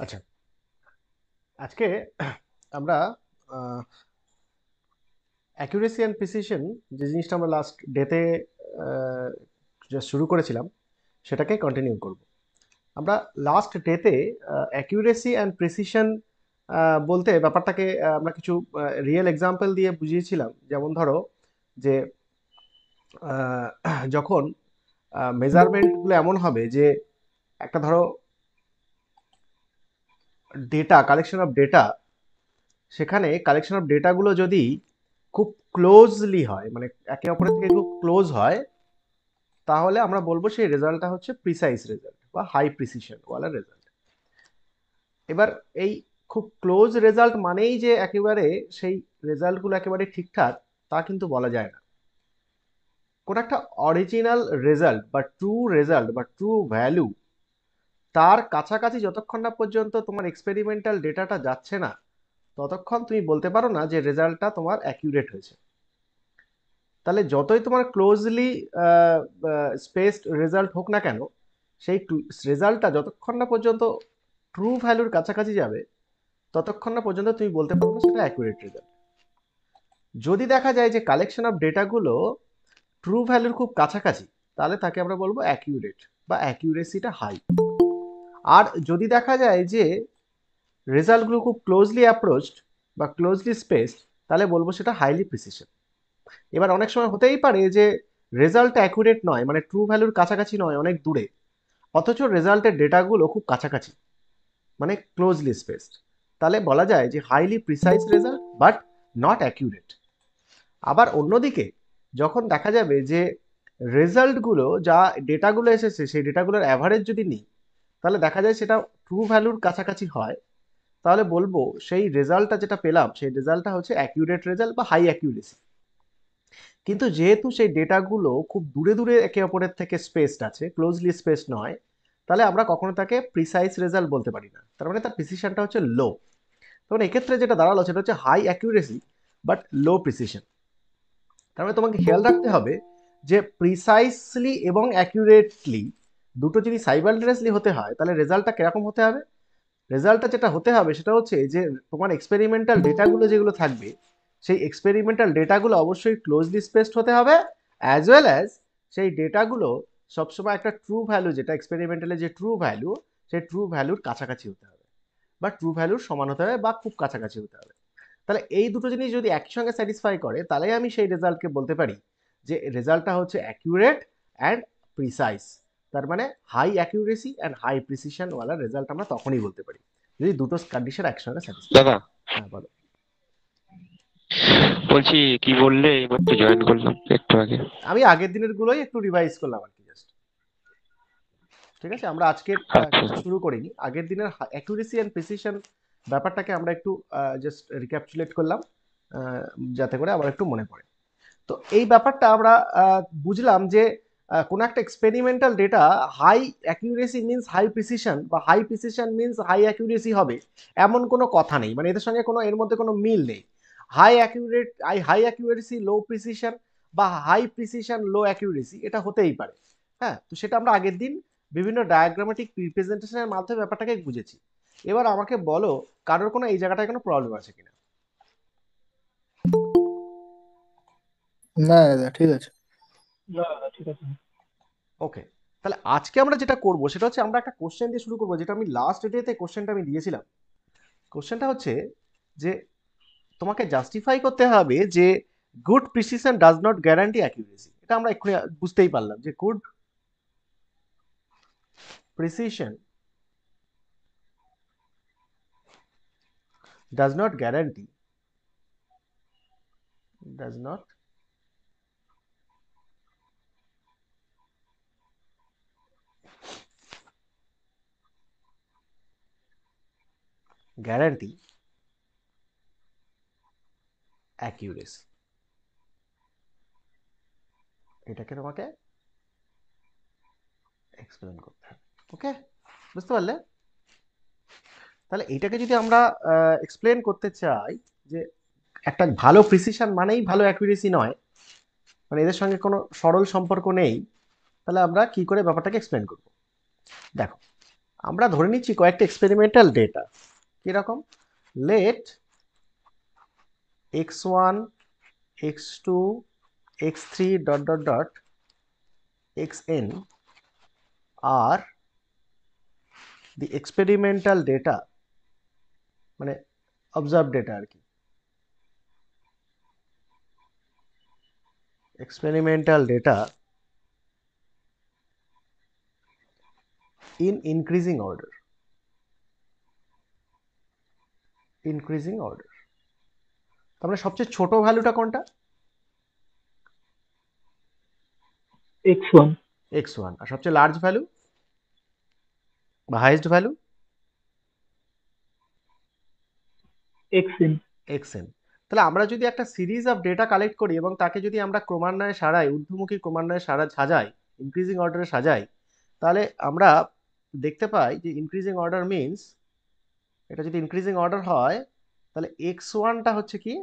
আচ্ছা, আজকে আমরা অ্যাকুরেসি অ্যান্ড প্রিসিশন যে জিনিসটা আমরা লাস্ট ডেতে জাস্ট শুরু করেছিলাম সেটাকে কন্টিনিউ করব। আমরা লাস্ট ডেতে অ্যাকুরেসি অ্যান্ড প্রিসিশন বলতে ব্যাপারটাকে আমরা কিছু রিয়েল এক্সাম্পল দিয়ে বুঝিয়েছিলাম। যেমন ধরো যে যখন মেজারমেন্টগুলো এমন হবে যে একটা ধরো ডেটা কালেকশন অফ ডেটা, সেখানে কালেকশন অফ ডেটাগুলো যদি খুব ক্লোজলি হয়, মানে একে অপরের থেকে খুব ক্লোজ হয়, তাহলে আমরা বলবো সেই রেজাল্টটা হচ্ছে প্রিসাইজ রেজাল্ট বা হাই প্রিসিশন ওয়ালা রেজাল্ট। এবার এই খুব ক্লোজ রেজাল্ট মানেই যে একেবারে সেই রেজাল্টগুলো একেবারে ঠিকঠাক তা কিন্তু বলা যায় না। কোন একটা অরিজিনাল রেজাল্ট বা ট্রু রেজাল্ট বা ট্রু ভ্যালু, তার কাছাকাছি যতক্ষণ না পর্যন্ত তোমার এক্সপেরিমেন্টাল ডেটাটা যাচ্ছে না, ততক্ষণ তুমি বলতে পারো না যে রেজাল্টটা তোমার অ্যাকিউরেট হয়েছে। তাহলে যতই তোমার ক্লোজলি স্পেসড রেজাল্ট হোক না কেন, সেই রেজাল্টটা যতক্ষণ না পর্যন্ত ট্রু ভ্যালুর কাছাকাছি যাবে, ততক্ষণ না পর্যন্ত তুমি বলতে পারো না সেটা অ্যাকুরেট রেজাল্ট। যদি দেখা যায় যে কালেকশন অফ ডেটাগুলো ট্রু ভ্যালুর খুব কাছাকাছি, তাহলে তাকে আমরা বলবো অ্যাকিউরেট বা অ্যাকিউরেসিটা হাই। আর যদি দেখা যায় যে রেজাল্টগুলো খুব ক্লোজলি অ্যাপ্রোচড বা ক্লোজলি স্পেসড, তাহলে বলবো সেটা হাইলি প্রিসিশন। এবার অনেক সময় হতেই পারে যে রেজাল্টটা অ্যাকুরেট নয়, মানে ট্রু ভ্যালুর কাছাকাছি নয়, অনেক দূরে, অথচ রেজাল্টের ডেটাগুলো খুব কাছাকাছি, মানে ক্লোজলি স্পেসড। তাহলে বলা যায় যে highly precise result but not accurate. আবার অন্যদিকে যখন দেখা যাবে যে রেজাল্টগুলো যা ডেটাগুলো এসেছে সেই ডেটাগুলোর অ্যাভারেজ যদি নিই, তাহলে দেখা যায় সেটা ট্রু ভ্যালুর কাছাকাছি হয়, তাহলে বলবো সেই রেজাল্টটা যেটা পেলাম সেই রেজাল্টটা হচ্ছে অ্যাকিউরেট রেজাল্ট বা হাই অ্যাকিউরেসি। কিন্তু যেহেতু সেই ডেটাগুলো খুব দূরে দূরে একে অপরের থেকে স্পেসড আছে, ক্লোজলি স্পেসড নয়, তাহলে আমরা কখনো তাকে প্রিসাইজ রেজাল্ট বলতে পারি না। তার মানে তার প্রিসিশনটা হচ্ছে লো। তখন এক্ষেত্রে যেটা দাঁড়ালো সেটা হচ্ছে high accuracy but low precision. তার মানে তোমাকে খেয়াল রাখতে হবে যে প্রিসাইসলি এবং অ্যাকিউরেটলি দুটো যদি সাইমালটেনিয়াসলি হতে হয়, তাহলে রেজাল্টটা কিরকম হতে হবে? রেজাল্টটা যেটা হতে হবে সেটা হচ্ছে যে তোমার এক্সপেরিমেন্টাল ডেটাগুলো যেগুলো থাকবে, সেই এক্সপেরিমেন্টাল ডেটাগুলো অবশ্যই ক্লোজলি স্পেসড হতে হবে, অ্যাজ ওয়েল অ্যাজ সেই ডেটাগুলো সবসময় একটা ট্রু ভ্যালু, যেটা এক্সপেরিমেন্টালে যে ট্রু ভ্যালু, সেই ট্রু ভ্যালুর কাছাকাছি হতে হবে বা ট্রু ভ্যালুর সমান হতে হবে বা খুব কাছাকাছি হতে হবে। তাহলে এই দুটো জিনিস যদি একই সঙ্গে স্যাটিসফাই করে, তাহলে আমি সেই রেজাল্টকে বলতে পারি যে রেজাল্টটা হচ্ছে অ্যাকিউরেট অ্যান্ড প্রিসাইজ। তার মানে high accuracy and high precision ওয়ালা রেজাল্ট আমরা তখনই বলতে পারি যদি দুটো কন্ডিশন একসঙ্গে স্যাটিসফাই দাদা, করে। হ্যাঁ, বলো। বলছি কি বললে? এবার তো জয়েন করলাম একটু আগে। আমি আগের দিনের গুলোই একটু রিভাইজ করলাম আর কি, জাস্ট। ঠিক আছে, আমরা আজকের আচ্ছা। কিছু শুরু করিনি। আগের দিনের অ্যাকিউরেসি অ্যান্ড প্রিসিশন ব্যাপারটাকে আমরা একটু জাস্ট রিক্যাপচুলেট করলাম, আহ, যাতে করে আবার একটু মনে পড়ে। তো এই ব্যাপারটা আমরা বুঝলাম যে কোনো একটা experimental data high accuracy means high precision বা high precision means high accuracy হবে, এমন কোনো কথা নেই। মানে এদের সঙ্গে কোনো, এর মধ্যে কোনো মিল নেই। হাই অ্যাকিউরেসি লো প্রিসিশন বা হাই প্রিসিশন লো অ্যাকিউরেসি এটা হতেই পারে। হ্যাঁ, তো সেটা আমরা আগের দিন বিভিন্ন ডায়াগ্রামেটিক রিপ্রেজেন্টেশনের মাধ্যমে ব্যাপারটাকে বুঝেছি। এবার আমাকে বলো, কারোর কোনো এই জায়গাটায় কোনো প্রবলেম আছে কিনা? না দাদা, ঠিক আছে। ওকে, তাহলে আজকে আমরা যেটা করব সেটা হচ্ছে আমরা একটা কোশ্চেন দিয়ে শুরু করব, যেটা আমি লাস্ট ডেতে কোশ্চেনটা আমি দিয়েছিলাম। কোশ্চেনটা হচ্ছে যে তোমাকে জাস্টিফাই করতে হবে যে good precision does not guarantee accuracy. এটা আমরা এক্ষুনি বুঝতেই পারলাম যে good precision does not guarantee, does not guarantee accuracy. এটাকে তোমাকে এক্সপ্লেন করতে হবে। ওকে, বুঝতে পারলে? তাহলে এইটাকে যদি আমরা এক্সপ্লেন করতে চাই যে একটা ভালো প্রিসিশন মানেই ভালো অ্যাকুরেসি নয়, মানে এদের সঙ্গে কোনো সরল সম্পর্ক নেই, তাহলে আমরা কি করে ব্যাপারটাকে এক্সপ্লেন করব? দেখো, আমরা ধরে নিচ্ছি কয়েকটা এক্সপেরিমেন্টাল ডেটা কিরকম, let x1 x2 x3 dot dot dot xn আর দি এক্সপেরিমেন্টাল ডেটা, মানে অবজার্ভ ডেটা আর কি, experimental data in increasing order. তার মানে সবচেয়ে ছোট ভ্যালুটা কোনটা? x1 x1। আর সবচেয়ে লার্জ ভ্যালু বা হাইয়েস্ট ভ্যালু xn। xn। তাহলে আমরা যদি একটা সিরিজ অফ ডেটা কালেক্ট করি এবং তাকে যদি আমরা ক্রমান্বয়ে সাজাই, ঊর্ধ্বমুখী ক্রমান্বয়ে সাজাই, ইনক্রিজিং অর্ডারে সাজাই, তাহলে আমরা দেখতে পাই যে ইনক্রিজিং অর্ডার মিনস, এটা যদি ইনক্রিজিং অর্ডার হয় তাহলে x1টা হচ্ছে কি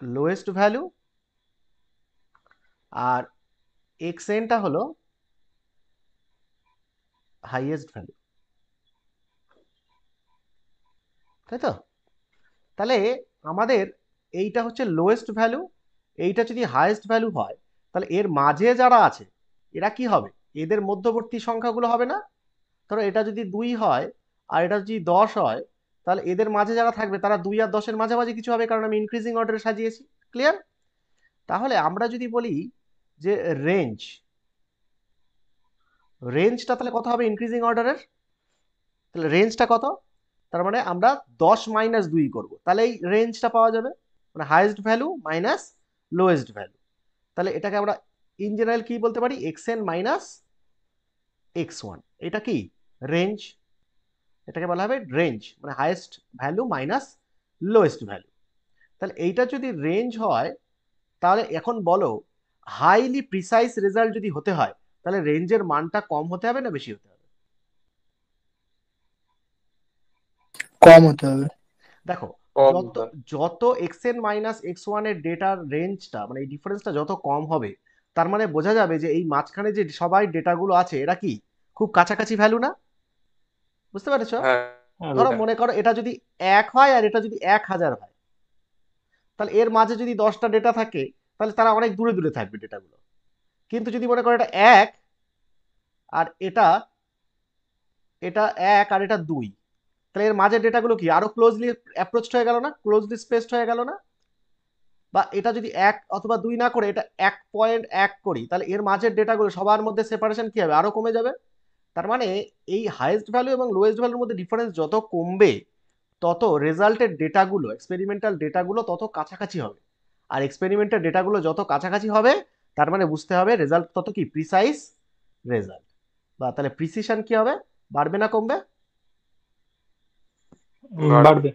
লোয়েস্ট ভ্যালু আর xnটা হলো হাইয়েস্ট ভ্যালু, তাই তো? তাহলে আমাদের এইটা হচ্ছে লোয়েস্ট ভ্যালু, এইটা যদি হাইয়েস্ট ভ্যালু হয় তাহলে এর মাঝে যারা আছে এরা কি হবে? এদের মধ্যবর্তী সংখ্যাগুলো হবে না? ধরো এটা যদি 2 হয় আর এটা যদি 10 হয়, তাহলে এদের মাঝে যারা থাকবে তারা 2 আর 10-এর মাঝামাঝি কিছু হবে, কারণ আমি ইনক্রিজিং অর্ডারে সাজিয়েছি। ক্লিয়ার? তাহলে আমরা যদি বলি যে রেঞ্জটা তাহলে কত হবে ইনক্রিজিং অর্ডারের? তাহলে রেঞ্জটা কত? তার মানে আমরা 10 মাইনাস 2 করব, তাহলে এই রেঞ্জটা পাওয়া যাবে, মানে highest value minus lowest value. তাহলে এটাকে আমরা ইন জেনারেল কি বলতে পারি? xn minus x1। এটা কি রেঞ্জ, এটাকে বলা হবে রেঞ্জ, মানে highest value minus lowest value. তাহলে এইটা যদি রেঞ্জ হয় তাহলে এখন বলো হাইলি প্রিসাইজ রেজাল্ট যদি হতে হয় তাহলে রেঞ্জের মানটা কম হতে হবে না বেশি হতে হবে? কম হতে হবে। দেখো, কম যত যত xn মাইনাস x1 এর ডেটার রেঞ্জটা, মানে এই ডিফারেন্সটা যত কম হবে, তার মানে বোঝা যাবে যে এই মাঝখানে যে সবাই ডেটাগুলো আছে এরা কি খুব কাছাকাছি ভ্যালু না? বুঝতে পেরেছো? হ্যাঁ ধরো মনে করো এটা যদি 1 হয় আর এটা যদি 1000 হয়, তাহলে এর মাঝে যদি 10টা ডেটা থাকে তাহলে তারা অনেক দূরে দূরে থাকবে ডেটাগুলো। কিন্তু যদি মনে করো এটা 1 আর এটা এটা 1 আর এটা 2, তাহলে এর মাঝের ডেটাগুলো কি আরো ক্লোজলি অ্যাপ্রোচড হয়ে গেল না, ক্লোজলি স্পেসড হয়ে গেল না? বা এটা যদি 1 অথবা 2 না করে এটা 1.1 করি, তাহলে এর মাঝের ডেটাগুলো সবার মধ্যে সেপারেশন কি হবে? আরো কমে যাবে। তার মানে এই হাইয়েস্ট ভ্যালু এবং লোয়েস্ট ভ্যালুর মধ্যে ডিফারেন্স যত কমবে তত রেজাল্টের ডেটাগুলো, এক্সপেরিমেন্টাল ডেটাগুলো তত কাছাকাছি হবে। আর এক্সপেরিমেন্টাল ডেটাগুলো যত কাছাকাছি হবে তার মানে বুঝতে হবে রেজাল্ট তত কি প্রিসাইজ রেজাল্ট, বা তাহলে প্রিসিশন কি হবে? বাড়বে না কমবে? বাড়বে।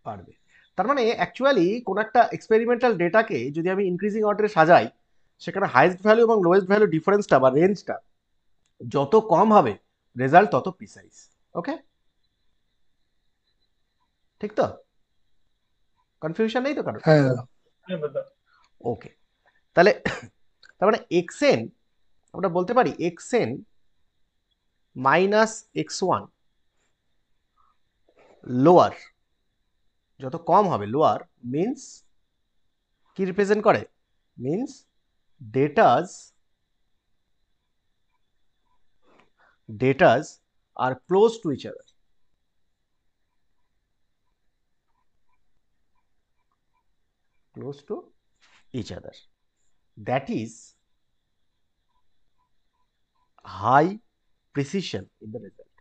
বাড়বে। তার মানে অ্যাকচুয়ালি কোন একটা এক্সপেরিমেন্টাল ডেটাকে যদি আমি ইনক্রিজিং অর্ডারে সাজাই, সেখানে হাইয়েস্ট ভ্যালু এবং লোয়েস্ট ভ্যালু ডিফারেন্সটা বা রেঞ্জটা যত কম হবে রেজাল্ট তত প্রিসাইজ। ওকে, ঠিক তো? কনফিউশন নেই তো কারণ? হ্যাঁ দাদা। ওকে, তাহলে তার মানে xn আমরা বলতে পারি xn মাইনাস x1 লোয়ার, যত কম হবে লোয়ার মিন্স কি রিপ্রেজেন্ট করে? Means datas are close to each other. Close to each other. That is high precision in the result.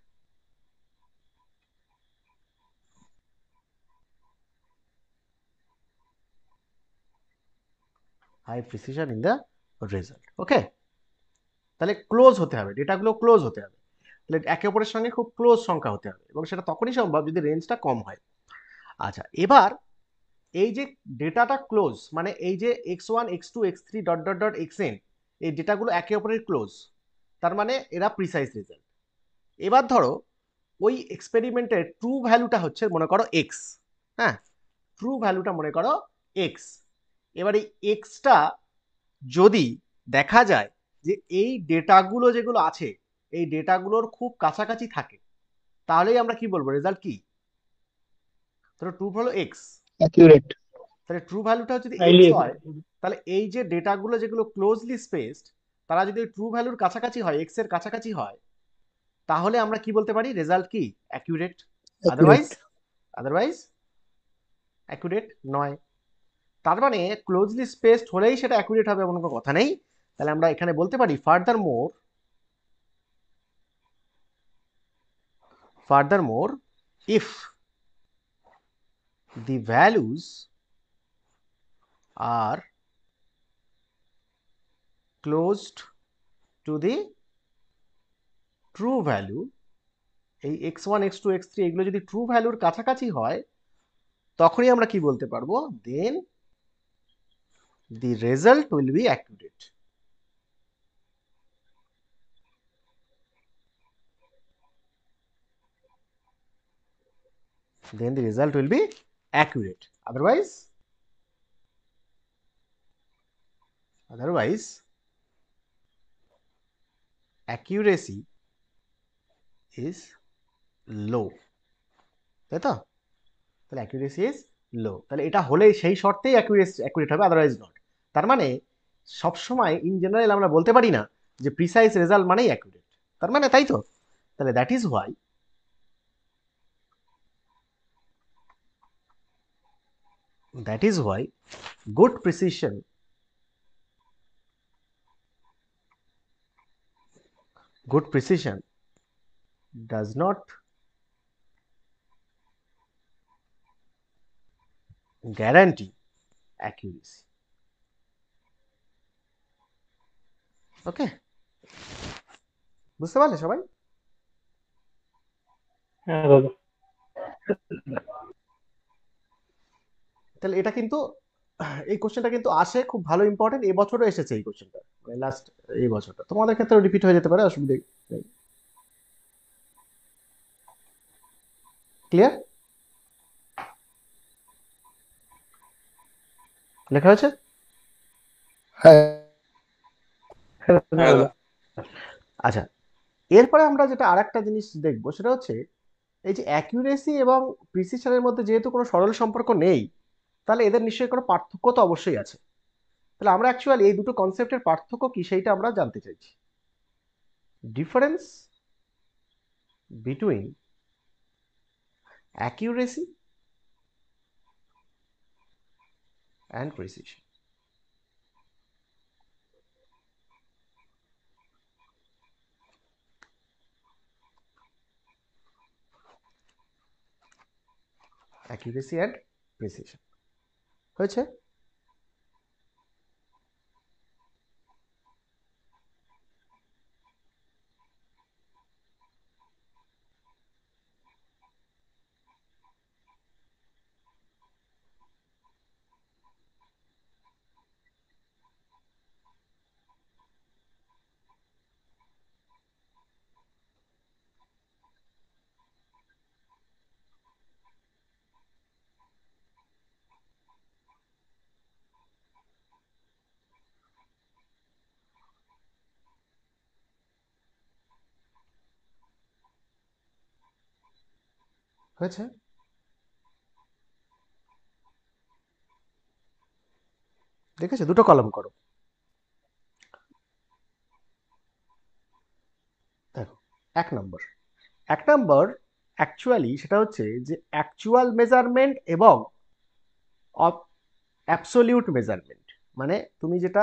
High precision in the result. Okay? তাহলে close হতে হবে, ডেটাগুলো close হতে হবে, তাহলে একে অপরের সঙ্গে খুব ক্লোজ সংখ্যা হতে হবে, এবং সেটা তখনই সম্ভব যদি রেঞ্জটা কম হয়। আচ্ছা, এবার এই যে ডেটাটা ক্লোজ, মানে এই যে x1 x2 x3 dot dot dot xn, এই ডেটাগুলো একে অপরের ক্লোজ, তার মানে এরা প্রিসাইজ রেজাল্ট। এবার ধরো ওই এক্সপেরিমেন্টের ট্রু ভ্যালুটা হচ্ছে মনে করো এক্স, হ্যাঁ, ট্রু ভ্যালুটা মনে করো এক্স। এবার এই এক্সটা যদি দেখা যায় যে এই ডেটাগুলো যেগুলো আছে এই ডেটাগুলোর খুব কাছাকাছি থাকে, তাহলেই আমরা কি বলবো রেজাল্ট কি। ধরো ট্রু হলো এক্স, অ্যাকিউরেট। তাহলে ট্রু ভ্যালুটা যদি হাইলি এক্স হয়, অ্যাকিউরেট। তাহলে এই যে ডেটাগুলো যেগুলো ক্লোজলি স্পেসড, তারা যদি ট্রু ভ্যালুর কাছাকাছি হয়, এক্স এর কাছাকাছি হয়, তাহলে আমরা কি বলতে পারি রেজাল্ট কি accurate. Otherwise accurate. Otherwise accurate নয়। তার মানে ক্লোজলি স্পেসড হলেই সেটা অ্যাকুরেট হবে এমন কোনো কথা নেই। তাহলে আমরা এখানে বলতে পারি further more if the values are closed to the true value, এই x1 x2 x3 এগুলো যদি ট্রু ভ্যালুর কাছাকাছি হয়, তখনই আমরা কি বলতে পারবো, দেন the result will be accurate. Then the result will be accurate. Otherwise accuracy is low, তাই তো? তাহলে অ্যাকুরেসি ইজ লো, তাহলে এটা হলে সেই শর্তেই অ্যাকুরেট হবে, আদারওয়াইজ নট। তার মানে সবসময় ইন জেনারেল আমরা বলতে পারি না যে প্রিসাইজ রেজাল্ট মানেই অ্যাকুরেট, তার মানে তাই তো। তাহলে that is why good precision does not guarantee accuracy. Okay, বুঝতে পারলে সবাই? হ্যাঁ দাদা। তাহলে এটা কিন্তু, এই কোশ্চেনটা কিন্তু আসে, খুব ভালো ইম্পর্টেন্ট, এবছরও এসেছে এই কোশ্চেনটা, মানে লাস্ট এই বছরটা, তোমাদের ক্ষেত্রে রিপিট হয়ে যেতে পারে, অসুবিধা নেই। ক্লিয়ার? লেখা হয়েছে? হ্যাঁ। হ্যাঁ হ্যাঁ দাদা। আচ্ছা, এরপরে আমরা যেটা আরেকটা জিনিস দেখবো সেটা হচ্ছে এই যে অ্যাকিউরেসি এবং প্রিসিশনের মধ্যে যেহেতু কোনো সরল সম্পর্ক নেই, তাহলে এদের নিশ্চয়ই কোনো পার্থক্য তো অবশ্যই আছে। তাহলে আমরা অ্যাকচুয়ালি এই দুটো কনসেপ্টের পার্থক্য কি সেইটা আমরা জানতে চাইছি। Difference between accuracy and precision. Accuracy and precision হয়েছে। হয়েছে। দেখেছো, দুটো কলম করো। দেখো, এক নম্বর অ্যাকচুয়ালি সেটা হচ্ছে যে অ্যাকচুয়াল মেজারমেন্ট এবং অ্যাবসোলিউট মেজারমেন্ট, মানে তুমি যেটা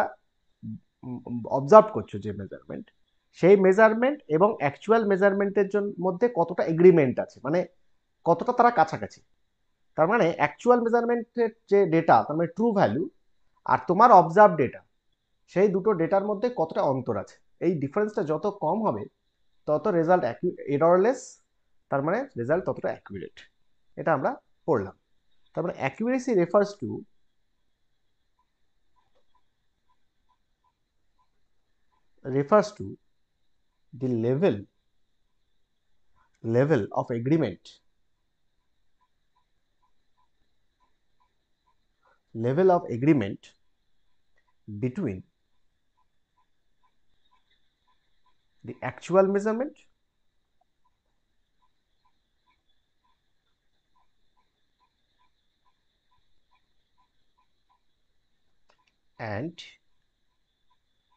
অবজার্ভ করছো যে মেজারমেন্ট, সেই মেজারমেন্ট এবং অ্যাকচুয়াল মেজারমেন্টের মধ্যে কতটা এগ্রিমেন্ট আছে, মানে কতটা তারা কাছাকাছি। তার মানে অ্যাকচুয়াল মেজারমেন্টের যে ডেটা, তার মানে ট্রু ভ্যালু, আর তোমার অবজার্ভ ডেটা, সেই দুটো ডেটার মধ্যে কতটা অন্তর আছে। এই ডিফারেন্সটা যত কম হবে তত রেজাল্ট এররলেস, তার মানে রেজাল্ট ততটা অ্যাকুরেট। এটা আমরা পড়লাম। তার মানে accuracy refers to the level of agreement between the actual measurement and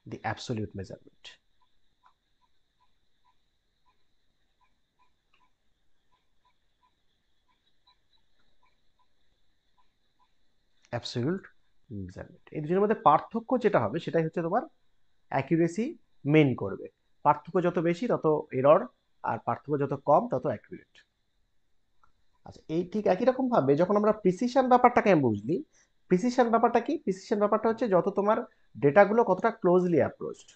the absolute measurement. Absolute measurement, এই দুজনের মধ্যে পার্থক্য যেটা হবে সেটাই হচ্ছে তোমার অ্যাকিউরেসি মেন করবে। পার্থক্য যত বেশি তত এরর, আর পার্থক্য যত কম তত অ্যাকিউরেট। আচ্ছা, এই ঠিক একই রকম ভাবে যখন আমরা প্রিসিশন ব্যাপারটাকে আমি বুঝলি, প্রিসিশন ব্যাপারটা কি? প্রিসিশন ব্যাপারটা হচ্ছে যত তোমার ডেটাগুলো কতটা ক্লোজলি অ্যাপ্রোচড,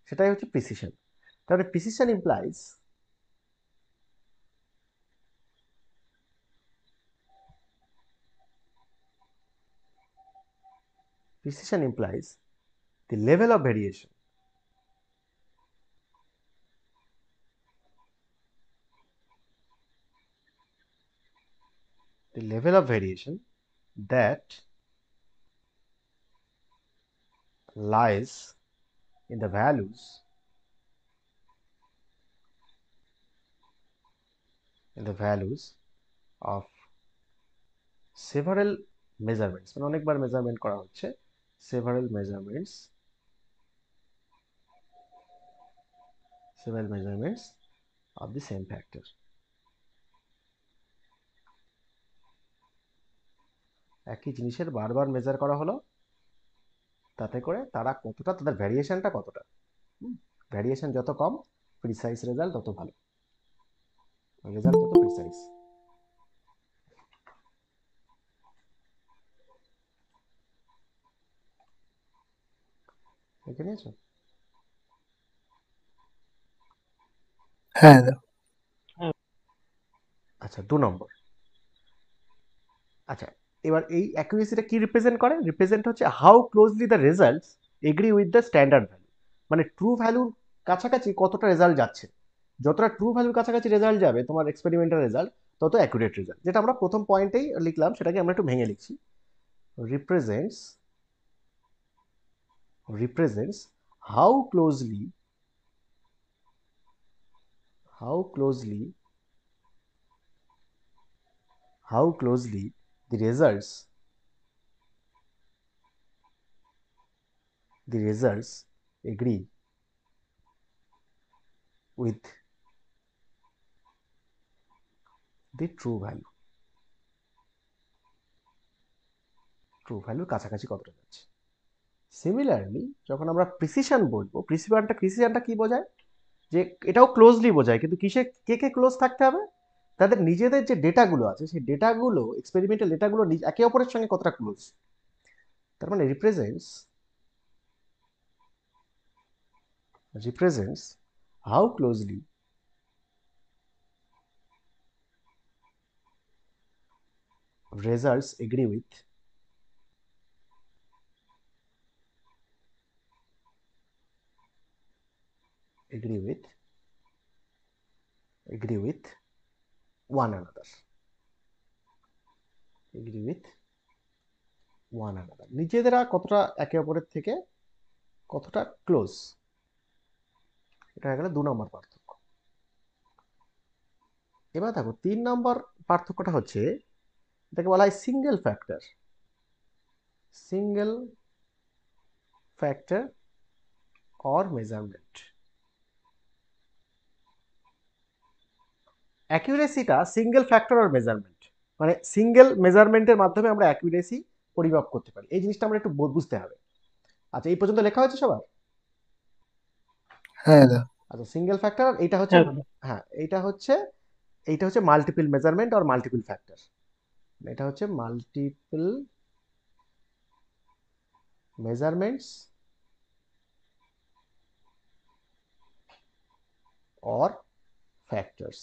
সেটাই হচ্ছে প্রিসিশন। তাহলে precision implies precision implies the level of variation that lies in the values of several measurements, মানে অনেকবার মেজারমেন্ট করা হচ্ছে, several measurements of the same factor. একই জিনিসের বারবার মেজার করা হলো, তাতে করে তারা কতটা, তাদের ভ্যারিয়েশনটা কতটা, ভ্যারিয়েশন যত কম প্রিসাইজ রেজাল্ট তত ভালো, রেজাল্ট তত প্রিসাইজ। দেখে নিয়েছো? হ্যাঁ দাদা। আচ্ছা, 2 নম্বর। আচ্ছা, এবার এই অ্যাকুরেসিটা কি রিপ্রেজেন্ট করে? রিপ্রেজেন্ট হচ্ছে how closely the results agree with the standard value, মানে ট্রু ভ্যালুর কাছাকাছি কতটা রেজাল্ট যাচ্ছে। যতটা ট্রু ভ্যালুর কাছাকাছি রেজাল্ট যাবে তোমার এক্সপেরিমেন্টাল রেজাল্ট, তত অ্যাকুরেট রেজাল্ট। যেটা আমরা প্রথম পয়েন্টেই লিখলাম সেটাকে আমরা একটু ভেঙে লিখছি। Represents how closely the results agree with the true value, কাছাকাছি কতটা যাচ্ছে। সিমিলারলি যখন আমরা প্রিসিশন বলবো, প্রিসিশনটা কি বোঝায়? যে এটাও ক্লোজলি বোঝায়, কিন্তু কিসে কে কে ক্লোজ থাকতে হবে? তাদের নিজেদের যে ডেটাগুলো আছে সেই ডেটাগুলো, এক্সপেরিমেন্টাল ডেটাগুলো একে অপরের সঙ্গে কতটা ক্লোজ। তার মানে represents how closely results agree with one another, নিজেদেরা কতটা একে অপরের থেকে কতটা ক্লোজ, এটা হয়ে গেল 2 নম্বর পার্থক্য। এবার দেখো 3 নম্বর পার্থক্যটা হচ্ছে, এটাকে বলা হয় সিঙ্গেল ফ্যাক্টর অর মেজারমেন্ট। অ্যাকুরেসিটা সিঙ্গেল ফ্যাক্টর অর মেজারমেন্ট, মানে সিঙ্গেল মেজারমেন্টের মাধ্যমে আমরা অ্যাকুরেসি পরিমাপ করতে পারি। এই জিনিসটা আমরা একটু বুঝতে হবে। আচ্ছা, এই পর্যন্ত লেখা হয়েছে সবার? হ্যাঁ দাদা। আচ্ছা, সিঙ্গেল ফ্যাক্টর এইটা হচ্ছে, হ্যাঁ এইটা হচ্ছে মাল্টিপল মেজারমেন্ট আর মাল্টিপল ফ্যাক্টর। এটা হচ্ছে multiple measurements or factors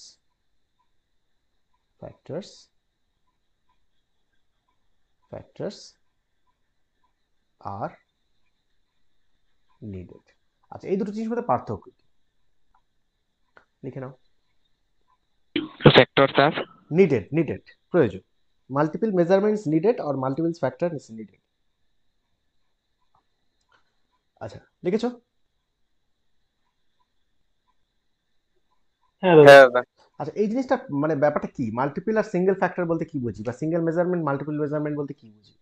are needed। আচ্ছা, এই দুটো জিনিসের মধ্যে পার্থক্য কি লিখে নাও। Factor sir. নিডেড প্রয়োজন, মাল্টিপল মেজারমেন্টস নিডেড আর মাল্টিপল ফ্যাক্টর ইজ নিডেড। আচ্ছা, লিখেছো? হ্যাঁ দাদা। হ্যাঁ দাদা। আচ্ছা, এই জিনিসটা মানে ব্যাপারটা কি, মাল্টিপল আর সিঙ্গেল ফ্যাক্টর বলতে কি বুঝি, বা সিঙ্গেল মেজারমেন্ট মাল্টিপল মেজারমেন্ট বলতে কি বুঝি?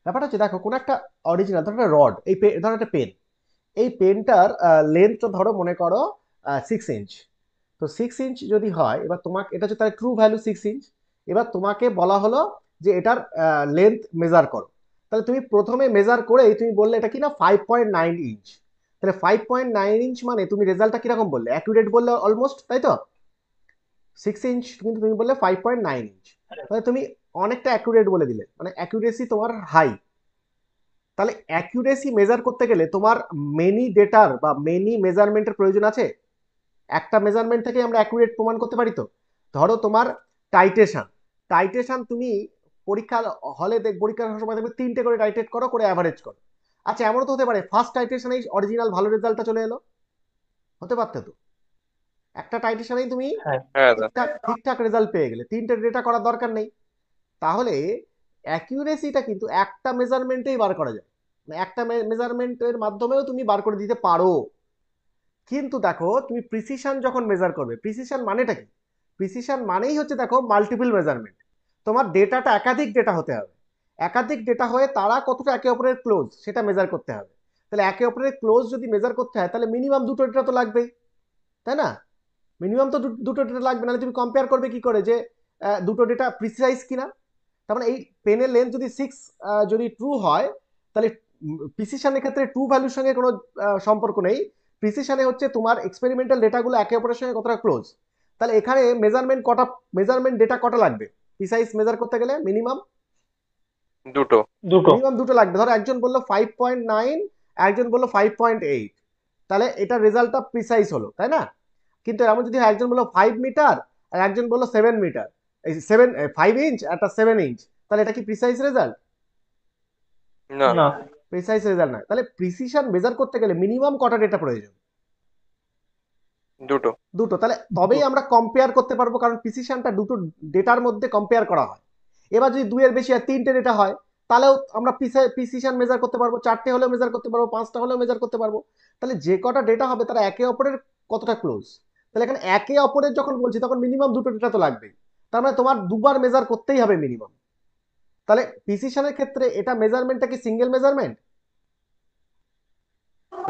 ব্যাপারটা হচ্ছে দেখো, কোনো একটা অরিজিনাল ধরো একটা রড, এই ধরো একটা পেন, এই পেনটার লেন্থ ধরো মনে করো 6 ইঞ্চ। তো 6 ইঞ্চ যদি হয়, এবার তোমাকে এটা হচ্ছে তার ট্রু ভ্যালু 6 ইঞ্চ। এবার তোমাকে বলা হলো যে এটার লেন্থ মেজার করো। তাহলে তুমি প্রথমে মেজার করেই তুমি বললে এটা কি না 5.9 ইঞ্চ। তাহলে 5.9 ইঞ্চ মানে তুমি রেজাল্টটা কিরকম বললে, অ্যাকুরেট বললে অলমোস্ট, তাই তো? 6 ইঞ্চ কিন্তু তুমি বললে 5.9 ইঞ্চ, তাহলে তুমি অনেকটা অ্যাকুরেট বলে দিলে, মানে অ্যাকুরেসি তোমার হাই। তাহলে অ্যাকুরেসি মেজার করতে গেলে তোমার মেনি ডেটার বা মেনি মেজারমেন্টের প্রয়োজন আছে। একটা মেজারমেন্ট থেকে আমরা অ্যাকুরেট প্রমাণ করতে পারি তো। ধরো তোমার টাইটেশন, টাইটেশন তুমি পরীক্ষার হলে পরীক্ষার সময় দেখবে 3টে করে টাইটেট করো, করে অ্যাভারেজ করো। আচ্ছা, এমনও তো হতে পারে ফার্স্ট টাইটেশনেই অরিজিনাল ভালো রেজাল্টটা চলে এলো, হতে পারতো তো। একটা টাইটেশনেই তুমি হ্যাঁ হ্যাঁ দাদা। ঠিকঠাক ঠিকঠাক রেজাল্ট পেয়ে গেলে, 3টে ডেটা করার দরকার নেই। তাহলে অ্যাকিউরেসিটা কিন্তু একটা মেজারমেন্টেই বার করা যায়, মানে একটা মেজারমেন্টের মাধ্যমেও তুমি বার করে দিতে পারো। কিন্তু দেখো, তুমি প্রিসিশন যখন মেজার করবে, প্রিসিশন মানেটা কি? প্রিসিশন মানেই হচ্ছে দেখো মাল্টিপল মেজারমেন্ট। তোমার ডেটাটা একাধিক ডেটা হতে হবে, একাধিক ডেটা হয়ে তারা কতটা একে অপরের ক্লোজ সেটা মেজার করতে হবে। তাহলে একে অপরের ক্লোজ যদি মেজার করতে হয়, তাহলে মিনিমাম দুটো ডেটা তো লাগবেই, তাই না? মিনিমাম তো দুটো ডেটা লাগবে, নাহলে তুমি কম্পেয়ার করবে কি করে যে দুটো ডেটা প্রিসাইজ কিনা। তার মানে এই পেনের লেন্থ যদি 6 যদি ট্রু হয়, তাহলে প্রিসিশনের ক্ষেত্রে ট্রু ভ্যালুর সঙ্গে কোনো সম্পর্ক নেই। প্রিসিশনে হচ্ছে তোমার এক্সপেরিমেন্টাল ডেটাগুলো একে অপরের সঙ্গে কতটা ক্লোজ। তাহলে এখানে মেজারমেন্ট ডেটা কটা লাগবে প্রিসাইজ মেজার করতে গেলে? মিনিমাম দুটো। দুটো। মিনিমাম দুটো লাগবে। ধরো একজন বললো 5.9, একজন বললো 5.8, তাহলে এটা রেজাল্টটা প্রিসাইজ হলো, তাই না? কিন্তু এমন যদি হয় একজন বললো 5 মিটার আর একজন বললো 7 মিটার, এই 5 ইঞ্চ একটা 7 ইঞ্চ, তাহলে এটা কি প্রিসাইজ রেজাল্ট? না না। প্রিসাইজ রেজাল্ট নয়। তাহলে প্রিসিশন মেজার করতে গেলে মিনিমাম কটা ডেটা প্রয়োজন? দুটো। দুটো। তাহলে দুটো। তবেই আমরা কম্পেয়ার করতে পারবো, কারণ প্রিসিশনটা দুটো ডেটার মধ্যে কম্পেয়ার করা হয়। এবার যদি দুইয়ের বেশি আর 3টে ডেটা হয়, তাহলেও আমরা প্রিসিশন মেজার করতে পারবো, 4টে হলেও মেজার করতে পারবো, 5টা হলেও মেজার করতে পারবো। তাহলে যে কটা ডেটা হবে তারা একে অপরের কতটা ক্লোজ। তাহলে এখানে একে অপরের যখন বলছি তখন মিনিমাম দুটো ডেটা তো লাগবেই, তার মানে তোমার দুবার মেজার করতেই হবে মিনিমাম। তাহলে প্রিসিশনের ক্ষেত্রে এটা মেজারমেন্টটা কি সিঙ্গেল মেজারমেন্ট?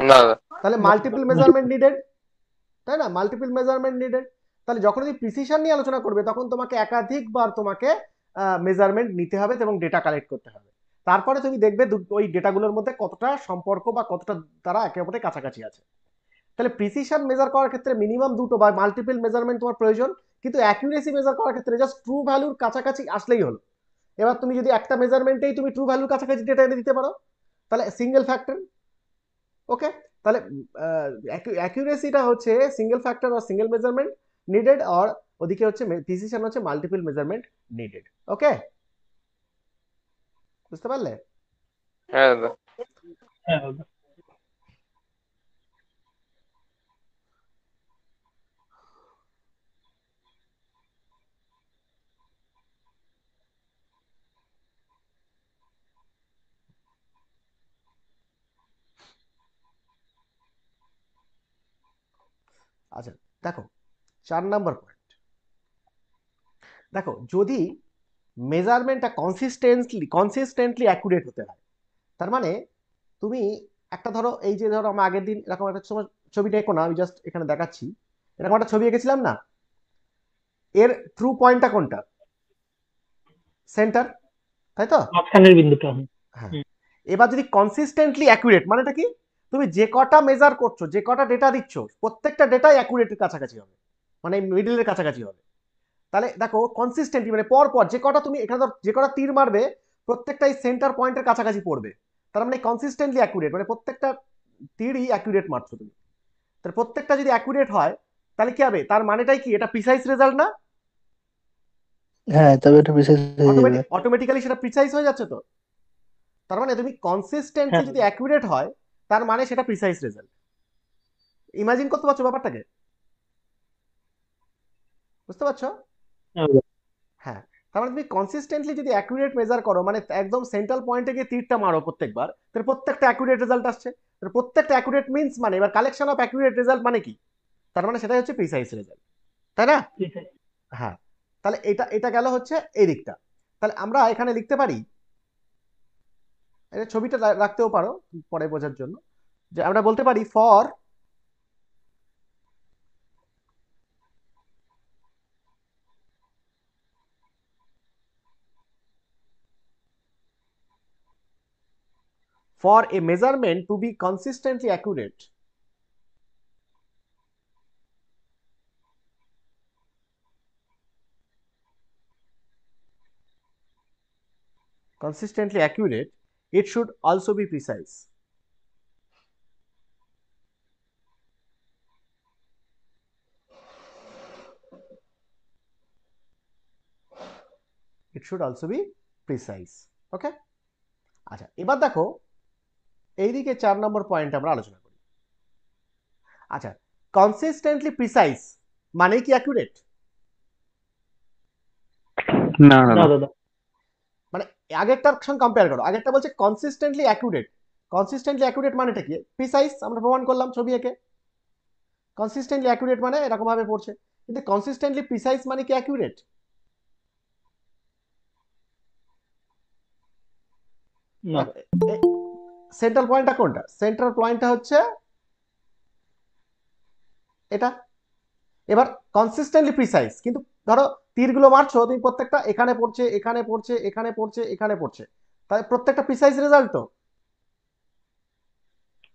না দাদা। তাহলে মাল্টিপল মেজারমেন্ট নিডেড, তাই না? Multiple measurement needed. তাহলে যখন তুমি প্রিসিশন নিয়ে আলোচনা করবে, তখন তোমাকে একাধিকবার তোমাকে মেজারমেন্ট নিতে হবে এবং ডেটা কালেক্ট করতে হবে। তারপরে তুমি দেখবে ওই ডেটাগুলোর মধ্যে কতটা সম্পর্ক বা কতটা তারা একে অপরের কাছাকাছি আছে। তাহলে প্রিসিশন মেজার করার ক্ষেত্রে মিনিমাম দুটো বা মাল্টিপল মেজারমেন্ট তোমার প্রয়োজন, কিন্তু অ্যাকিউরেসি মেজার করার ক্ষেত্রে জাস্ট ট্রু ভ্যালুর কাছাকাছি আসলেই হলো। এবার তুমি যদি একটা মেজারমেন্টেই তুমি ট্রু ভ্যালুর কাছাকাছি ডেটা এনে দিতে পারো, তাহলে সিঙ্গেল ফ্যাক্টর। ওকে, তাহলে অ্যাকিউরেসিটা হচ্ছে সিঙ্গেল ফ্যাক্টর আর সিঙ্গেল মেজারমেন্ট নিডেড, আর ওদিকে হচ্ছে প্রিসিশন হচ্ছে মাল্টিপল মেজারমেন্ট নিডেড। ওকে, বুঝতে পারলে? হ্যাঁ দাদা। হ্যাঁ দাদা। আচ্ছা, দেখো 4 নম্বর পয়েন্ট। দেখো, যদি মেজারমেন্টটা কনসিস্টেন্টলি অ্যাকুরেট হতে হয়, তার মানে তুমি একটা ধরো, এই যে ধরো আমরা আগের দিন এরকম একটা সময় ছবিটা এঁকো না, আমি জাস্ট এখানে দেখাচ্ছি, এরকম একটা ছবি এঁকেছিলাম না, এর ট্রু পয়েন্টটা কোনটা? সেন্টার, তাই তো? মাঝখানের বিন্দুটা। হ্যাঁ। হুম। এবার যদি কনসিস্টেন্টলি অ্যাকুরেট মানেটা কি? তুমি যে কটা মেজার করছো, যে কটা ডেটা দিচ্ছ, প্রত্যেকটা ডেটাই অ্যাকুরেটের কাছাকাছি হবে, মানে মিডলের কাছাকাছি হবে। তাহলে দেখো কনসিস্টেন্টলি মানে পর পর যে কটা তুমি এখানে ধর যে কটা তীর মারবে, প্রত্যেকটাই সেন্টার পয়েন্টের কাছাকাছি পড়বে। তার মানে কনসিস্টেন্টলি অ্যাকুরেট মানে প্রত্যেকটা তীরই অ্যাকুরেট মারছো তুমি। তাহলে প্রত্যেকটা যদি অ্যাকুরেট হয়, তাহলে কি হবে? তার মানেটাই কি? এটা প্রিসাইজ রেজাল্ট না? হ্যাঁ, তবে এটা বিশেষ হয়ে যাবে। অটোমেটিক্যালি সেটা প্রিসাইজ হয়ে যাচ্ছে তো। তার মানে তুমি কনসিস্টেন্টলি হ্যাঁ যদি অ্যাকুরেট হয়, তার মানে সেটা প্রিসাইজ রেজাল্ট। ইমাজিন করতে পারছো ব্যাপারটাকে? বুঝতে পারছো? হ্যাঁ দাদা। হ্যাঁ। তার মানে তুমি কনসিস্টেন্টলি যদি অ্যাকুরেট মেজার করো, মানে একদম সেন্ট্রাল পয়েন্টে গিয়ে তীরটা মারো প্রত্যেকবার, তাহলে প্রত্যেকটা অ্যাকুরেট রেজাল্ট আসছে। প্রত্যেকটা অ্যাকুরেট মিন্স মানে এবার কালেকশন অফ অ্যাকুরেট রেজাল্ট মানে কি? তার মানে সেটাই হচ্ছে প্রিসাইজ রেজাল্ট। তাই না? precise। হ্যাঁ, তাহলে এটা এটা গেল হচ্ছে এই দিকটা। তাহলে আমরা এখানে লিখতে পারি, এটা ছবিটা রাখতেও পারো পরে বোঝার জন্য, যে আমরা বলতে পারি for a measurement to be consistently accurate, it should also be precise. It should also be precise. ওকে, আচ্ছা এবার দেখো এইদিকে 4 নম্বর পয়েন্ট আমরা আলোচনা করি। আচ্ছা, কনসিস্টেন্টলি প্রিসাইজ মানে কি অ্যাকুরেট? না না না না দাদা। মানে আগেরটার সঙ্গে কম্পেয়ার করো, আগেরটা বলছে কনসিস্টেন্টলি অ্যাকুরেট। কনসিস্টেন্টলি অ্যাকুরেট মানেটা কি? প্রিসাইজ, আমরা প্রমাণ করলাম ছবি এঁকে। কনসিস্টেন্টলি অ্যাকুরেট মানে এরকম ভাবে পড়ছে, কিন্তু কনসিস্টেন্টলি প্রিসাইজ মানে কি অ্যাকুরেট? না। সেন্ট্রাল পয়েন্টটা কোনটা? সেন্ট্রাল পয়েন্টটা হচ্ছে এটা। এবার কনসিস্টেন্টলি প্রিসাইজ, কিন্তু ধরো তীরগুলো মারছো তুমি, প্রত্যেকটা এখানে পড়ছে, এখানে পড়ছে, এখানে পড়ছে, এখানে পড়ছে, তাই প্রত্যেকটা প্রিসাইজ রেজাল্ট তো।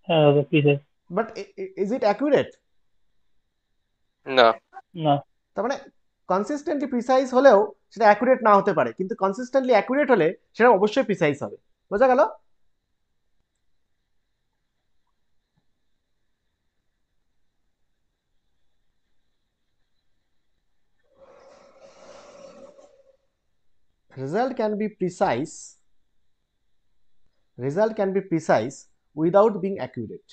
হ্যাঁ দাদা precise। But is it accurate? না। না। তার মানে কনসিস্টেন্টলি প্রিসাইজ হলেও সেটা অ্যাকুরেট না হতে পারে, কিন্তু কনসিস্টেন্টলি অ্যাকুরেট হলে সেটা অবশ্যই প্রিসাইজ হবে। বোঝা গেল? result can be precise result can be precise without being accurate.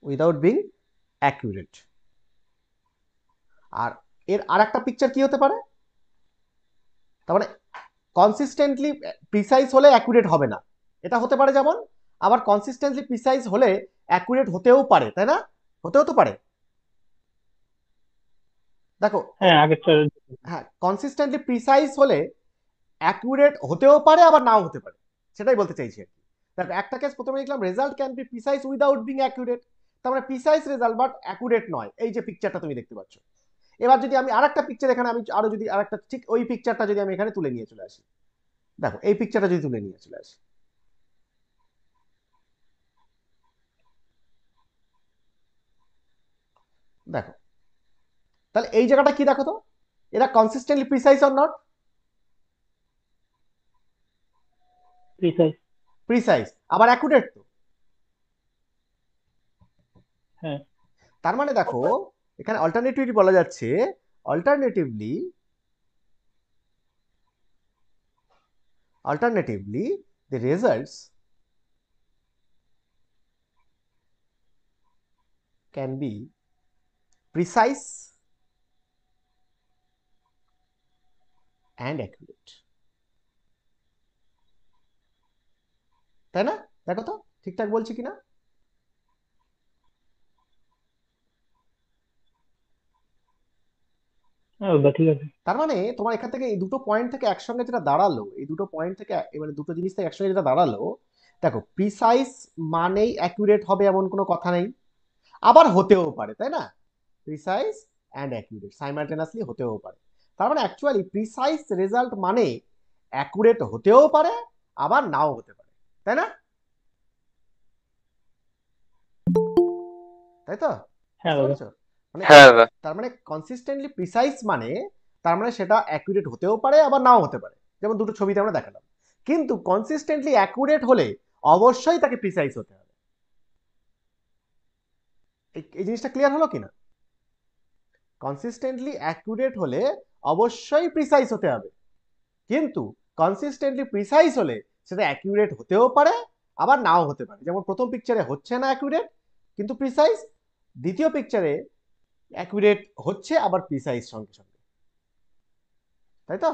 Without being accurate. আর এর আরেকটা পিকচার কি হতে পারে? তার মানে কনসিস্টেন্টলি প্রিসাইজ হলে অ্যাকুরেট হবে না, এটা হতে পারে যেমন। আবার কনসিস্টেন্টলি প্রিসাইজ হলে অ্যাকুরেট হতেও পারে, তাই না? হতেও তো পারে। দেখো, হ্যাঁ আগেরটা। হ্যাঁ, কনসিস্টেন্টলি প্রিসাইজ হলে অ্যাকুরেট হতেও পারে আবার নাও হতে পারে, সেটাই বলতে চাইছি আর কি। দেখো একটা কেস প্রথমে লিখলাম, result can be precise without being accurate, তার মানে প্রিসাইজ রেজাল্ট বাট অ্যাকুরেট নয়। এই যে পিকচারটা তুমি দেখতে পাচ্ছ। এবার যদি আমি আরেকটা পিকচার এখানে, আমি আরো যদি আরেকটা ঠিক ওই পিকচারটা যদি আমি এখানে তুলে নিয়ে চলে আসি, দেখো এই পিকচারটা যদি তুলে নিয়ে চলে আসি, দেখো তাহলে এই জায়গাটা কি দেখো তো, এরা consistently precise or not? precise। Precise, আবার অ্যাকুরেট তো। হ্যাঁ। তার মানে দেখো এখানে অল্টারনেটিভলি বলা যাচ্ছে, alternatively the results can be precise and accurate. তাই না? দেখো তো ঠিকঠাক বলছি কিনা। হ্যাঁ দাদা ঠিক আছে। তার মানে তোমার এখান থেকে এই দুটো পয়েন্ট থেকে একসঙ্গে যেটা দাঁড়ালো, এই দুটো পয়েন্ট থেকে মানে দুটো জিনিস থেকে একসঙ্গে যেটা দাঁড়ালো, দেখো প্রিসাইজ মানেই অ্যাকুরেট হবে এমন কোনো কথা নেই, আবার হতেও পারে, তাই না? প্রিসাইজ অ্যান্ড অ্যাকুরেট সাইমালটেনিয়াসলি হতেও পারে। তার মানে অ্যাকচুয়ালি প্রিসাইজ রেজাল্ট মানে অ্যাকুরেট হতেও পারে আবার নাও হতে পারে, তাই না? তাই তো? হ্যাঁ বুঝতে দাদা। পেরেছো? মানে হ্যাঁ দাদা। তার মানে কনসিস্টেন্টলি প্রিসাইজ মানে, তার মানে সেটা অ্যাকুরেট হতেও পারে আবার নাও হতে পারে, যেমন দুটো ছবিতে আমরা দেখালাম। কিন্তু কনসিস্টেন্টলি অ্যাকুরেট হলে অবশ্যই তাকে প্রিসাইজ হতে হবে। এই জিনিসটা ক্লিয়ার হলো কিনা? কনসিস্টেন্টলি অ্যাকুরেট হলে অবশ্যই প্রিসাইজ হতে হবে, কিন্তু কনসিস্টেন্টলি প্রিসাইজ হলে সেটা অ্যাকুরেট হতেও পারে আবার নাও হতে পারে। যেমন প্রথম পিকচারে হচ্ছে না অ্যাকুরেট কিন্তু প্রিসাইজ, দ্বিতীয় পিকচারে অ্যাকুরেট হচ্ছে আবার প্রিসাইজ সঙ্গে সঙ্গে, তাই তো?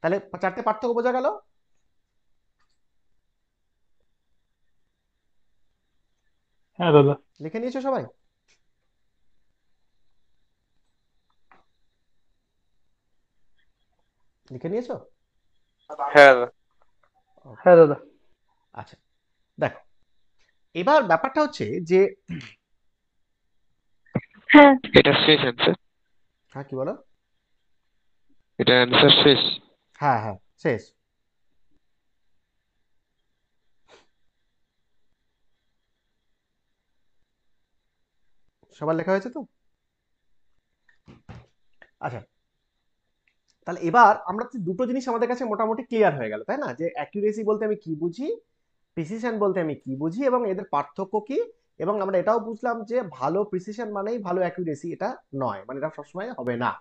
তাহলে চারটে পার্থক্য বোঝা গেল। হ্যাঁ দাদা। লিখে নিয়েছো সবাই? লিখে নিয়েছো? হ্যাঁ দাদা। হ্যাঁ দাদা। আচ্ছা, দেখো, এবার ব্যাপারটা হচ্ছে যে, হ্যাঁ, এটা শেষ অ্যান্সার। হ্যাঁ কি বলো? এটা অ্যান্সার শেষ। হ্যাঁ হ্যাঁ, শেষ। সবার লেখা হয়েছে তো? আচ্ছা, তাহলে এবার আমরা তো দুটো জিনিস আমাদের কাছে মোটামুটি ক্লিয়ার হয়ে গেল, তাই না? যে অ্যাকিউরেসি বলতে আমি কি বুঝি, প্রিসিশন বলতে আমি কি বুঝি, এবং এদের পার্থক্য কি। এবং আমরা এটাও বুঝলাম যে ভালো প্রিসিশন মানেই ভালো অ্যাকিউরেসি, এটা নয়, মানে এটা সবসময় হবে না।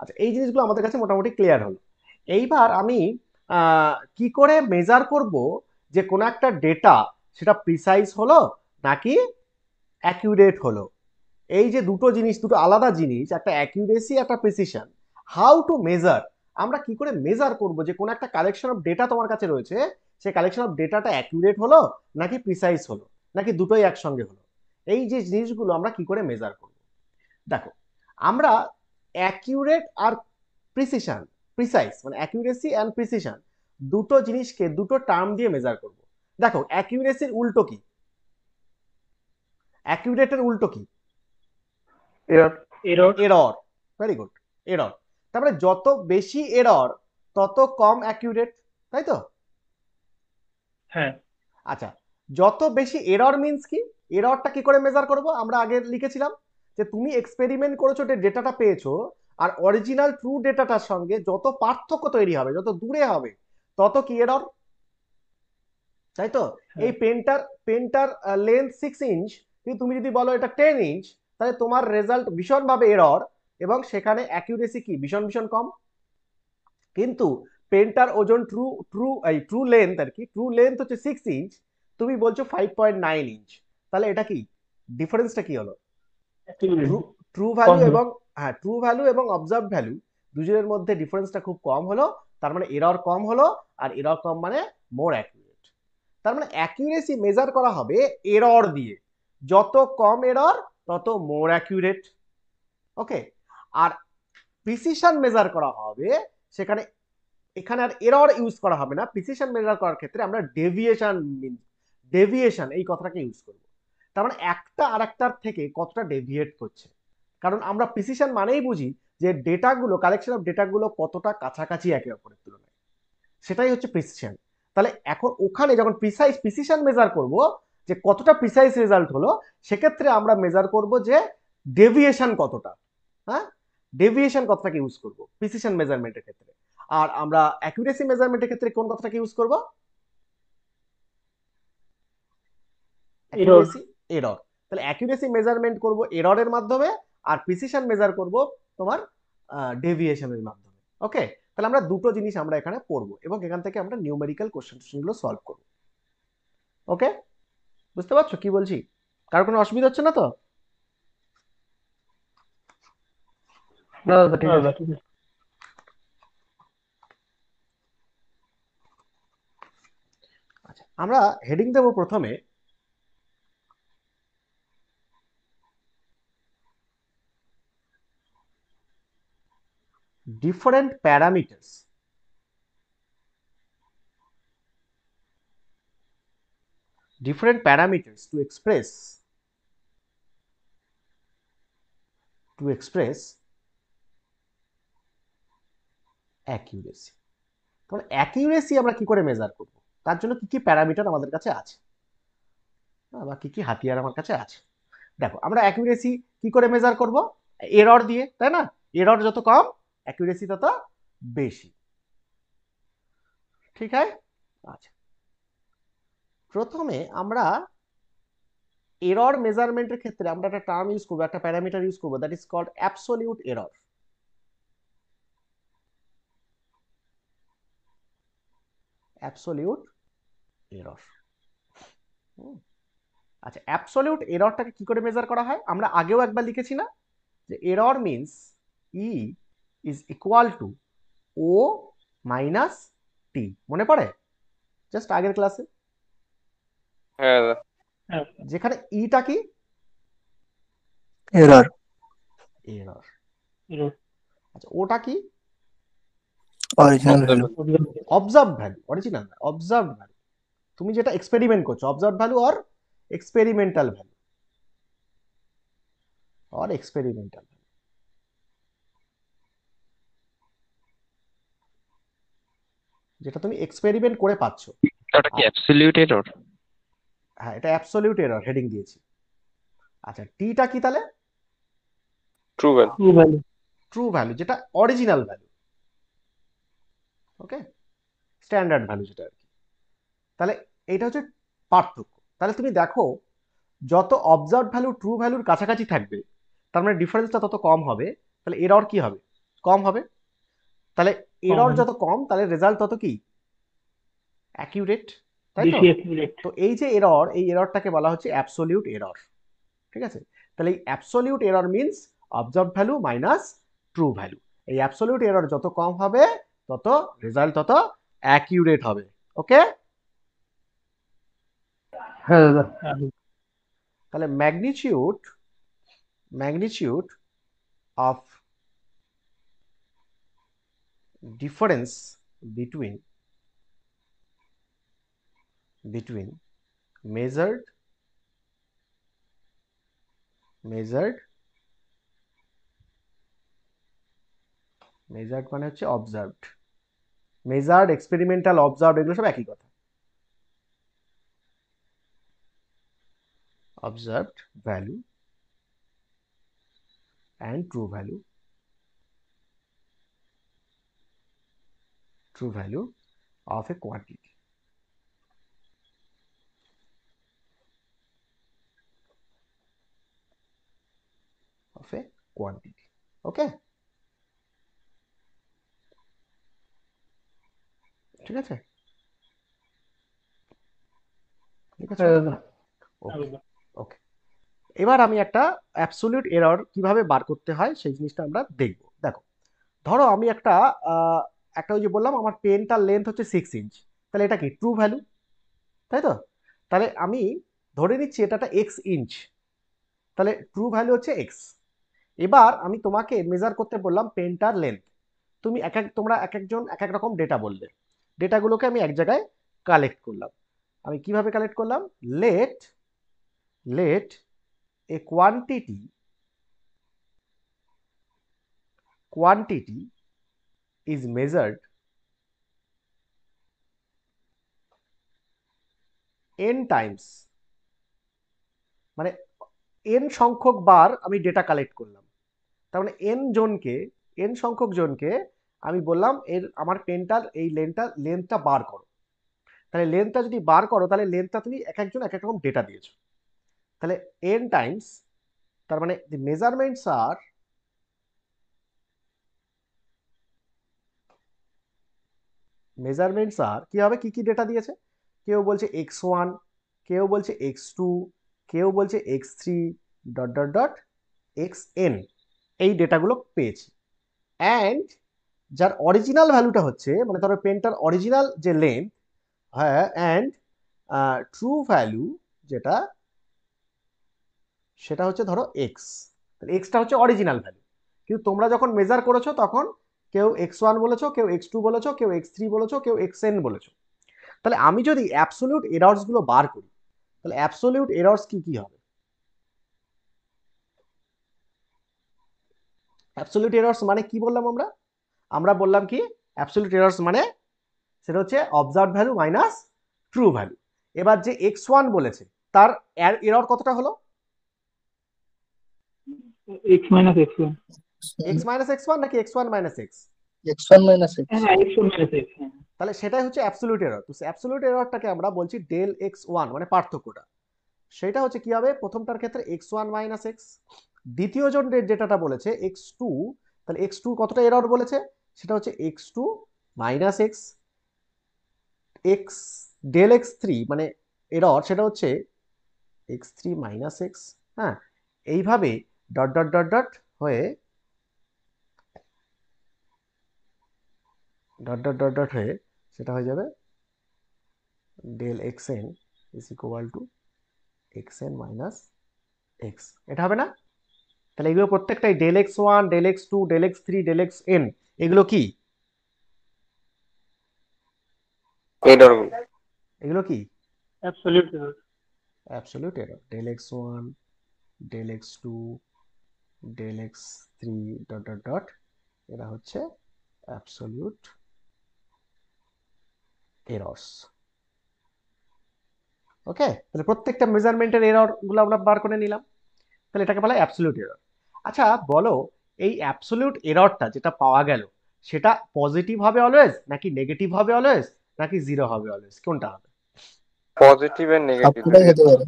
আচ্ছা, এই জিনিসগুলো আমাদের কাছে মোটামুটি ক্লিয়ার হলো। এইবার আমি কি করে মেজার করব যে কোনো একটা ডেটা সেটা প্রিসাইজ হলো নাকি অ্যাকিউরেট হলো। এই যে দুটো জিনিস, দুটো আলাদা জিনিস, একটা অ্যাকিউরেসি একটা প্রিসিশন। হাউ টু মেজার, আমরা কি করে মেজার করব যে কোন একটা কালেকশন অফ ডেটা তোমার কাছে রয়েছে, সেই কালেকশন অফ ডেটাটা অ্যাকিউরেট হলো নাকি প্রিসাইজ হলো, নাকি দুটোই একসঙ্গে হলো। এই যে জিনিসগুলো আমরা কি করে মেজার করব। দেখো, আমরা অ্যাকিউরেট আর প্রিসিশন, প্রিসাইজ মানে অ্যাকিউরেসি অ্যান্ড প্রিসিশন, দুটো জিনিসকে দুটো টার্ম দিয়ে মেজার করব। দেখো, অ্যাকিউরেসির উল্টো কি? অ্যাকিউরেটের উল্টো কি? Error. Error. Error. Very good, error. তারপরে যত বেশি এরর তত কম অ্যাকিউরেট, তাই তো? হ্যাঁ। আচ্ছা, যত বেশি এরর মিন্স কি? এররটা কি করে মেজার করব? আমরা আগে লিখেছিলাম যে তুমি এক্সপেরিমেন্ট করেছো, ডেটাটা পেয়েছো, আর অরিজিনাল ট্রু ডেটাটার সঙ্গে যত পার্থক্য তৈরি হবে, যত দূরে হবে, তত কি এরর, তাই তো? এই হ্যাঁ। পেনটার পেনটার লেন্থ 6 ইঞ্চ, কিন্তু তুমি যদি বলো এটা 10 ইঞ্চ, তাহলে তোমার রেজাল্ট ভীষণভাবে এরর, এবং সেখানে অ্যাকিউরেসি কি ভীষণ ভীষণ কম। কিন্তু পেনটার ওজন ট্রু ট্রু এই ট্রু লেন্থ আর কি, ট্রু লেন্থ হচ্ছে 6 ইঞ্চ, তুমি বলছো 5.9 ইঞ্চ, তাহলে এটা কি, ডিফারেন্সটা কি হলো? ট্রু ট্রু কম ভ্যালু হলো। এবং, হ্যাঁ, ট্রু ভ্যালু এবং অবজার্ভ ভ্যালু দুজনের মধ্যে ডিফারেন্সটা খুব কম হলো। তার মানে এরর কম হলো, আর এরর কম মানে মোর অ্যাকিউরেট। তার মানে অ্যাকিউরেসি মেজার করা হবে এরর দিয়ে, যত কম এরর তত মোর অ্যাকিউরেট। ওকে। আর প্রিসিশন মেজার করা হবে, সেখানে এখানে আর এরর ইউজ করা হবে না, প্রিসিশন মেজার করার ক্ষেত্রে আমরা ডেভিয়েশন, ডেভিয়েশন এই কথাটাকে ইউজ করব। তার মানে একটা আর একটার থেকে কতটা ডেভিয়েট করছে। কারণ আমরা প্রিসিশন মানেই বুঝি যে ডেটাগুলো, কালেকশন অফ ডেটাগুলো কতটা কাছাকাছি একে অপরের তুলনায়, সেটাই হচ্ছে প্রিসিশন। তাহলে এখন ওখানে যখন প্রিসিশন মেজার করব যে কতটা প্রিসাইজ রেজাল্ট হলো, সেক্ষেত্রে আমরা মেজার করব যে ডেভিয়েশন কতটা। হ্যাঁ, ডেভিয়েশন কথাটাকে ইউজ করব প্রিসিশন মেজারমেন্টের ক্ষেত্রে। আর আমরা অ্যাকুরেসি মেজারমেন্টের ক্ষেত্রে কোন কথাটাকে ইউজ করব? এরর। Accuracy, error. তাহলে অ্যাকুরেসি মেজারমেন্ট করব এররের মাধ্যমে, আর প্রিসিশন মেজার করব তোমার ডেভিয়েশনের মাধ্যমে। ওকে। তাহলে আমরা দুটো জিনিস আমরা এখানে পড়বো, এবং এখান থেকে আমরা নিউমেরিক্যাল কোশ্চেনগুলো সলভ করব। ওকে, বুঝতে পারছো কি বলছি? কারো কোনো অসুবিধা হচ্ছে না তো? না দাদা, ঠিক আছে। ঠিক আছে। আচ্ছা, আমরা হেডিং দেবো প্রথমে different parameters, different parameters to express accuracy। তাহলে অ্যাকিউরেসি আমরা কি করে মেজার করব, তার জন্য কি কি প্যারামিটার আমাদের কাছে আছে, বা কি কি হাতিয়ার আমার কাছে আছে। দেখো, আমরা অ্যাকিউরেসি কি করে মেজার করব? এরর দিয়ে, তাই না? এরর যত কম অ্যাকিউরেসি তত বেশি। ঠিক আছে? আচ্ছা, প্রথমে আমরা এরর মেজারমেন্টের ক্ষেত্রে আমরা একটা টার্ম ইউজ করবো, একটা প্যারামিটার ইউজ করবো, that is called absolute error. Absolute error. আচ্ছা, অ্যাবসোলিউট এররটাকে কি করে মেজার করা হয়? আমরা আগেও একবার লিখেছি না, যে error means E is equal to O minus T, মনে পড়ে জাস্ট আগের ক্লাসে? হ্যাঁ দাদা। যেখানে ইটা কি? এরর। এরর। আচ্ছা, ওটা কি? Original value. Observe value, original না, অবজার্ভ ভ্যালু। তুমি যেটা এক্সপেরিমেন্ট করছো, observe value or experimental value, or experimental. যেটা তুমি এক্সপেরিমেন্ট করে পাচ্ছ। ওটা কি অ্যাবসলিউট এরর? হ্যাঁ, এটা অ্যাবসলিউট এরর হেডিং দিয়েছি। আচ্ছা, টিটা কি তাহলে? True value. ট্রু ভ্যালু, যেটা অরিজিনাল ভ্যালু। ওকে, স্ট্যান্ডার্ড ভ্যালু যেটা আর কি। তাহলে এটা হচ্ছে পার্থক্য। তাহলে তুমি দেখো, যত অবজার্ভ ভ্যালু ট্রু ভ্যালুর কাছাকাছি থাকবে, তার মানে ডিফারেন্সটা তত কম হবে। তাহলে এরর কি হবে? কম হবে। তাহলে এরর যত কম, তাহলে রেজাল্ট তত কি? অ্যাকিউরেট, তাই তো? তো এই যে এরর, এই এররটাকে বলা হচ্ছে অ্যাবসলিউট এরর। ঠিক আছে? তাহলে এই absolute error means observe value minus true value. এই অ্যাবসলিউট এরর যত কম হবে, তত রেজাল্ট তত অ্যাকিউরেট হবে। ওকে? হ্যাঁ দাদা। তাহলে magnitude of difference between measured measured মানে হচ্ছে অবজার্ভড, মেজার্ড, এক্সপেরিমেন্টাল, অবজার্ভড, এগুলো সব একই কথা। Observed value and true value of a quantity. Okay, ঠিক আছে? ঠিক আছে, হ্যাঁ দাদা। ওকে ওকে। এবার আমি একটা অ্যাবসলিউট এরর কিভাবে বার করতে হয় সেই জিনিসটা আমরা দেখব। দেখো, ধরো আমি একটা একটা ওই যে বললাম আমার পেনটার লেন্থ হচ্ছে 6 ইঞ্চ। তাহলে এটা কি? ট্রু ভ্যালু, তাই তো? তাহলে আমি ধরে নিচ্ছি এটা একটা এক্স ইঞ্চ, তাহলে ট্রু ভ্যালু হচ্ছে এক্স। এবার আমি তোমাকে মেজার করতে বললাম পেনটার লেন্থ। তোমরা এক একজন এক এক রকম ডেটা বললে। ডেটাগুলোকে আমি এক জায়গায় কালেক্ট করলাম। আমি কিভাবে কালেক্ট করলাম? Let let a quantity is measured n times, মানে n সংখ্যক বার আমি ডেটা কালেক্ট করলাম। তার মানে n সংখ্যক জনকে আমি বললাম আমার পেনটার এই লেন্থটা বার করো। তাহলে লেন্থটা যদি বার করো, তাহলে লেন্থটা তুমি এক একজন এক এক রকম ডেটা দিয়েছো। তাহলে n টাইমস, তার মানে দি মেজারমেন্টস আর কি হবে, কি কি ডেটা দিয়েছে? কেউ বলছে x1, কেউ বলছে x2, কেউ বলছে x3, dot dot dot xn, এই ডেটাগুলো পেয়েছি। অ্যান্ড যার অরিজিনাল ভ্যালুটা হচ্ছে, মানে ধরো পেনটার অরিজিনাল যে লেন্থ, হ্যাঁ, অ্যান্ড ট্রু ভ্যালু যেটা, সেটা হচ্ছে ধরো এক্স। তাহলে এক্সটা হচ্ছে অরিজিনাল ভ্যালু। কিন্তু তোমরা যখন মেজার করেছো, তখন কেউ x1 বলেছো, কেউ x2 বলেছো, কেউ x3 বলেছো, কেউ xn বলেছো। তাহলে আমি যদি অ্যাবসলিউট এরর্স গুলো বার করি, তাহলে অ্যাবসলিউট এরর্স কি কি হবে? অ্যাবসলিউট এরর্স মানে কি বললাম আমরা? আমরা বললাম কি অ্যাবসলিউট এরর্স মানে? সেটা হচ্ছে observe value minus true value. এবার যে x1 বলেছে, তার এরর কতটা হলো? x minus x1। x minus x1 নাকি x1 minus x? x1 minus x। হ্যাঁ, x1 minus x। তাহলে সেটাই হচ্ছে অ্যাবসলিউট এরর। তো অ্যাবসলিউট এররটাকে আমরা বলছি ডেল x1, মানে পার্থক্যটা। সেটা হচ্ছে কি হবে? প্রথমটার ক্ষেত্রে x1 মাইনাস x, দ্বিতীয় জন যেটাটা বলেছে x2, তাহলে x2 কতটা এরর বলেছে? সেটা হচ্ছে x2 minus x, x del x3 মানে এরর, সেটা হচ্ছে x3 মাইনাস x। হ্যাঁ, এইভাবে ডট ডট ডট ডট হয়ে সেটা হয়ে যাবে del xn is equal to x n minus x, এটা হবে না? তাহলে এগুলো প্রত্যেকটাই del x one, del x two, del x three, del x n, এগুলো কি? এরর এগুলো কি? Absolute error. Absolute error. Del x one, del x two, del x three, dot dot dot, এরা হচ্ছে অ্যাবসলিউট এরর্স। ওকে, তাহলে প্রত্যেকটা মেজারমেন্টের error গুলো আমরা বার করে নিলাম, তাহলে এটাকে বলা হয় অ্যাবসলিউট এরর। আচ্ছা বলো, এই অ্যাবসলিউট এররটা যেটা পাওয়া গেল সেটা পজিটিভ হবে অলওয়েজ, নাকি নেগেটিভ হবে অলওয়েজ, নাকি জিরো হবে অলওয়েজ, কোনটা হবে? পজিটিভ এন্ড নেগেটিভ সবকটাই হতে পারে।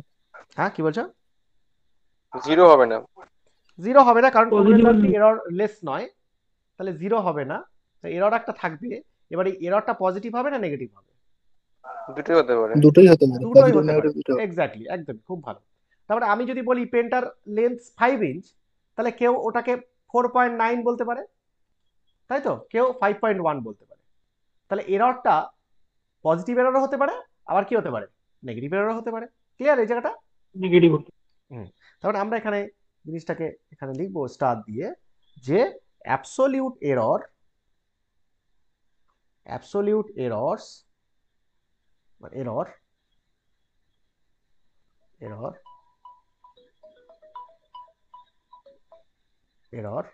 হ্যাঁ, কি বলছো? জিরো হবে না। জিরো হবে না, কারণ কোন Positive রেজাল্টই এরর লেস নয়, তাহলে জিরো হবে না, এরর একটা থাকবে। এবার এই এররটা পজিটিভ হবে না নেগেটিভ হবে? দুটোই হতে পারে। দুটোই হতে পারে, দুটোই পজিটিভ হতে পারে, নেগেটিভ দুটো। এক্স্যাক্টলি, একদম খুব ভালো। তারপরে আমি যদি বলি পেনটার লেন্থ 5 ইঞ্চ, তাহলে কেউ ওটাকে 4.9 বলতে পারে, তাই তো? কেউ 5.1 বলতে পারে। তাহলে এররটা পজিটিভ এররও হতে পারে, আবার কি হতে পারে, নেগেটিভ এররও হতে পারে। ক্লিয়ার এই জায়গাটা? নেগেটিভ হতে হুম। তারপরে আমরা এখানে জিনিসটাকে এখানে লিখবো স্টার দিয়ে, যে absolute error, absolute errors, error, error, error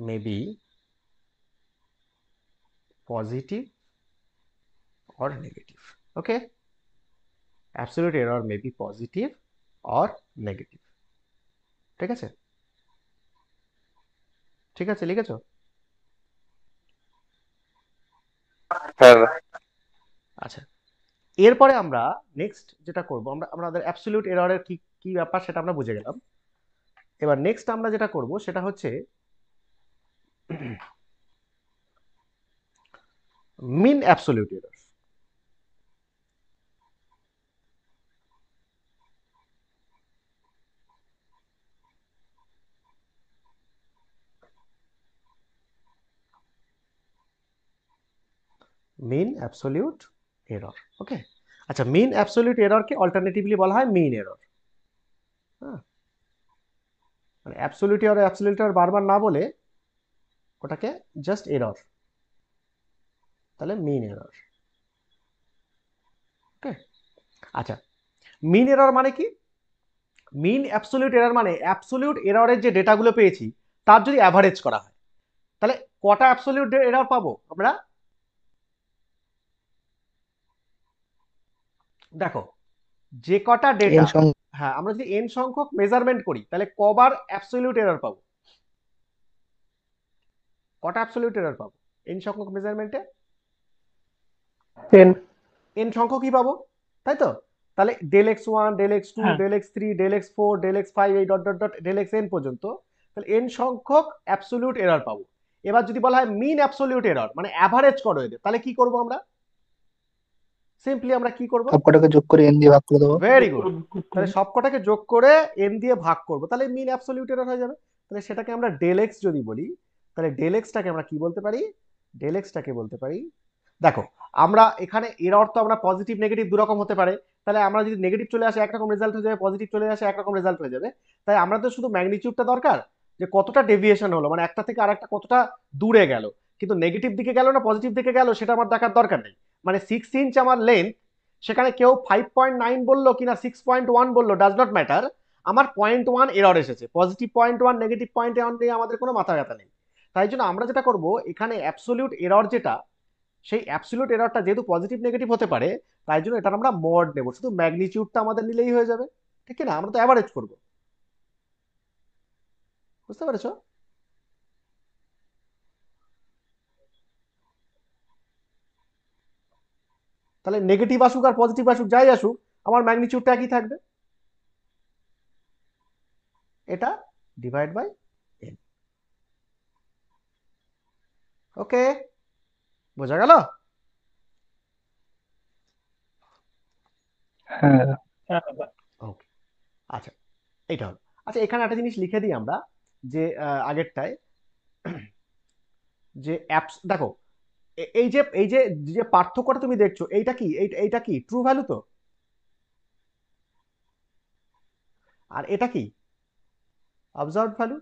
may be positive or negative. Okay, absolute error may be positive or negative. ঠিক আছে? ঠিক আছে, লিখেছো? হ্যাঁ, আচ্ছা, এরপরে আমরা নেক্সট যেটা করব, আমরা আমাদের অ্যাবসলিউট এররের কি কি ব্যাপার সেটা আমরা বুঝে গেলাম। এবার নেক্সট আমরা যেটা করব সেটা হচ্ছে mean absolute error. Mean absolute error. Okay, আচ্ছা, মিন অ্যাবসলিউট এররকে অল্টারনেটিভলি বলা হয় মিন এরর। হ্যাঁ, মানে অ্যাবসলিউট এরর, অ্যাবসলিউট এরর বারবার না বলে ওটাকে জাস্ট এরর, তাহলে মিন এরর। ওকে, আচ্ছা, মিন এরর মানে কি? মিন অ্যাবসলিউট এরর মানে অ্যাবসলিউট এররের যে ডেটাগুলো পেয়েছি তার যদি অ্যাভারেজ করা হয়, তাহলে কটা অ্যাবসলিউট এরর পাবো আমরা? দেখো, যে কটা এন ডেটা, সংখ্যা হ্যাঁ, আমরা যদি এন সংখ্যক মেজারমেন্ট করি তাহলে কবার অ্যাবসলিউট এরর পাবো? কটা অ্যাবসলিউট এরর পাবো এন সংখ্যক মেজারমেন্টে? 10। এন সংখ্যকই পাবো, তাই তো? তাহলে del x one, del x two, হ্যাঁ। Del x three, del x four, del x five, এই dot dot dot del x n পর্যন্ত, তাহলে এন সংখ্যক অ্যাবসলিউট এরর পাবো। এবার যদি বলা হয় মিন অ্যাবসলিউট এরর মানে অ্যাভারেজ করো এদের, তাহলে কি করব আমরা? সিম্পলি আমরা কি করব? সবকটাকে যোগ করে এন দিয়ে ভাগ করে দেবো। Very good. তাহলে সবকটাকে যোগ করে এন দিয়ে ভাগ করব, তাহলে মিন অ্যাবসলিউট এরর হয়ে যাবে। তাহলে সেটাকে আমরা ডেল এক্স যদি বলি, তাহলে ডেল এক্সটাকে আমরা কি বলতে পারি? ডেল এক্সটাকে বলতে পারি, দেখো, আমরা এখানে এর অর্থ আমরা পজিটিভ নেগেটিভ দু রকম হতে পারে, তাহলে আমরা যদি নেগেটিভ চলে আসে একরকম রেজাল্ট হয়ে যাবে, পজিটিভ চলে আসে একরকম রেজাল্ট হয়ে যাবে। তাই আমরা তো শুধু ম্যাগনিটিউডটা দরকার, যে কতটা ডেভিয়েশন হলো, মানে একটা থেকে আরেকটা কতটা দূরে গেল, কিন্তু নেগেটিভ দিকে গেল না পজিটিভ দিকে গেল সেটা আমার দেখার দরকার নেই। মানে 6 ইঞ্চ আমার লেন্থ, সেখানে কেউ 5.9 বললো কিনা 6.1 বললো, ডাজ নট ম্যাটার। আমার 0.1 এরর এসেছে, পজিটিভ 0.1 নেগেটিভ 0.1 নিয়ে আমাদের কোনো মাথা ব্যথা নেই। তাই জন্য আমরা যেটা করব এখানে অ্যাবসলিউট এরর যেটা, সেই অ্যাবসলিউট এররটা যেহেতু পজিটিভ নেগেটিভ হতে পারে, তাই জন্য এটা আমরা মড নেব, শুধু ম্যাগনিটিউডটা আমাদের নিলেই হয়ে যাবে, ঠিক না? আমরা তো অ্যাভারেজ করব, বুঝতে পেরেছো? তাহলে নেগেটিভ আসুক আর পজিটিভ আসুক, যাই আসুক, আমার ম্যাগনিটিউডটা একই থাকবে, এটা ডিভাইড বাই এন। ওকে, বোঝা গেল? হ্যাঁ, ওকে, আচ্ছা, এইটা হলো। আচ্ছা, এখানে একটা জিনিস লিখে দিই আমরা, যে আগেরটায়, যে অ্যাপস, দেখো, এই যে যে পার্থক্যটা তুমি দেখছো এইটা কি, এইটা কি ট্রু ভ্যালু তো, আর এটা কি অবজার্ভড ভ্যালু,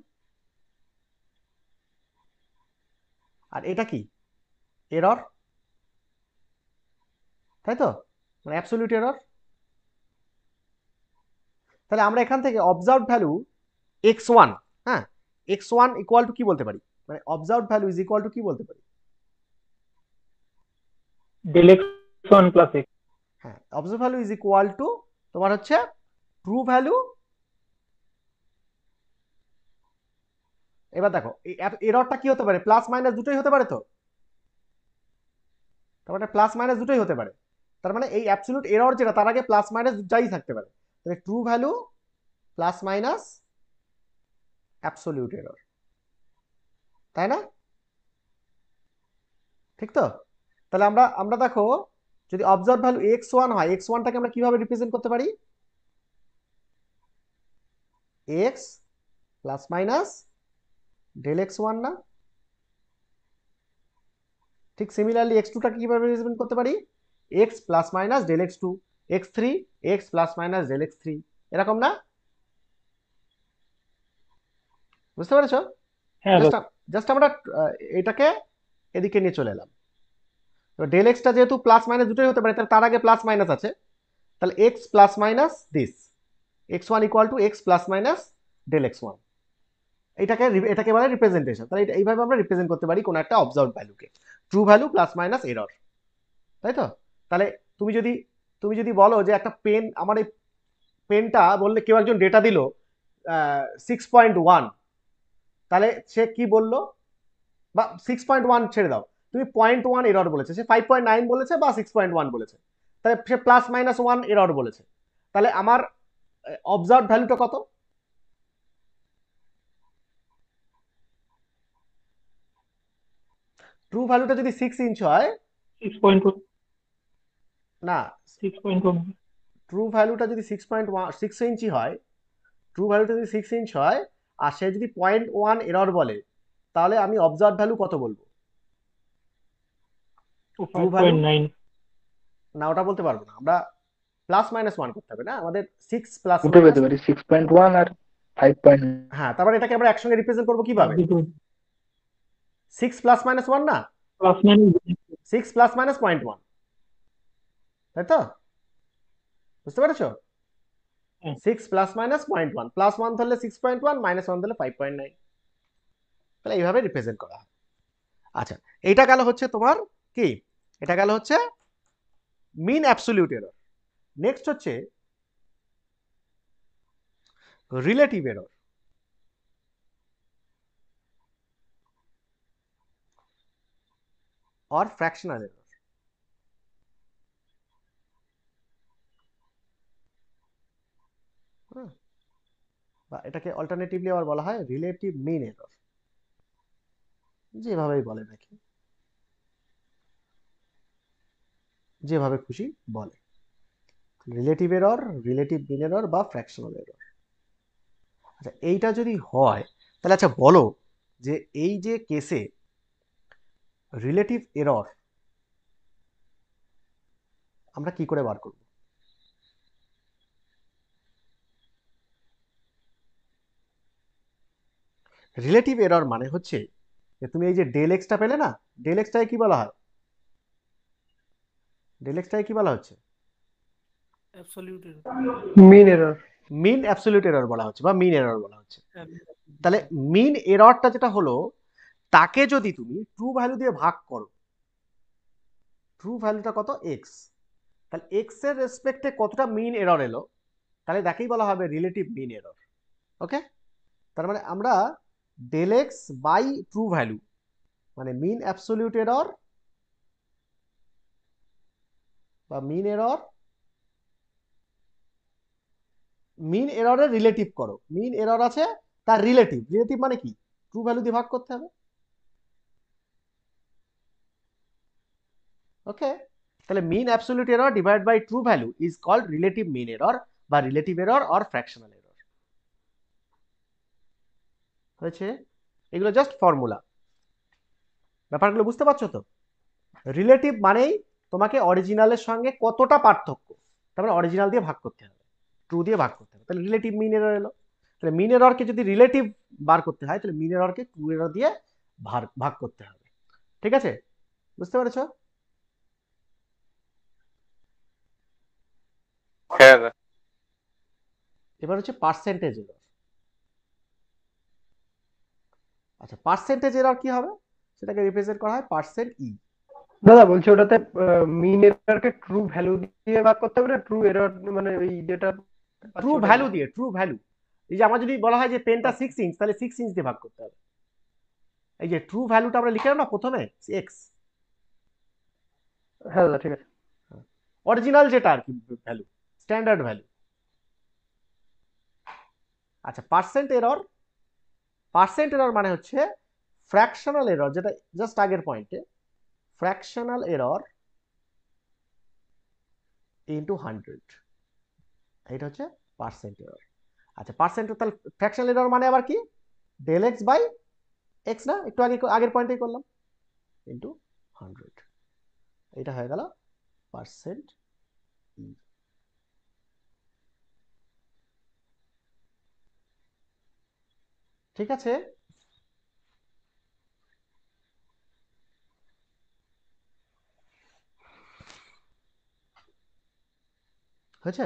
আর এটা কি এরর, তাই তো, মানে অ্যাবসলিউট এরর। তাহলে আমরা এখান থেকে অবজার্ভড ভ্যালু x1, হ্যাঁ, x1 ইকুয়াল টু কি বলতে পারি, মানে observed value is equal to কি বলতে পারি? del x1 plus x. হ্যাঁ, observe value is equal two তোমার হচ্ছে ট্রু ভ্যালু। এবার দেখো এররটা কি হতে পারে, প্লাস মাইনাস দুটোই হতে পারে তো, তার মানে প্লাস মাইনাস দুটোই হতে পারে, তার মানে এই অ্যাবসলিউট এরর যেটা তার আগে প্লাস মাইনাস যাই থাকতে পারে, তাহলে true value plus minus absolute error, তাই না? ঠিক তো? তাহলে আমরা আমরা দেখো যদি অবজার্ভ ভ্যালু x1 হয়, x1টাকে আমরা কিভাবে রিপ্রেজেন্ট করতে পারি? x plus minus del x1 না? ঠিক সিমিলারলি x2টাকে কিভাবে রিপ্রেজেন্ট করতে পারি? x plus minus del x2, x3 x plus minus del x3, এরকম না? বুঝতে পেরেছো? হ্যাঁ জাস্ট জাস্ট আমরা এটাকে এদিকে নিয়ে চলে এলাম। এবার ডেল এক্সটা যেহেতু প্লাস মাইনাস দুটোই হতে পারে, তাহলে তার আগে প্লাস মাইনাস আছে, তাহলে x plus minus this x1 equal to x plus minus del x1, এটাকে বলে রিপ্রেজেন্টেশন। তাহলে এইভাবে আমরা রিপ্রেজেন্ট করতে পারি কোনো একটা অবজার্ভড ভ্যালুকে, true value plus minus error, তাই তো? তাহলে তুমি যদি বলো যে একটা পেন, আমার এই পেনটা বললে কেউ একজন ডেটা দিল 6.1, তাহলে সে কি বললো, বা 6.1 ছেড়ে দাও, তুমি 0.1 এরর বলেছে, সে 5.9 বলেছে বা 6.1 বলেছে, তাহলে সে প্লাস মাইনাস 1 এরর বলেছে, তাহলে আমার অবজার্ভ ভ্যালুটা কত? ট্রু ভ্যালুটা যদি 6 ইঞ্চ হয়, 6.1. না 6.1. ট্রু ভ্যালুটা যদি 6.1 হয়, ট্রু ভ্যালুটা যদি 6 ইঞ্চ হয় আর সে যদি 0.1 এরর বলে, তাহলে আমি অবজার্ভ ভ্যালু কত বলবো? তো ট্রু ভ্যালু 5.9. না, ওটা বলতে পারবো না, আমরা প্লাস মাইনাস 1 করতে হবে না, আমাদের 6 প্লাস দুটো মাইনাস, পেতে পারি, 6.1 আর 5. হ্যাঁ, তারপরে এটাকে আমরা একসঙ্গে রিপ্রেজেন্ট করবো কিভাবে? 6 প্লাস মাইনাস 1 না, প্লাস মাইনাস 6 প্লাস মাইনাস 0.1, তাই তো? বুঝতে পেরেছো? হ্যাঁ। 6 প্লাস মাইনাস 0.1, প্লাস 1 ধরলে 6.1, মাইনাস 1 ধরলে 5.9, তাহলে এইভাবে রিপ্রেজেন্ট করা হয়। আচ্ছা, এটা গেল হচ্ছে তোমার কি, এটা গেল হচ্ছে মিন অ্যাবসলিউট এরর। নেক্সট হচ্ছে relative error. or fractional error। বা এটাকে অল্টারনেটিভলি আবার বলা হয় রিলেটিভ মিন এরর, যেভাবেই বলে নাকি, যেভাবে খুশি বলে, relative error, relative mean error বা ফ্র্যাকশনাল এরর। আচ্ছা, এইটা যদি হয় তাহলে আচ্ছা বলো যে এই যে কেসে রিলেটিভ এরর আমরা কি করে বার করব? রিলেটিভ এরর মানে হচ্ছে যে তুমি এই যে ডেল এক্সটা পেলে না, ডেল এক্সটাকে কি বলা হয়, ডেল এক্সটাকে কি বলা হচ্ছে? মিন এরর। মিন অ্যাবসলিউট এরর বলা হচ্ছে বা মিন এরর বলা হচ্ছে। তাহলে মিন এররটা যেটা হলো, তাকে যদি তুমি ট্রু ভ্যালু দিয়ে ভাগ করো, ট্রু ভ্যালুটা কত এক্স, তাহলে এক্স এর রেসপেক্টে কতটা মিন এরর এলো, তাহলে তাকেই বলা হবে রিলেটিভ মিন এরর। ওকে, তার মানে আমরা del x by true value মানে মিন অ্যাবসলিউট এরর বা মিন এরর, মিন এররের রিলেটিভ করো, মিন এরর আছে তার রিলেটিভ, রিলেটিভ মানে কি, ট্রু ভ্যালু দিয়ে ভাগ করতে হবে। ওকে, তাহলে mean absolute error divide by true value is called relative mean error বা relative error or fractional error. হয়েছে? এগুলো জাস্ট ফর্মুলা, ব্যাপারগুলো বুঝতে পারছো তো? রিলেটিভ মানেই তোমাকে অরিজিনালের সঙ্গে কতটা পার্থক্য, তারপরে অরিজিনাল দিয়ে ভাগ করতে হবে, ট্রু দিয়ে ভাগ করতে হবে, তাহলে রিলেটিভ মিন এরর এলো। তাহলে মিন এররকে যদি রিলেটিভ বার করতে হয় তাহলে মিন এররকে ট্রু এরর দিয়ে ভাগ করতে হবে। ঠিক আছে, বুঝতে পেরেছো? হ্যাঁ দাদা। এবার হচ্ছে পার্সেন্টেজ এরর। আচ্ছা, পার্সেন্টেজ এরর কি হবে, সেটাকে রিপ্রেজেন্ট করা হয় পার্সেন্ট ই। দাদা বলছি ওটাতে মিন এররকে ট্রু ভ্যালু দিয়ে ভাগ করতে হবে না ট্রু এরর মানে এই যেটা ট্রু পাচ্ছি ওটা ভ্যালু দিয়ে? দিয়ে, ট্রু ভ্যালু। এই যে আমার যদি বলা হয় যে পেনটা 6 ইঞ্চ, তাহলে 6 ইঞ্চ দিয়ে ভাগ করতে হবে। এই যে ট্রু ভ্যালুটা আমরা লিখে না প্রথমে এক্স, হ্যাঁ দাদা ঠিক আছে। অরিজিনাল যেটা আর কি ভ্যালু, স্ট্যান্ডার্ড ভ্যালু। আচ্ছা, পার্সেন্ট এরর মানে হচ্ছে ফ্র্যাকশনাল এরর, যেটা জাস্ট আগের পয়েন্টে, ফ্র্যাকশনাল এরর ইনটু 100, এটা হচ্ছে পার্সেন্ট এরর। আচ্ছা, পার্সেন্ট, তাহলে ফ্র্যাকশনাল এরর মানে আবার কি, ডেল এক্স বাই এক্স, না একটু আগে আগের পয়েন্টেই করলাম, ইনটু 100, এটা হয়ে গেল পার্সেন্ট ই। ঠিক আছে, হয়েছে?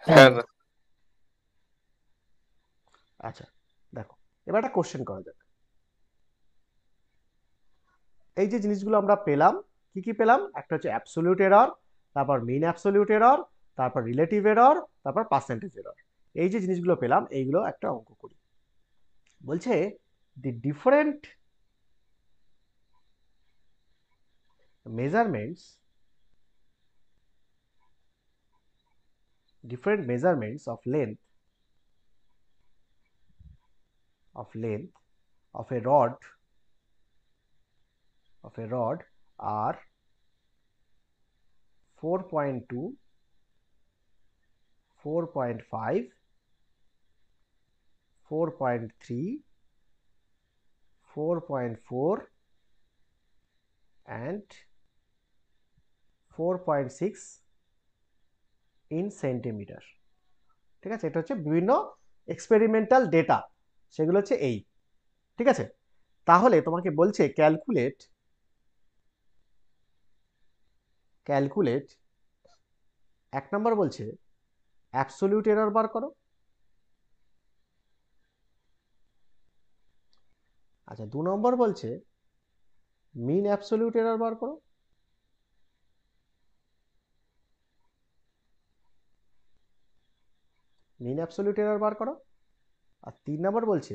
হ্যাঁ হ্যাঁ দাদা। আচ্ছা দেখো, এবার একটা কোশ্চেন করা যাক। এই যে জিনিসগুলো আমরা পেলাম, কি কি পেলাম, একটা হচ্ছে অ্যাবসলিউট এরর, তারপর মিন অ্যাবসলিউট এরর, তারপর রিলেটিভ এরর, তারপর পার্সেন্টেজ এরর। এই যে জিনিসগুলো পেলাম, এইগুলো একটা অঙ্ক করি। বলছে the different measurements of length of a rod are 4.2, 4.5, 4.3, 4.4 and 4.6 in centimetre. ঠিক আছে, এটা হচ্ছে বিভিন্ন এক্সপেরিমেন্টাল ডেটা, সেগুলো হচ্ছে এই। ঠিক আছে, তাহলে তোমাকে বলছে ক্যালকুলেট 1 নম্বর বলছে অ্যাবসলিউট এরর বার করো। আচ্ছা, 2 নম্বর বলছে মিন অ্যাবসলিউট এরর বার করো। মিন অ্যাবসলিউট এরর বার করো। আর 3 নম্বর বলছে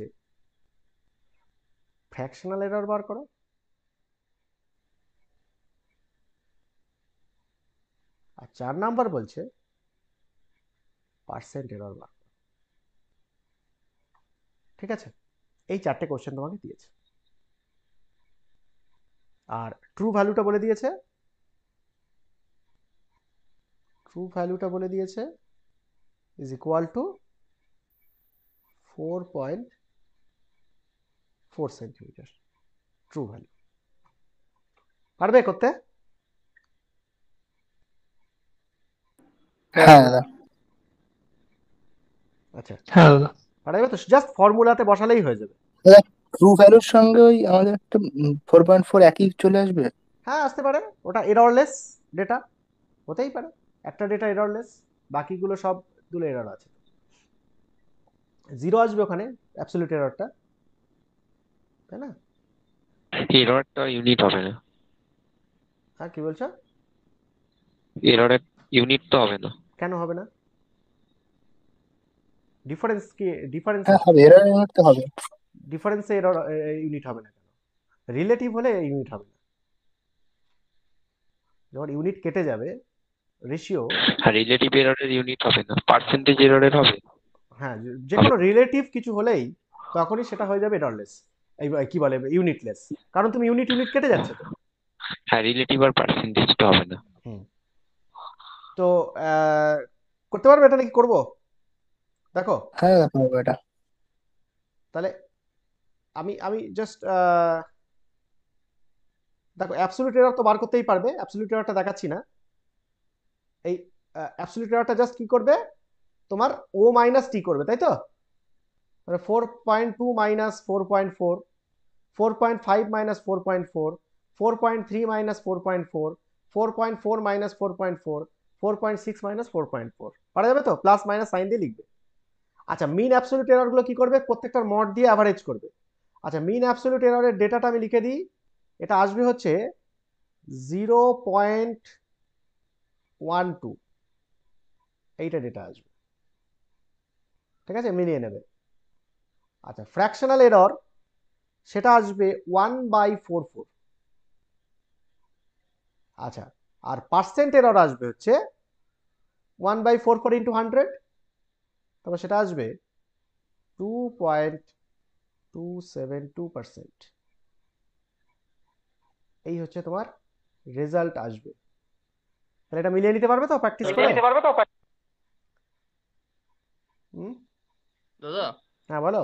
ফ্র্যাকশনাল এরর বার করো। আর 4 নম্বর বলছে পার্সেন্ট এরর বার করো। ঠিক আছে, এই 4টে কোশ্চেন তোমাকে দিয়েছে, আর ট্রু ভ্যালুটা বলে দিয়েছে, is equal two 4.4 centimetre, true value. পারবে করতে? হ্যাঁ দাদা। আচ্ছা, হ্যাঁ দাদা। পারবে তো, জাস্ট ফর্মুলাতে বসালেই হয়ে যাবে। দাদা ট্রু ভ্যালুর সঙ্গে ওই আমাদের একটা 4.4 একই চলে আসবে? হ্যাঁ, আসতে পারে, ওটা এররলেস ডেটা, হতেই পারে একটা ডেটা এররলেস, বাকিগুলো সবগুলো এরর আছে, জিরো আসবে ওখানে অ্যাবসলিউট এররটা, তাই না? এররটা ইউনিট হবে না, হ্যাঁ, কি বলছো? এররের ইউনিট তো হবে না। কেন হবে না? ডিফারেন্স কি, ডিফারেন্স হ্যাঁ হবে, হবে, এরর ইউনিট তো হবে। ডিফারেন্সে এরর ইউনিট হবে না কেন? রিলেটিভ হলে ইউনিট হবে না, যখন ইউনিট কেটে যাবে রেশিও। আর রিলেটিভ এররের ইউনিট হবে না, পার্সেন্টেজ এররের হবে। হ্যাঁ, যে কোনো রিলেটিভ কিছু হলেই তখনই সেটা হয়ে যাবে এররলেস, এই কি বলে ইউনিটলেস, কারণ তুমি ইউনিট কেটে যাচ্ছে তো। হ্যাঁ, রিলেটিভ আর পার্সেন্টেজটা হবে না। হুম, তো করতে পারবে এটা নাকি করবো দেখো? হ্যাঁ দাদা পারবো এটা। তাহলে আমি আমি জাস্ট দেখো অ্যাবসলিউট এরর তো বার করতেই পারবে, অ্যাবসলিউট এররটা দেখাচ্ছি না। এই অ্যাবসলিউট এররটা জাস্ট কি করবে, তোমার ও মাইনাস টি করবে, তাই তো? মানে 4.2 minus 4.4, 4.5 minus 4.4, 4.3 minus 4.4, 4.4 minus 4.4, 4.6 minus 4.4, পারা যাবে তো? প্লাস মাইনাস সাইন দিয়ে লিখবে। আচ্ছা, মিন অ্যাবসলিউট এরর গুলো কি করবে, প্রত্যেকটার মড দিয়ে অ্যাভারেজ করবে। আচ্ছা, মিন অ্যাবসলিউট এররের ডেটাটা আমি লিখে দিই, এটা আসবে হচ্ছে 0.12, এইটা ডেটা আসবে, ঠিক আছে, মিলিয়ে নেবে। আচ্ছা, ফ্র্যাকশনাল এরর সেটা আসবে 1/44। আচ্ছা, আর পার্সেন্ট এরর আসবে হচ্ছে 1/44 ইন্টু 100, তবে সেটা আসবে 2.272%। এই হচ্ছে তোমার রেজাল্ট আসবে। তাহলে এটা মিলিয়ে নিতে পারবে তো প্র্যাকটিস করে? হুম, দাদা, হ্যাঁ বলো।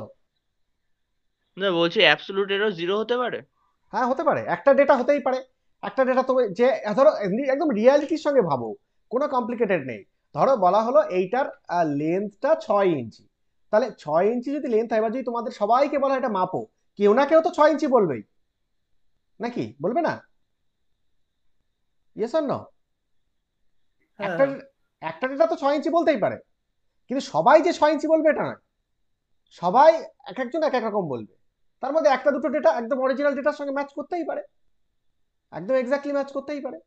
না বলছি অ্যাবসলিউট এরর 0 হতে পারে? হ্যাঁ হতে পারে, একটা ডেটা হতেই পারে। একটা ডেটা তুমি যে ধরো একদম রিয়ালিটির সঙ্গে ভাবো, কোনো কমপ্লিকেটেড নেই। ধরো বলা হলো এইটার লেন্থটা 6 ইঞ্চি, তাহলে 6 ইঞ্চি যদি লেন্থ হয়, এবার যদি তোমাদের সবাইকে বলা হয় এটা মাপো, কেউ না কেউ তো 6 ইঞ্চি বলবেই, নাকি বলবে না? Yes or no? একটা হ্যাঁ। একটা ডেটা তো 6 ইঞ্চি বলতেই পারে, কিন্তু সবাই যে 6 ইঞ্চি বলবে এটা নয়। সবাই এক একজন এক এক রকম বলবে। তার মধ্যে একটা দুটো ডেটা একদম অরিজিনাল ডেটার সঙ্গে ম্যাচ করতেই পারে, একদম এক্স্যাক্টলি ম্যাচ করতেই পারে।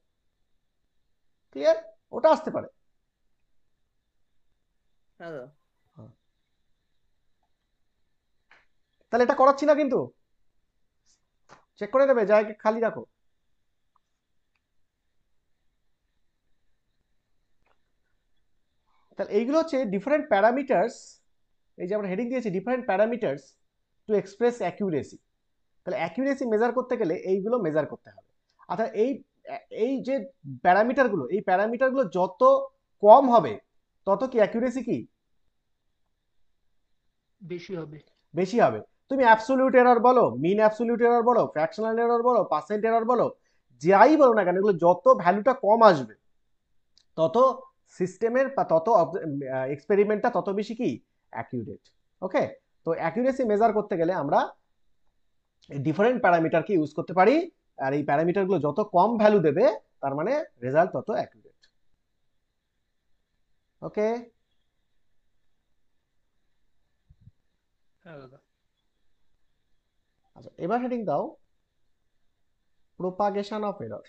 ক্লিয়ার? ওটা আসতে পারে। হ্যাঁ দাদা। তাহলে এটা করাচ্ছি না কিন্তু, চেক করে নেবে, জায়গা খালি রাখো। তাহলে এইগুলো হচ্ছে ডিফারেন্ট প্যারামিটার্স, এই যে আমরা হেডিং দিয়েছি different parameters to express accuracy. তাহলে অ্যাকিউরেসি মেজার করতে গেলে এইগুলো মেজার করতে হবে। অর্থাৎ এই এই যে প্যারামিটারগুলো, এই প্যারামিটারগুলো যত কম হবে তত কি অ্যাকিউরেসি কি বেশি হবে। বেশি হবে। তুমি অ্যাবসলিউট এরর বলো, মিন অ্যাবসলিউট এরর বলো, ফ্র্যাকশনাল এরর বলো, পার্সেন্ট এরর বলো, যাই বলো না কেন, এগুলো যত ভ্যালুটা কম আসবে তত সিস্টেমের বা তত এক্সপেরিমেন্টটা তত বেশি কি অ্যাকিউরেট। ওকে, তো অ্যাকিউরেসি মেজার করতে গেলে আমরা ডিফারেন্ট প্যারামিটারকে ইউজ করতে পারি, আর এই প্যারামিটারগুলো যত কম ভ্যালু দেবে তার মানে রেজাল্ট তত অ্যাকিউরেট। ওকে, হ্যাঁ দাদা। আচ্ছা এবার হেডিং দাও propagation of error.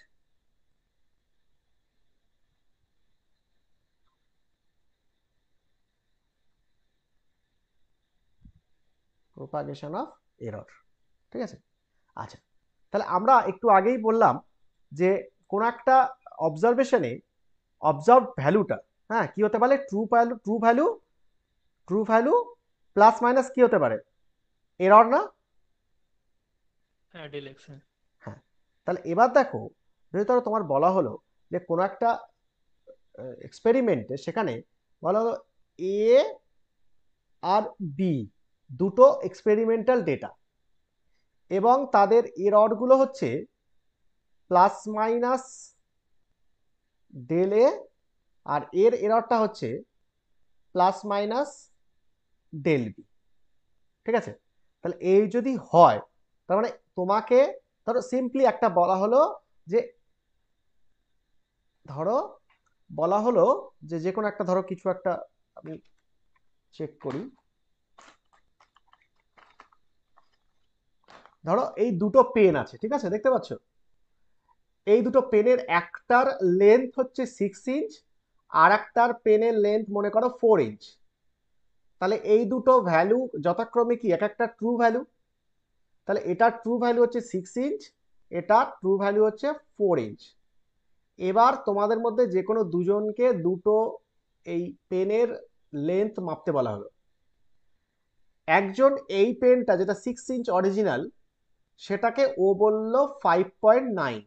Propagation of error, ঠিক আছে। আচ্ছা, তাহলে আমরা একটু আগেই বললাম যে কোন একটা অবজারভেশনে অবজার্ভ ভ্যালুটা, হ্যাঁ, কি হতে পারে, true value, true value plus minus কি হতে পারে, এরর না? হ্যাঁ, ডিলেকশন। হ্যাঁ, তাহলে এবার দেখো, যদি ধরো তোমার বলা হলো যে কোনো একটা এক্সপেরিমেন্টে সেখানে বলা হলো এ আর বি দুটো এক্সপেরিমেন্টাল ডেটা, এবং তাদের এররগুলো হচ্ছে প্লাস মাইনাস ডেল এ, আর এর এররটা হচ্ছে প্লাস মাইনাস ডেল বি, ঠিক আছে। তাহলে এই যদি হয়, তার মানে তোমাকে ধরো সিম্পলি একটা বলা হলো যে, ধরো বলা হলো যে যে কোনো একটা ধরো কিছু একটা, আমি চেক করি, ধরো এই দুটো পেন আছে, ঠিক আছে, দেখতে পাচ্ছ এই দুটো পেনের একটার লেন্থ হচ্ছে 6 ইঞ্চ, আর একটার পেনের লেন্থ মনে করো 4 ইঞ্চ। তাহলে এই দুটো ভ্যালু যথাক্রমে কি এক একটা ট্রু ভ্যালু, তাহলে এটার ট্রু ভ্যালু হচ্ছে 6 ইঞ্চ, এটার ট্রু ভ্যালু হচ্ছে 4 ইঞ্চ। এবার তোমাদের মধ্যে যে কোনো দুজনকে দুটো এই পেনের লেন্থ মাপতে বলা হলো। একজন এই পেনটা যেটা 6 ইঞ্চ অরিজিনাল, সেটাকে ও বলল 5.9,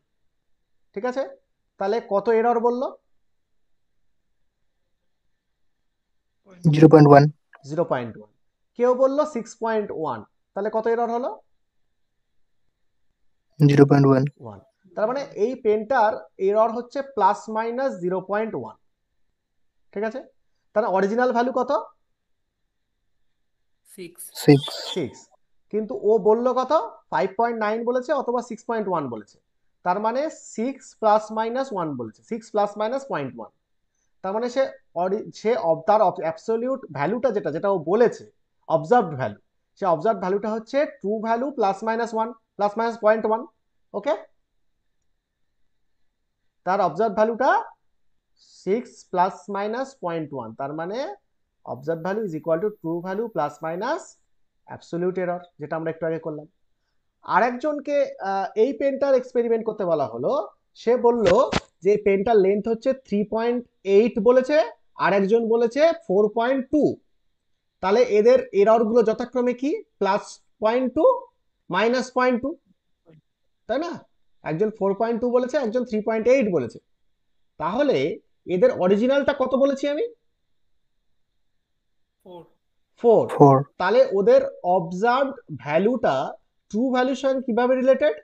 ঠিক আছে। তাহলে কত এরর বললো? 0.1। 0.1। কেউ বললো 6.1, তাহলে কত এরর হলো? 0.1 1। তার মানে এই পেনটার এরর হচ্ছে ±0.1। ঠিক আছে, তাহলে অরিজিনাল ভ্যালু কত? 6 6। কিন্তু ও বললো কত? 5.9 বলেছে অথবা 6.1 বলেছে। তার মানে 6 ± 1 বলেছে, 6 ± 0.1। তার মানে সে তার অ্যাবসলিউট ভ্যালুটা যেটা ও বলেছে, অবজার্ভড ভ্যালু, সে অবজার্ভড ভ্যালুটা হচ্ছে ট্রু ভ্যালু ±1 ±0.1। ওকে, তার অবজার্ভ ভ্যালুটা 6 ± 0.1। তার মানে observe value is equal two true value ± absolute error, যেটা আমরা একটু আগে করলাম। আরেকজনকে এই পেনটার এক্সপেরিমেন্ট করতে বলা হলো। সে বলল যে পেনটার লেন্থ হচ্ছে 3.8 বলেছে, আরেকজন বলেছে 4.2। তাহলে এদের এররগুলো যথাক্রমে কি? +0.2 -0.2, তাই না? একজন 4.2 বলেছে, একজন 3.8 বলেছে। তাহলে এদের অরিজিনালটা কত বলেছি আমি? 4। 4 তাহলে ওদের অবজার্ভড ভ্যালুটা ট্রু ভ্যালুর সঙ্গে কিভাবে রিলেটেড?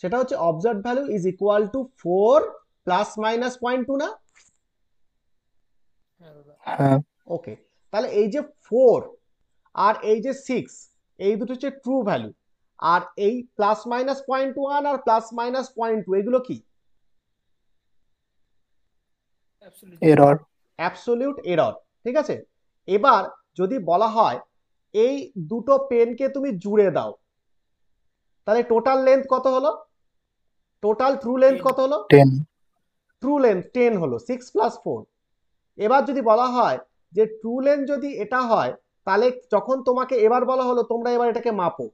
সেটা হচ্ছে observed value is equal two 4 ± 0.2 না? হ্যাঁ ওকে, তাহলে এই যে 4 আর এই যে 6, এই দুটো হচ্ছে ট্রু ভ্যালু। আর এই ±0.1 আর +-0.2 এগুলো কি? Error absolute error. ঠিক আছে, এবার যদি বলা হয় এই দুটো পেনকে তুমি জুড়ে দাও, তাহলে টোটাল লেন্থ কত হলো? টোটাল ট্রু লেন্থ কত হলো? 10 ট্রু লেন্থ 10 হলো, 6 + 4। এবার যদি বলা হয় যে ট্রু লেন্থ যদি এটা হয়, তাহলে যখন তোমাকে এবার বলা হলো তোমরা এবার এটাকে মাপো,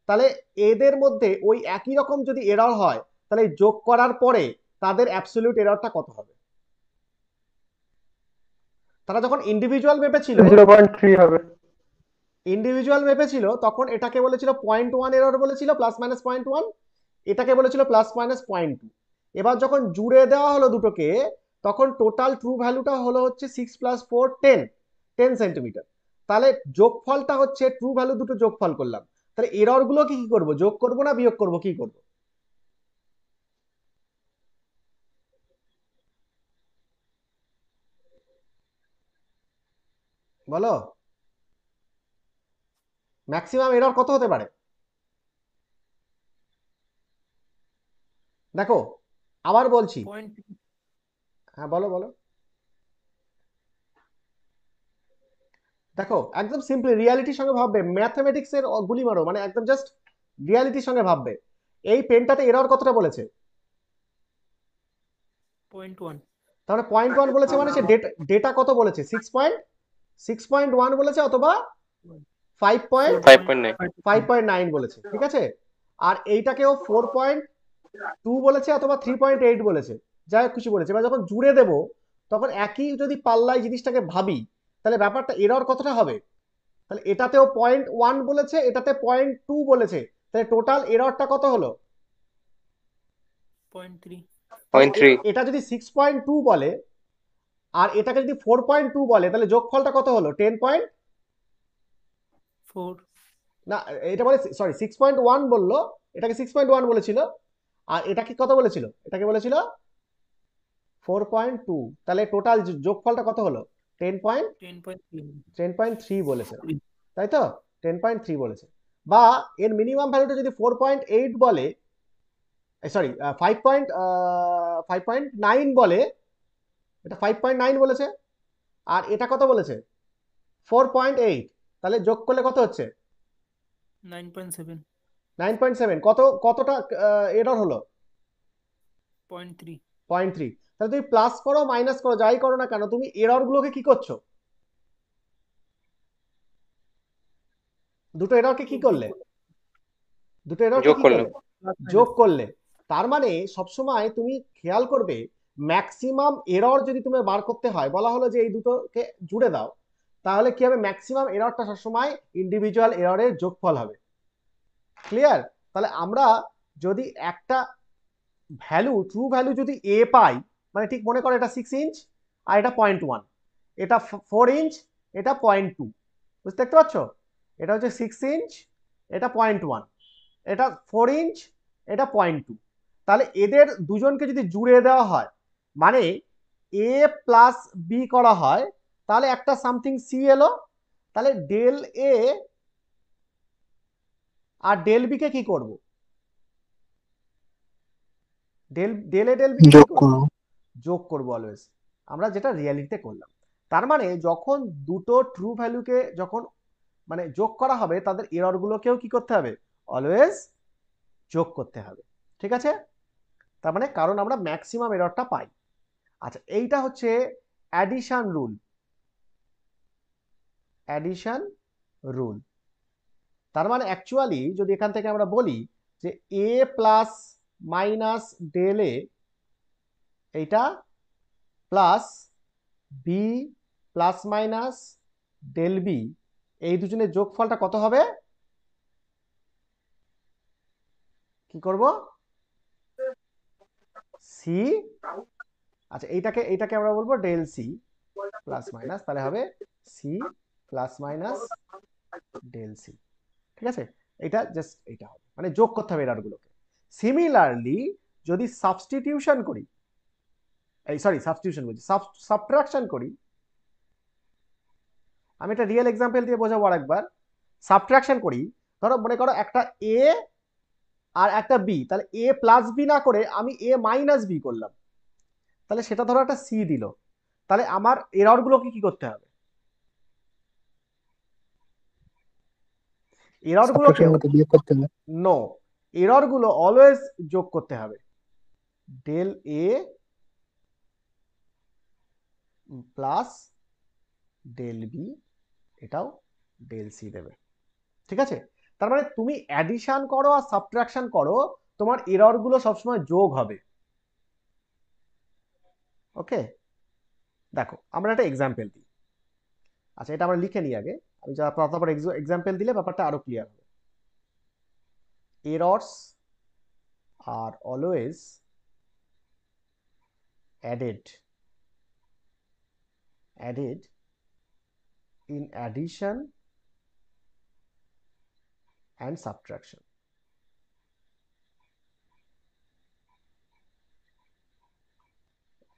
তাহলে এদের মধ্যে ওই একই রকম যদি এরর হয়, তাহলে যোগ করার পরে তাদের অ্যাবসলিউট এররটা কত হবে? তারা যখন ইন্ডিভিজুয়াল মেপেছিল 0.3 হবে। তখন এটাকে বলেছিল 0.1 এরর বলেছিল, ±0.1। এটাকে বলেছিল ±0.2। এবার যখন জুড়ে দেওয়া হলো দুটোকে, তখন টোটাল ট্রু ভ্যালুটা হলো হচ্ছে 6 + 4 10 সেন্টিমিটার। তাহলে যোগফলটা হচ্ছে ট্রু ভ্যালু দুটো যোগফল করলাম। তাহলে এরর গুলো কি করব? যোগ করব না বিয়োগ করব? কি করব বলো? ম্যাক্সিমাম এরর কত হতে পারে? দেখো আবার বলছি, হ্যাঁ বলো বলো। দেখো একদম সিম্পলি রিয়ালিটির সঙ্গে ভাববে, ম্যাথমেটিক্সের গুলি মারো, মানে একদম জাস্ট রিয়ালিটির সঙ্গে ভাববে। এই পেনটাতে এরর কতটা বলেছে? 0.1 তাহলে 0.1 বলেছে, মানে সে ডেটা কত বলেছে? 6.1 বলেছে অথবা 5.9 5.9 বলেছে। ঠিক আছে, আর এইটাকেও 4.2 বলেছে অথবা 3.8 বলেছে, যাই খুশি বলেছে। এবার যখন জুড়ে দেব, তখন একই যদি পাল্লায় জিনিসটাকে ভাবি, তাহলে ব্যাপারটা এরর কতটা হবে? তাহলে এটাতেও 0.1 বলেছে, এটাতে 0.2 বলেছে, তাহলে টোটাল এররটা কত হলো? 0.3 তাহলে 0.3 এটা যদি 6.2 বলে আর এটাকে যদি 4.2 বলে, তাহলে যোগফলটা কত হলো? 10. 4 না, এটা বলে সরি 6.1 বললো, এটাকে 6.1 বলেছিল, আর এটাকে কত বলেছিল? এটাকে বলেছিল 4.2। তাহলে টোটাল যোগফলটা কত হলো? 10.3 বলেছে, তাই তো? 10.3 বলেছে। বা এর মিনিমাম ভ্যালুটা যদি 4.8 বলে, সরি 5.9 বলে, এটা 5.9 বলেছে, আর এটা কত বলেছে? 4.8। তাহলে যোগ করলে কত হচ্ছে? 9.7 9.7। কতটা এরর হলো? 0.3 0.3। তাহলে তুমি প্লাস করো মাইনাস করো যাই করো না কেন, তুমি এরর গুলোকে কি করছো? দুটো এররকে কি করলে? দুটো এররকে যোগ কি করলাম। করলে? যোগ করলে। তার মানে সবসময় তুমি খেয়াল করবে, ম্যাক্সিমাম এরর যদি তুমি বার করতে হয়, বলা হলো যে এই দুটোকে জুড়ে দাও, তাহলে কি হবে? ম্যাক্সিমাম এররটা সবসময় ইন্ডিভিজুয়াল এররের যোগফল হবে। ক্লিয়ার? তাহলে আমরা যদি একটা ভ্যালু, ট্রু ভ্যালু যদি এ পাই, মানে ঠিক মনে করো এটা 6 ইঞ্চ আর এটা 0.1, এটা 4 ইঞ্চ, এটা 0.2, বুঝতে দেখতে পাচ্ছ? এটা হচ্ছে 6 ইঞ্চ, এটা 0.1, এটা 4 ইঞ্চ, এটা 0.2। তাহলে এদের দুজনকে যদি জুড়ে দেওয়া হয়, মানে এ প্লাস বি করা হয়, তাহলে একটা সামথিং সি এলো। তাহলে ডেল এ আর ডেল বি কে কি করব? ডেল এ ডেল বি কে কি যোগ করব? করো। যোগ করব অলওয়েজ, আমরা যেটা রিয়ালিটিতে করলাম। তার মানে যখন দুটো ট্রু ভ্যালুকে যখন মানে যোগ করা হবে, তাদের এরর গুলোকেও কি করতে হবে? অলওয়েজ যোগ করতে হবে। ঠিক আছে? তার মানে কারণ আমরা ম্যাক্সিমাম এররটা পাই। আচ্ছা, এইটা হচ্ছে অ্যাডিশন রুল। অ্যাডিশন রুল তার মানে অ্যাকচুয়ালি যদি এখান থেকে আমরা বলি যে a plus minus del a এইটা plus b plus minus del b, এই দুজনের যোগফলটা কত হবে? কি করব? সি। আচ্ছা, এইটাকে আমরা বলবো ডেল সি প্লাস মাইনাস, তাহলে হবে c plus minus del c. ঠিক আছে? এটা জাস্ট এটা হবে, মানে যোগ করতে হবে এররগুলোকে। সিমিলারলি যদি সাবস্টিটিউশন করি, এই সরি সাবস্টিটিউশন বলছি, সাবট্রাকশন করি, আমি একটা রিয়েল এক্সাম্পল দিয়ে বোঝাবো আরেকবার। সাবট্রাকশন করি, ধরো মনে করো একটা এ আর একটা বি, তাহলে এ প্লাস বি না করে আমি এ মাইনাস বি করলাম, তাহলে সেটা ধরো একটা সি দিল। তাহলে আমার এররগুলোকে কি করতে হবে? এররগুলোকেও সাবট্রাকশন করতে বিয়োগ করতে হবে। নো, এররগুলো অলওয়েজ যোগ করতে হবে। ডেল এ প্লাস ডেল বি, এটাও ডেল সি দেবে। ঠিক আছে? তার মানে তুমি অ্যাডিশন করো আর সাবট্রাকশন করো, তোমার এররগুলো সবসময় যোগ হবে। ওকে, দেখো আমরা একটা এক্সাম্পল দিই। আচ্ছা, এটা আমরা লিখে নিই আগে, আমি যা তারপর এক্সাম্পল দিলে ব্যাপারটা আরো ক্লিয়ার হবে। Errors are always added in addition and subtraction.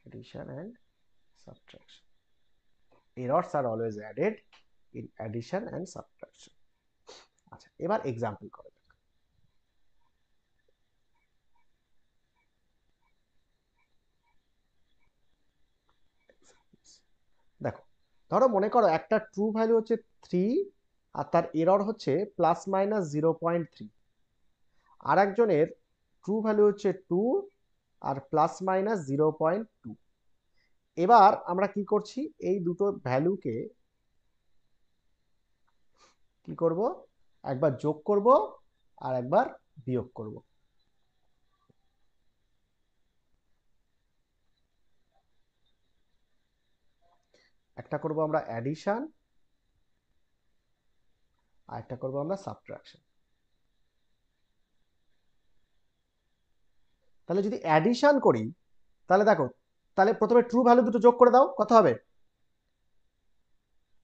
Addition and subtraction. Errors are always added in addition and subtraction. আচ্ছা, এবার এক্সাম্পল করা যাক। দেখো, ধরো মনে করো একটা ট্রু ভ্যালু হচ্ছে 3 আর তার এরর হচ্ছে প্লাস মাইনাস 0.3, আর একজনের ট্রু ভ্যালু হচ্ছে 2 আর প্লাস মাইনাস 0.2। এবার আমরা কি করছি? এই দুটো ভ্যালুকে কি করব? একবার যোগ করব আর একবার বিয়োগ করব। একটা করব আমরা অ্যাডিশন আর একটা করব আমরা সাবট্রাকশন। তাহলে যদি অ্যাডিশন করি, তাহলে দেখো, তাহলে প্রথমে ট্রু ভ্যালু দুটো যোগ করে দাও, কত হবে?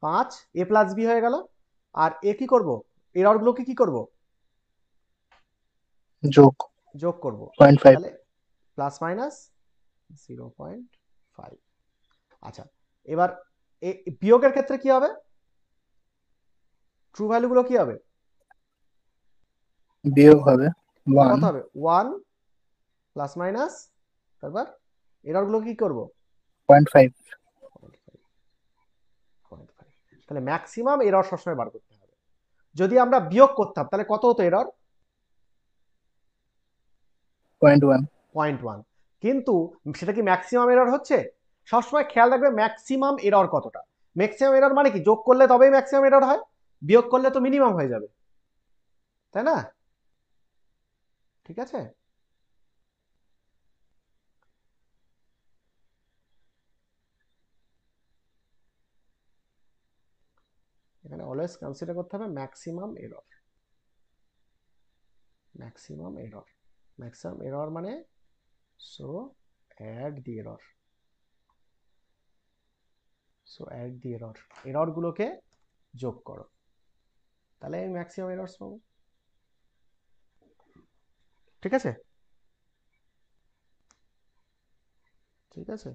5 এ প্লাস বি হয়ে গেল। আর এ কি করব? এররগুলোকে কি করব? যোগ যোগ করব। 0.5। তাহলে প্লাস মাইনাস 0.5। আচ্ছা, এবার বিয়োগের ক্ষেত্রে কি হবে? ট্রু ভ্যালুগুলো কি হবে? বিয়োগ হবে 1। কত হবে? 1 প্লাস মাইনাস, তারপর এররগুলো কি করব? 0.5। তাহলে ম্যাক্সিমাম এরর সবসময় বার করতে হবে। যদি আমরা বিয়োগ করতাম তাহলে কত হতো এরর? 0.1। 0.1। কিন্তু সেটা কি ম্যাক্সিমাম এরর হচ্ছে? সবসময় খেয়াল রাখবে ম্যাক্সিমাম এরর কতটা। ম্যাক্সিমাম এরর মানে কি? যোগ করলে তবেই ম্যাক্সিমাম এরর হয়, বিয়োগ করলে তো মিনিমাম হয়ে যাবে, তাই না? ঠিক আছে? এখানে অলওয়েজ কনসিডার করতে হবে maximum error. Maximum error, maximum error মানে সো অ্যাড দি এরর, সো অ্যাড দি এরর, এররগুলোকে যোগ করো, তাহলে আমি ম্যাক্সিমাম এরর্স পাবো। ঠিক আছে, ঠিক আছে।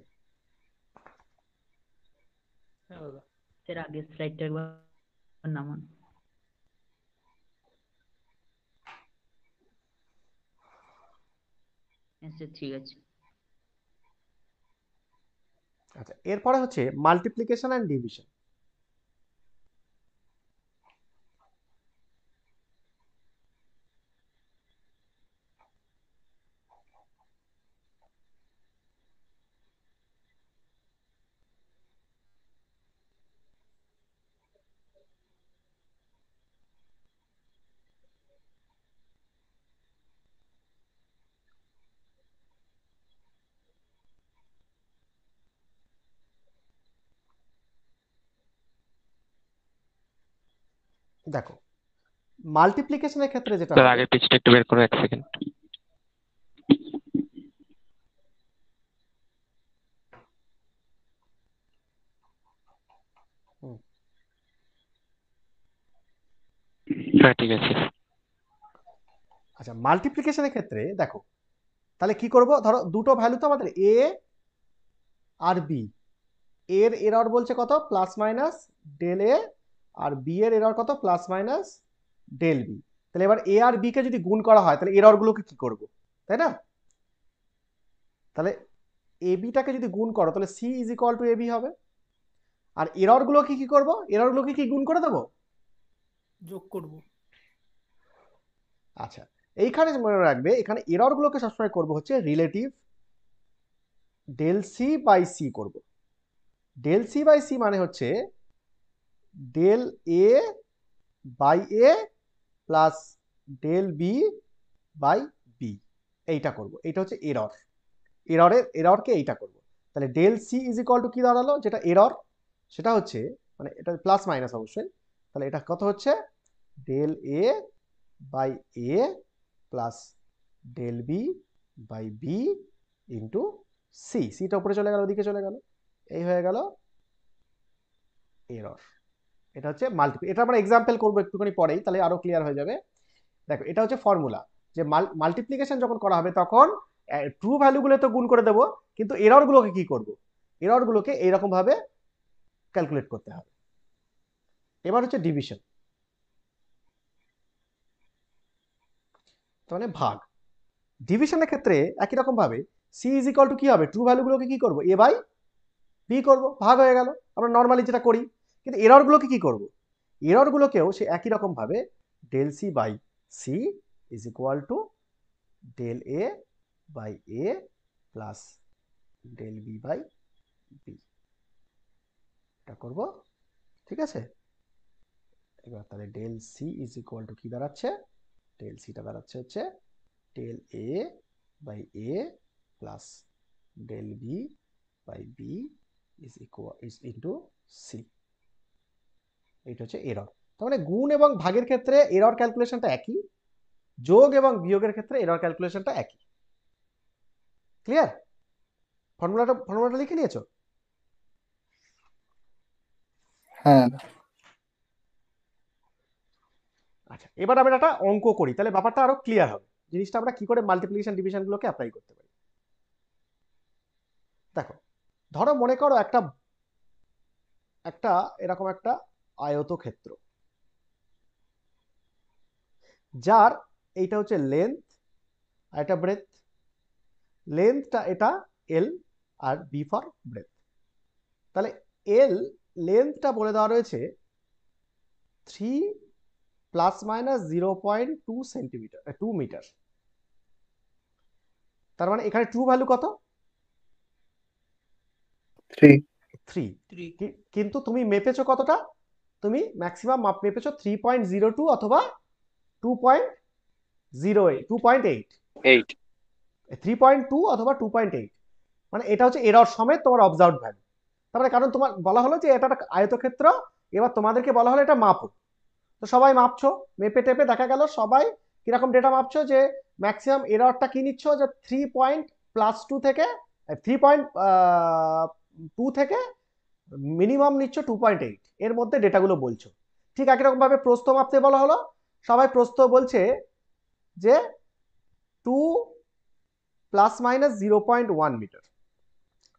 হ্যাঁ দাদা। স্যার আগের স্লাইডটা একবার নামান। হ্যাঁ স্যার ঠিক আছে। আচ্ছা, এরপরে হচ্ছে মাল্টিপ্লিকেশন অ্যান্ড ডিভিশন। দেখো, মাল্টিপ্লিকেশনের ক্ষেত্রে যেটা স্যার হবে, আগের পেজটা একটু বের করো 1 সেকেন্ড। হ্যাঁ ঠিক আছে। আচ্ছা, মাল্টিপ্লিকেশনের ক্ষেত্রে দেখো, তাহলে কি করব, ধরো দুটো ভ্যালু তো আমাদের এ আর বি, এর এরর বলছে কত প্লাস মাইনাস ডেল এ, আর বি এর এরর কত প্লাস মাইনাস ডেল বি। তাহলে এবার এ আর বি কে যদি গুণ করা হয় তাহলে এরর গুলোকে কি করব, তাই না? তাহলে এ বিটাকে যদি গুণ করো তাহলে c is equal to a b হবে। আর এরর গুলোকে কি করব, এরর গুলোকে কি গুণ করে দেবো? যোগ করব। আচ্ছা, এইখানে মনে রাখবে, এখানে এরর গুলোকে সবসময় করব হচ্ছে relative del c by c করব। ডেল সি বাই সি মানে হচ্ছে del a by a plus del b by b, এইটা করব। এইটা হচ্ছে এরর, এররকে এইটা করব। তাহলে del c is equal to কি দাঁড়ালো, যেটা এরর সেটা হচ্ছে, মানে এটা প্লাস মাইনাস অবশ্যই, তাহলে এটা কত হচ্ছে del a by a plus del b by b into c. সিটা উপরে চলে গেল, ওদিকে চলে গেল, এই হয়ে গেল এরর। এটা হচ্ছে এটা আমরা এক্সাম্পল করবো একটুখানি পরেই, তাহলে আরো ক্লিয়ার হয়ে যাবে। দেখো, এটা হচ্ছে ফর্মুলা, যে মাল্টিপ্লিকেশন যখন করা হবে তখন ট্রু ভ্যালুগুলো তো গুণ করে দেবো, কিন্তু এররগুলোকে কি করব, এররগুলোকে এইরকম ভাবে ক্যালকুলেট করতে হবে। এবার হচ্ছে ডিভিশন, মানে ভাগ। ডিভিশনের ক্ষেত্রে একই রকম ভাবে সি ইজ ইকুয়াল টু কি হবে, ট্রু ভ্যালুগুলোকে কি করব, এ বাই বি করব, ভাগ হয়ে গেল, আমরা নর্মালি যেটা করি। কিন্তু এররগুলোকে কি করব, এররগুলোকেও সে একই রকম ভাবে del c by c is equal to del a by a plus del b by b, এটা করব। ঠিক আছে, এবার তাহলে del c is equal to কি দাঁড়াচ্ছে, ডেল সিটা দাঁড়াচ্ছে হচ্ছে del a by a plus del b by b is into c. এইটা হচ্ছে এরর। তার মানে গুণ এবং ভাগের ক্ষেত্রে এরর ক্যালকুলেশনটা একই, যোগ এবং বিয়োগের ক্ষেত্রে এরর ক্যালকুলেশনটা একই। ক্লিয়ার? ফর্মুলাটা লিখে নিয়েছো? হ্যাঁ আচ্ছা, এবার আমরা একটা অঙ্ক করি, তাহলে ব্যাপারটা আরো ক্লিয়ার হবে, জিনিসটা আমরা কি করে মাল্টিপ্লিকেশন ডিভিশন গুলোকে অ্যাপ্লাই করতে পারি। দেখো, ধরো মনে করো একটা একটা এরকম একটা আয়তক্ষেত্র, যার এইটা হচ্ছে লেন্থ আর এটা ব্রেথ। লেন্থটা এটা এল আর বি ফর ব্রেথ। তাহলে এল লেন্থটা বলে দেওয়া রয়েছে 3 প্লাস মাইনাস 0.2 সেন্টিমিটার, 2 মিটার। তার মানে এখানে ট্রু ভ্যালু কত, 3। 3। 3। কিন্তু তুমি মেপেছো কতটা, তুমি ম্যাক্সিমাম মাপ মেপেছো 3.02 অথবা 2.08, 2.8, 3.2 অথবা 2.8। মানে এটা হচ্ছে এরর সমেত তোমার অবজার্ভড ভ্যালু। তারপরে কারণ তোমার বলা হলো যে এটা একটা আয়তক্ষেত্র, এবার তোমাদেরকে বলা হলো এটা মাপো, তো সবাই মাপছো, মেপে টেপে দেখা গেল সবাই কিরকম ডেটা মাপছো, যে ম্যাক্সিমাম এররটা কি নিচ্ছ, যে 3.2 থেকে 3.2 থেকে মিনিমাম নিচ্ছ 2.8, এর মধ্যে ডেটাগুলো বলছো। ঠিক একই রকম ভাবে প্রস্থ মাপতে বলা হলো, সবাই প্রস্থ বলছে যে 2 প্লাস মাইনাস 0.1 মিটার।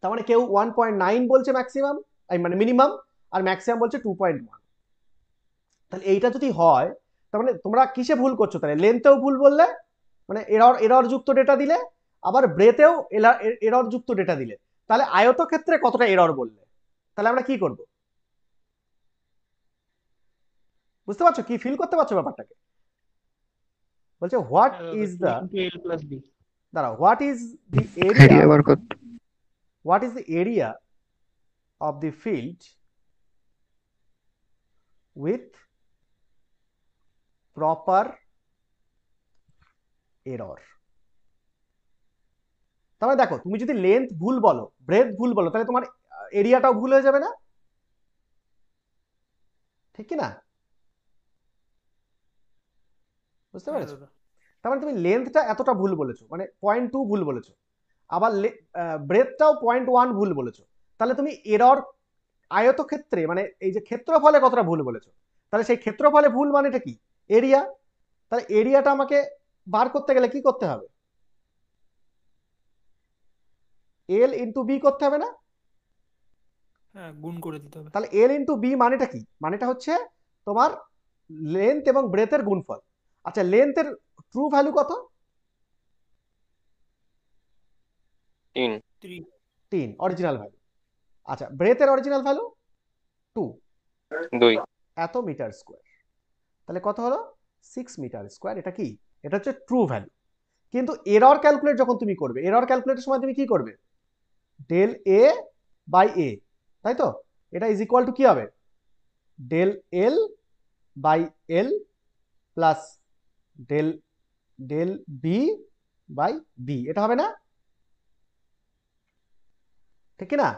তার মানে কেউ 1.9 বলছে ম্যাক্সিমাম, মানে মিনিমাম, আর ম্যাক্সিমাম বলছে 2.1। তাহলে এইটা যদি হয়, তার মানে তোমরা কিসে ভুল করছো? তাহলে লেন্থেও ভুল বললে, মানে এরর যুক্ত ডেটা দিলে, আবার ব্রেথেও এরর যুক্ত ডেটা দিলে, তাহলে আয়তক্ষেত্রে কতটা এরর বললে? তাহলে আমরা কি করব? বুঝতে পারছো? কি ফিল করতে পারছো ব্যাপারটাকে? বলছে what is the, L plus B. দাঁড়াও, what is the area area, বার করতে। what is the area of the field with proper error? তাহলে দেখো, তুমি যদি লেন্থ ভুল বলো, ব্রেথ ভুল বলো, তাহলে তোমার এরিয়াটাও ভুল হয়ে যাবে না? ঠিক কি না? বুঝতে হ্যাঁ পেরেছো? দাদা। তার মানে তুমি লেন্থটা এতটা ভুল বলেছো, মানে 0.2 ভুল বলেছো, আবার ব্রেথটাও 0.1 ভুল বলেছো, তাহলে তুমি এরর আয়তক্ষেত্রে, মানে এই যে ক্ষেত্রফলে কতটা ভুল বলেছো, তাহলে সেই ক্ষেত্রফলে ভুল মানেটা কি? এরিয়া। তাহলে এরিয়াটা আমাকে বার করতে গেলে কি করতে হবে? এল ইন্টু বি করতে হবে না? হ্যাঁ, গুণ করে দিতে হবে। তাহলে এল ইন্টু বি মানেটা কি? মানেটা হচ্ছে তোমার লেন্থ এবং ব্রেথের গুণফল। আচ্ছা, লেন্থের ট্রু ভ্যালু কত? 3 3 অরিজিনাল ভ্যালু। আচ্ছা, ব্রেথের অরিজিনাল ভ্যালু 2, 2 এত মিটার স্কোয়ার। তাহলে কত হলো? 6 মিটার স্কোয়ার। এটা কি? এটা হচ্ছে ট্রু ভ্যালু। কিন্তু এরর ক্যালকুলেট যখন তুমি করবে, এরর ক্যালকুলেটের সময় তুমি কি করবে? ডেল এ বাই এ, তাই তো? এটা ইজ ইকুয়াল টু কি হবে? Del l by l plus del del b by b, এটা হবে না? ঠিক না?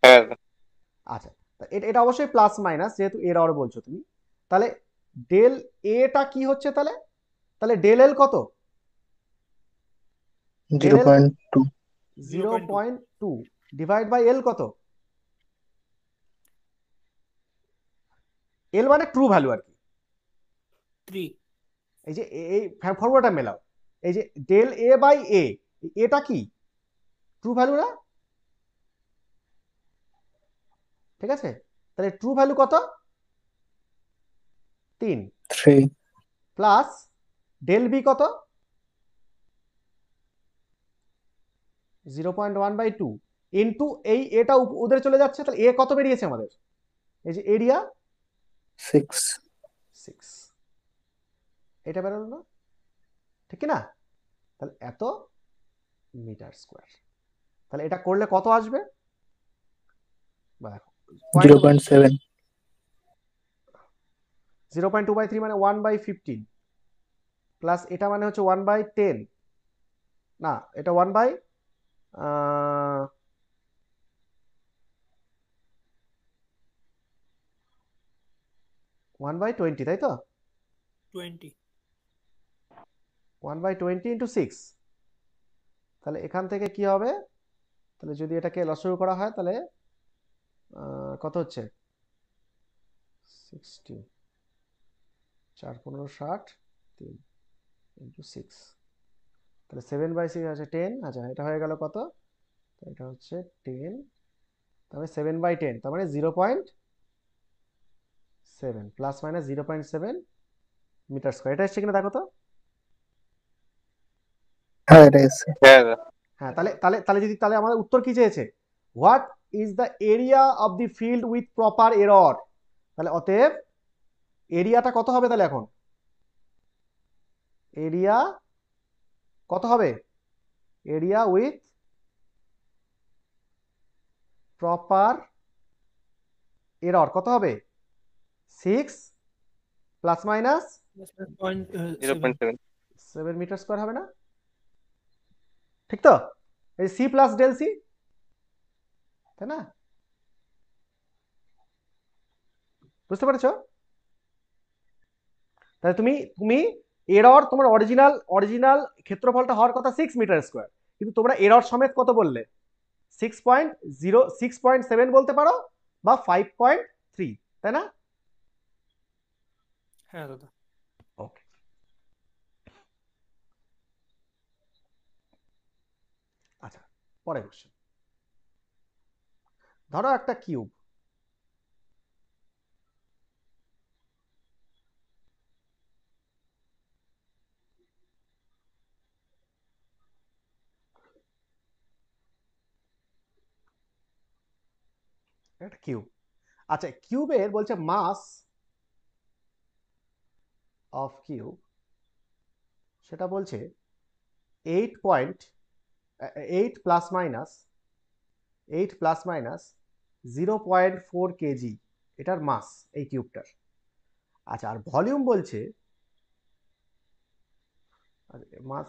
হ্যাঁ আচ্ছা, এটা অবশ্যই প্লাস মাইনাস, যেহেতু এরর বলছো তুমি। তাহলে ডেল এটা কি হচ্ছে তাহলে? তাহলে ডেল এল কত? Del l 0.2। 0.2 divide by l কত? এল মানে ট্রু ভ্যালু আর কি। 3। এই যে এই ফর্মুলাটা মেলাও, এই যে ডেল এ বাই এ, এটা কি ট্রু ভ্যালু না? ঠিক আছে, তাহলে ট্রু ভ্যালু কত? 3 প্লাস ডেল বি কত? 0.1/2 ইন্টু এই এটা ওদের চলে যাচ্ছে, তাহলে এ কত বেরিয়েছে আমাদের? এই যে এরিয়া 6। 6, এটা বেরোলো না? ঠিক না? তাহলে এত মিটার স্কোয়ার। তাহলে এটা করলে কত আসবে? 0.7। 0.2/3 মানে 1/15 প্লাস এটা মানে হচ্ছে 1/10, না এটা 1/20, তাই তো? 20। 1/20 ইন্টু 6। তাহলে এখান থেকে কি হবে? তাহলে যদি এটাকে লসাগু করা হয়, তাহলে কত হচ্ছে? 60, 4 15 60, 3 ইন্টু 6, তাহলে 7/6 আছে 10। আচ্ছা, এটা হয়ে গেল কত? এটা হচ্ছে 10, তাহলে 7/10, তার মানে 0.7 প্লাস মাইনাস 0.7 মিটার স্কোয়ার। এটা এসছে কিনা দেখো তো? হ্যাঁ এটা এসছে। হ্যাঁ হ্যাঁ, তাহলে তাহলে তাহলে যদি, তাহলে আমাদের উত্তর কি চেয়েছে? What is the area of the filled with proper error. তাহলে অতএব এরিয়াটা কত হবে তাহলে? এখন এরিয়া কত হবে? এরিয়া উইথ প্রপার এরর কত হবে? 6 প্লাস মাইনাস 0.7 7 মিটার স্কোয়ার হবে না? ঠিক তো? এই সি প্লাস ডেল সি, তাই না? বুঝতে পেরেছো? তাহলে তুমি তুমি এরর, তোমার অরিজিনাল ক্ষেত্রফলটা হওয়ার কথা 6 মিটার স্কোয়ার, কিন্তু তোমরা এরর সমেত কত বললে? 6.7 বলতে পারো, বা 5.3, তাই না? হ্যাঁ দাদা। ওকে। পরের কোশ্চেন, ধরো একটা কিউব, একটা কিউব। আচ্ছা, কিউবের বলছে মাস অফ কিউব, সেটা বলছে 8 প্লাস মাইনাস 0.4 কেজি, এটার মাস এই কিউবটার। আচ্ছা, আর ভলিউম বলছে, মাস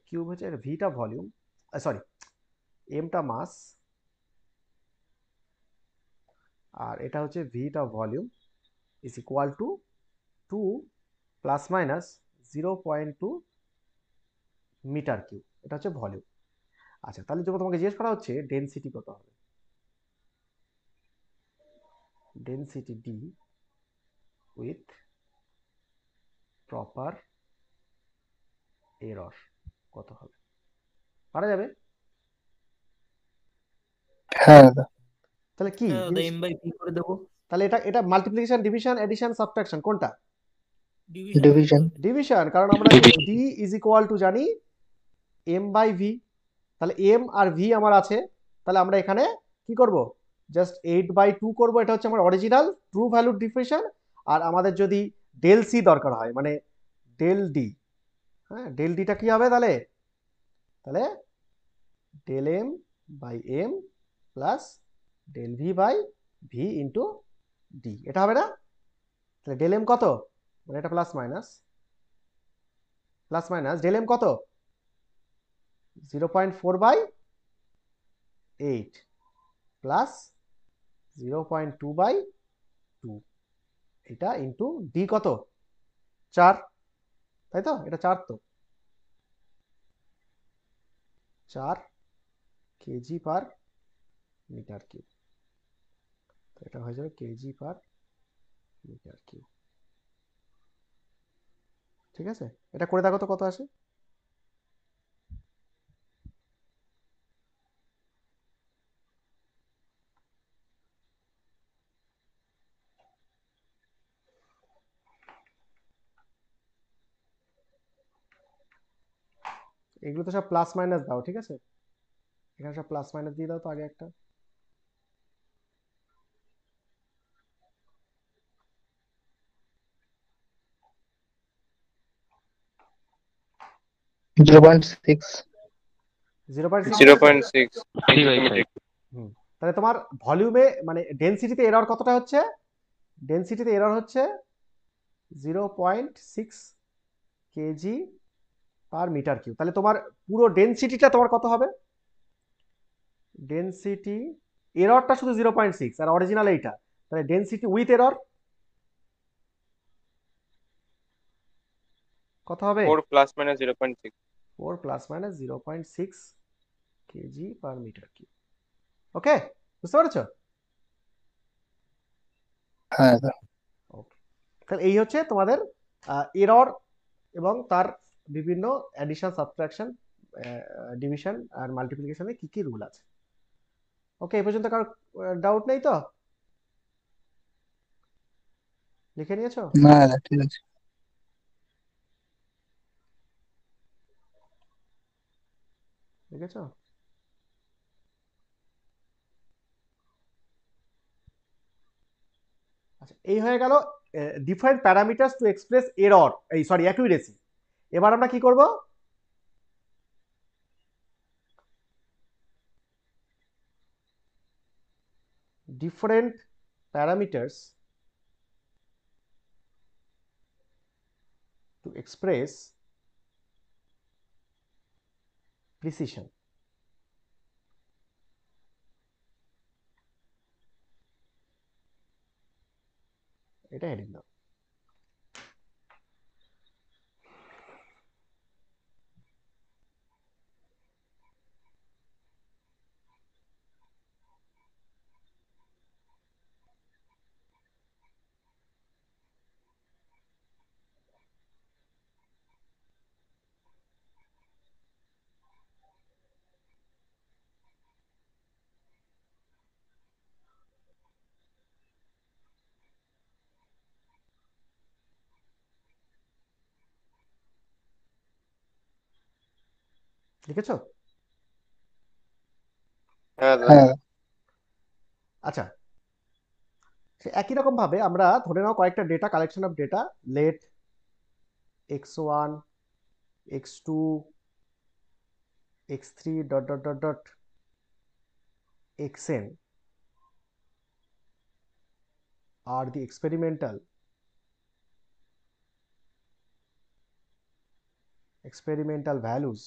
কিউব হচ্ছে ভিটা ভলিউম, সরি এমটা মাস, আর এটা হচ্ছে ভিটা volume is equal to 2 plus minus 0.2 metre cube, এটা হচ্ছে ভলিউম। আচ্ছা, তাহলে যখন তোমাকে জিজ্ঞেস করা হচ্ছে ডেনসিটি কত হবে, density D with proper error কত হবে, পারা যাবে? হ্যাঁ দাদা। তাহলে কি হ্যাঁ দাদা, এম বাই ভি করে দেবো। তাহলে এটা এটা মাল্টিপ্লিকেশন, ডিভিশন, এডিশন, সাবট্রাকশন, কোনটা? Division division. ডিভিশন, কারণ আমরা ডি ইজ ইকুয়াল টু জানি এম বাই ভি। তাহলে এম আর ভি আমার আছে, তাহলে আমরা এখানে কি করব, জাস্ট 8/2 করব, এটা হচ্ছে আমার অরিজিনাল ট্রু ভ্যালু ডিফিউশন। আর আমাদের যদি ডেল সি দরকার হয়, মানে ডেল ডি, হ্যাঁ ডেল ডিটা কি হবে তাহলে, তাহলে del m by m plus del v by v into d, এটা হবে না? তাহলে ডেল এম কত, মানে এটা প্লাস মাইনাস ডেল এম কত, 0.4/8 প্লাস 0.2/2, এটা ইন্টু ডি কত, 4, তাই তো? এটা 4, তো 4 কেজি পার মিটার কিউব, এটা হয়ে যাবে কেজি পার মিটার কিউব। ঠিক আছে, এটা করে দেখো তো কত আসে। এগুলো তো সব প্লাস মাইনাস দাও, ঠিক আছে, এখানে সব প্লাস মাইনাস দিয়ে দাও তো আগে একটা। 0.6। 0.6, 0.6 3/5। হুম, তাহলে তোমার ভলিউমে মানে ডেনসিটিতে এরর কতটা হচ্ছে, ডেনসিটিতে এরর হচ্ছে 0.6 কেজি পার মিটার কিউব। তাহলে তোমার পুরো ডেনসিটিটা তোমার কত হবে, ডেনসিটি এররটা শুধু 0.6 আর অরিজিনাল এইটা, তাহলে ডেনসিটি উইথ এরর কত হবে, 4 plus minus 0.6। 4 plus minus 0.6 KG per metre cube. Okay, বুঝতে পারছো? হ্যাঁ দাদা। ওকে, তাহলে এই হচ্ছে তোমাদের এরর এবং তার বিভিন্ন অ্যাডিশন, সাবট্রাকশন, ডিভিশন আর মাল্টিপ্লিকেশনে কি কি রুল আছে। ওকে, এই পর্যন্ত কারো ডাউট নেই তো? লিখে নিয়েছো? না দাদা, ঠিক আছে। লিখেছো? আচ্ছা, এই হয়ে গেল different parameters to express error, এই সরি অ্যাকুরেসি। এবার আমরা কি করব, different parameters to express precision, এটা হেডিং দাও। লিখেছো? হ্যাঁ দাদা। হ্যাঁ আচ্ছা, সে একই রকম ভাবে আমরা ধরে নাও কয়েকটা data, collection of data, let x1 x2 x3 dot dot dot dot xn are the experimental values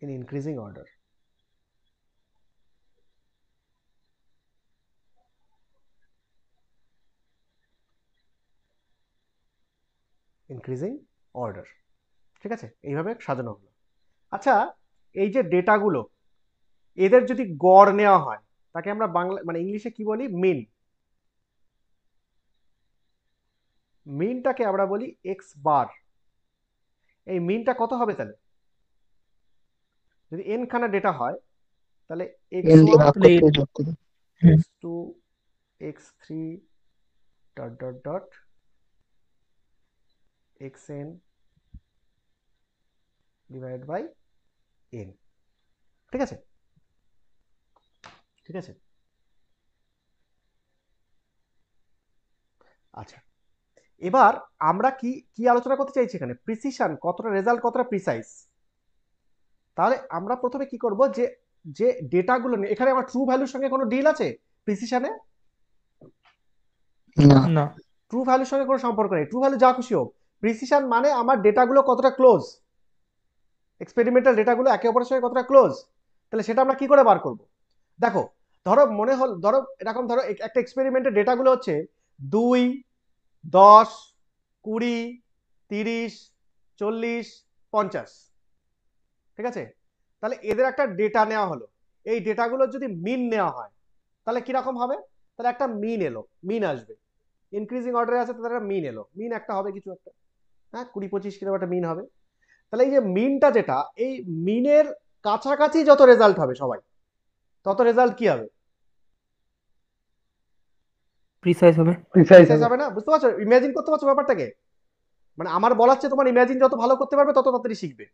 in increasing order. Increasing order, ঠিক আছে? এইভাবে সাজানো হলো। আচ্ছা, এই যে ডেটাগুলো, এদের যদি গড় নেওয়া হয় তাকে আমরা বাংলা মানে ইংলিশে কি বলি? মিন। মিনটাকে আমরা বলি এক্স বার। এই মিনটা কত হবে তাহলে? যদি এন খানা ডেটা হয় তাহলে এন দিয়ে x1 ভাগ করতে যোগ করে x2 x3 dot dot dot xn divide by n, ঠিক আছে? ঠিক আছে, আচ্ছা, এবার আমরা কি কি আলোচনা করতে চাইছি এখানে? প্রিসিশন, কতটা রেজাল্ট কতটা প্রিসাইজ। তাহলে আমরা প্রথমে কি করব, যে যে ডেটাগুলো এখানে আমার ট্রু ভ্যালুর সঙ্গে কোনো ডিল আছে প্রিসিশনে? না না ট্রু ভ্যালুর সঙ্গে কোনো সম্পর্ক নেই। ট্রু ভ্যালু যা খুশি হোক, প্রিসিশন মানে আমার ডেটাগুলো কতটা ক্লোজ, এক্সপেরিমেন্টাল ডেটাগুলো একে অপরের সঙ্গে কতটা ক্লোজ। তাহলে সেটা আমরা কি করে বার করব? দেখো, ধরো মনে হল, ধরো এরকম, ধরো একটা এক্সপেরিমেন্টের ডেটাগুলো হচ্ছে 2, 10, 20, 30, 40, 50, ঠিক আছে? তাহলে এদের একটা ডেটা নেওয়া হলো। এই ডেটাগুলোর যদি মিন নেওয়া হয় তাহলে কিরকম হবে? তাহলে একটা মিন এলো, মিন আসবে। ইনক্রিজিং অর্ডারে আছে, তাদের একটা মিন এলো, মিন একটা হবে কিছু একটা, হ্যাঁ 20-25 কিরকম একটা মিন হবে। তাহলে এই যে মিনটা যেটা, এই মিনের কাছাকাছি যত রেজাল্ট হবে সবাই, তত রেজাল্ট কি হবে? প্রিসাইজ হবে। প্রিসাইজ প্রিসাইজ হবে। হবে না? বুঝতে পারছো? ইমাজিন করতে পারছো ব্যাপারটাকে? মানে আমার বলার চেয়ে তোমার ইমাজিন যত ভালো করতে পারবে তত তাড়াতাড়ি শিখবে।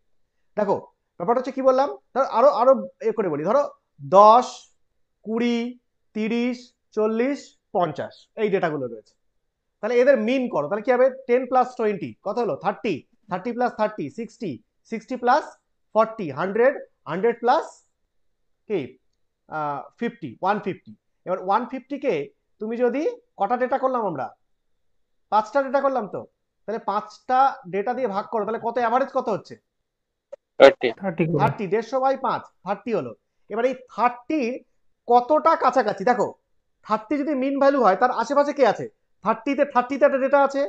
দেখো, ব্যাপারটা হচ্ছে কি বললাম, ধরো আরো আরো এ করে বলি, ধরো 10, 20, 30, 40, 50 এই ডেটাগুলো রয়েছে। তাহলে এদের মিন করো, তাহলে কি হবে? 10 + 20 কত হলো? 30, 30 + 30 60, 60 + 40 100, 100 প্লাস কি 50, 150। এবার 150 কে তুমি যদি কটা ডেটা করলাম আমরা? 5টা ডেটা করলাম তো, তাহলে 5টা ডেটা দিয়ে ভাগ করো, তাহলে কত অ্যাভারেজ কত হচ্ছে? 30। 30 করে 30, 150/5 30 হলো। এবার এই 30 কতটা কাছাকাছি দেখো, 30 যদি মিন ভ্যালু হয় তার আশেপাশে কে আছে? 30তে একটা ডেটা আছে,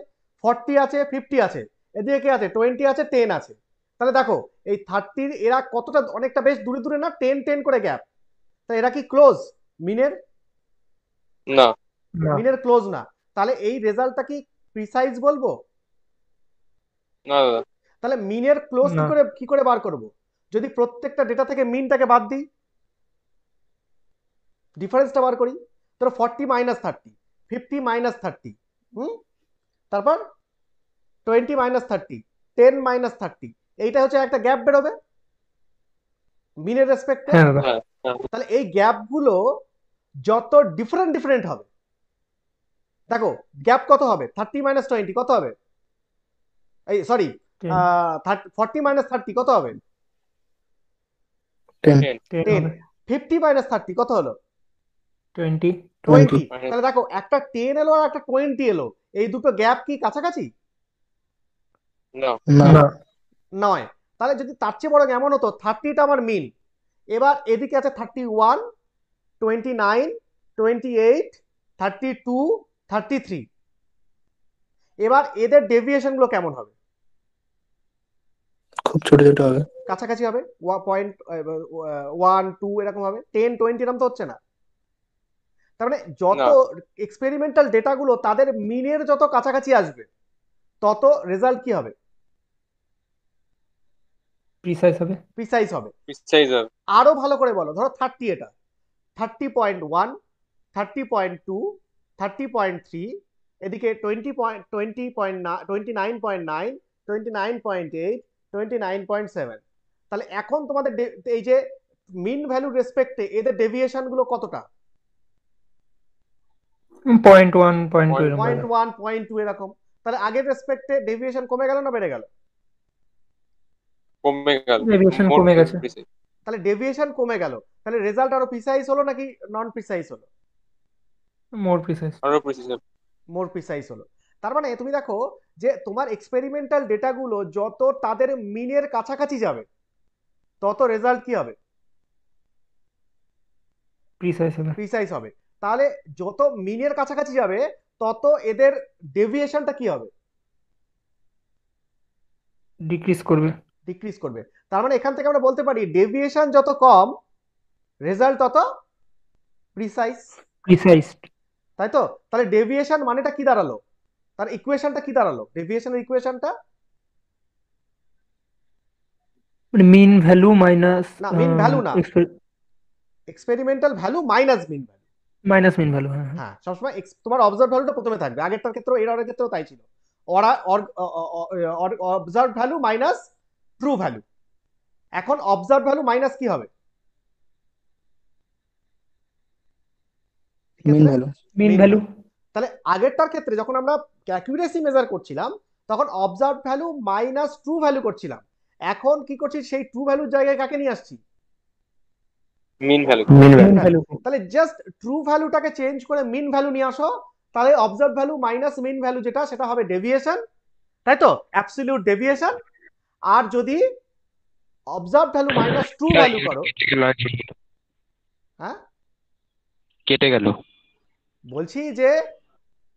40 আছে, 50 আছে, এদিকে কে আছে? 20 আছে, 10 আছে। তাহলে দেখো এই 30 এরা কতটা, অনেকটা বেশ দূরে দূরে না, 10 করে গ্যাপ। তাহলে এরা কি ক্লোজ মিনের? না। না মিনের ক্লোজ না। তাহলে এই রেজাল্টটা কি প্রিসাইজ বলবো? না দাদা। তাহলে মিনের ক্লোজ না। কি করে বার করব? যদি প্রত্যেকটা ডেটা থেকে মিনটাকে বাদ দিই, ডিফারেন্সটা বার করি। ধরো 40 - 30, 50 - 30, তারপর 20 - 30, 10 - 30, এইটা হচ্ছে একটা গ্যাপ বেরোবে মিনের রেসপেক্টে। হ্যাঁ দাদা হ্যাঁ হ্যাঁ। তাহলে এই গ্যাপগুলো যত ডিফারেন্ট হবে, দেখো গ্যাপ কত হবে? 30 - 20 কত হবে? এই সরি, 40 - 30 কত হবে? 10 10 10। হবে 50 - 30 কত হলো? 20 20। 20 তাহলে দেখো একটা 10 এলো আর একটা 20 এলো, এই দুটো গ্যাপ কি কাছাকাছি? না। না না নয়। তাহলে যদি তার চেয়ে বড় এমন হতো, 30টা আমার মিন, এবার এদিকে আছে 31, 29, 28, 32, 33, এবার এদের ডেভিয়েশন গুলো কেমন হবে? খুব ছোট ছোট হবে কাছাকাছি হবে, 1, 2 এরকম হবে। 10, 20 এরকম তো হচ্ছে না। তার মানে যত না। এক্সপেরিমেন্টাল ডেটাগুলো তাদের মিনের যত কাছাকাছি আসবে তত রেজাল্ট কি হবে? প্রিসাইজ হবে প্রিসাইজ হবে। প্রিসাইজ হবে। আরো ভালো করে বলো, ধরো 30, এটা 30.1, 30.2, 30.3, এদিকে 29.9, 29.8, 29.7। তাহলে এখন তোমাদের এই যে মিন ভ্যালুর রেসপেক্টে এদের ডেভিয়েশন গুলো কতটা? 0.1 0.2 এরকম পয়েন্ট হবে। ওয়ান, 0.2 এরকম। তাহলে আগের রেসপেক্টে ডেভিয়েশন কমে গেল না বেড়ে গেল? কমে গেল, ডেভিয়েশন মোর কমে গেছে। প্রিসাইজ। তাহলে ডেভিয়েশন কমে গেল, তাহলে রেজাল্ট আরো প্রিসাইজ হলো নাকি নন প্রিসাইজ হলো? মোর প্রিসাইজ। আরো প্রিসাইজ। মোর প্রিসাইজ হলো। তার মানে তুমি দেখো যে তোমার এক্সপেরিমেন্টাল ডেটাগুলো যত তাদের মিনের কাছাকাছি যাবে তত রেজাল্ট কি হবে? প্রিসাইজ হবে। প্রিসাইজ হবে। তাহলে যত মিনের কাছাকাছি যাবে তত এদের ডেভিয়েশনটা কি হবে? ডিক্রিজ করবে। ডিক্রিজ করবে। তার মানে এখান থেকে আমরা বলতে পারি ডেভিয়েশন যত কম রেজাল্ট তত প্রিসাইজ, প্রিসাইজড। তাই তো? তাহলে ডেভিয়েশন মানেটা কি দাঁড়ালো? তার ইকুয়েশনটা কি দাঁড়ালো? ডেভিয়েশনের ইকুয়েশনটা মানে মিন ভ্যালু মাইনাস না, মিন ভ্যালু না, experimental value minus mean value. Minus mean value. হ্যাঁ, হ্যাঁ, সবসময় তোমার অবজার্ভ ভ্যালুটা প্রথমে থাকবে। আগেরটার ক্ষেত্রেও এররের ক্ষেত্রেও তাই ছিল। Observe value minus true value. এখন অবজার্ভ ভ্যালু মাইনাস কি হবে? Mean value. Mean value. তাহলে আগেরটার ক্ষেত্রে যখন আমরা অ্যাকুরেসি মেজার করছিলাম তখন observe value minus true value করছিলাম। এখন কি করছি? সেই ট্রু ভ্যালুর জায়গায় কাকে নিয়ে আসছি? Mean value. Mean value. তাহলে জাস্ট ট্রু ভ্যালুটাকে চেঞ্জ করে মিন ভ্যালু নিয়ে আসো, তাহলে observe value minus mean value যেটা সেটা হবে ডেভিয়েশন, তাই তো? Absolute deviation. আর যদি observe value minus true value করো, হ্যাঁ কেটে গেল। বলছি যে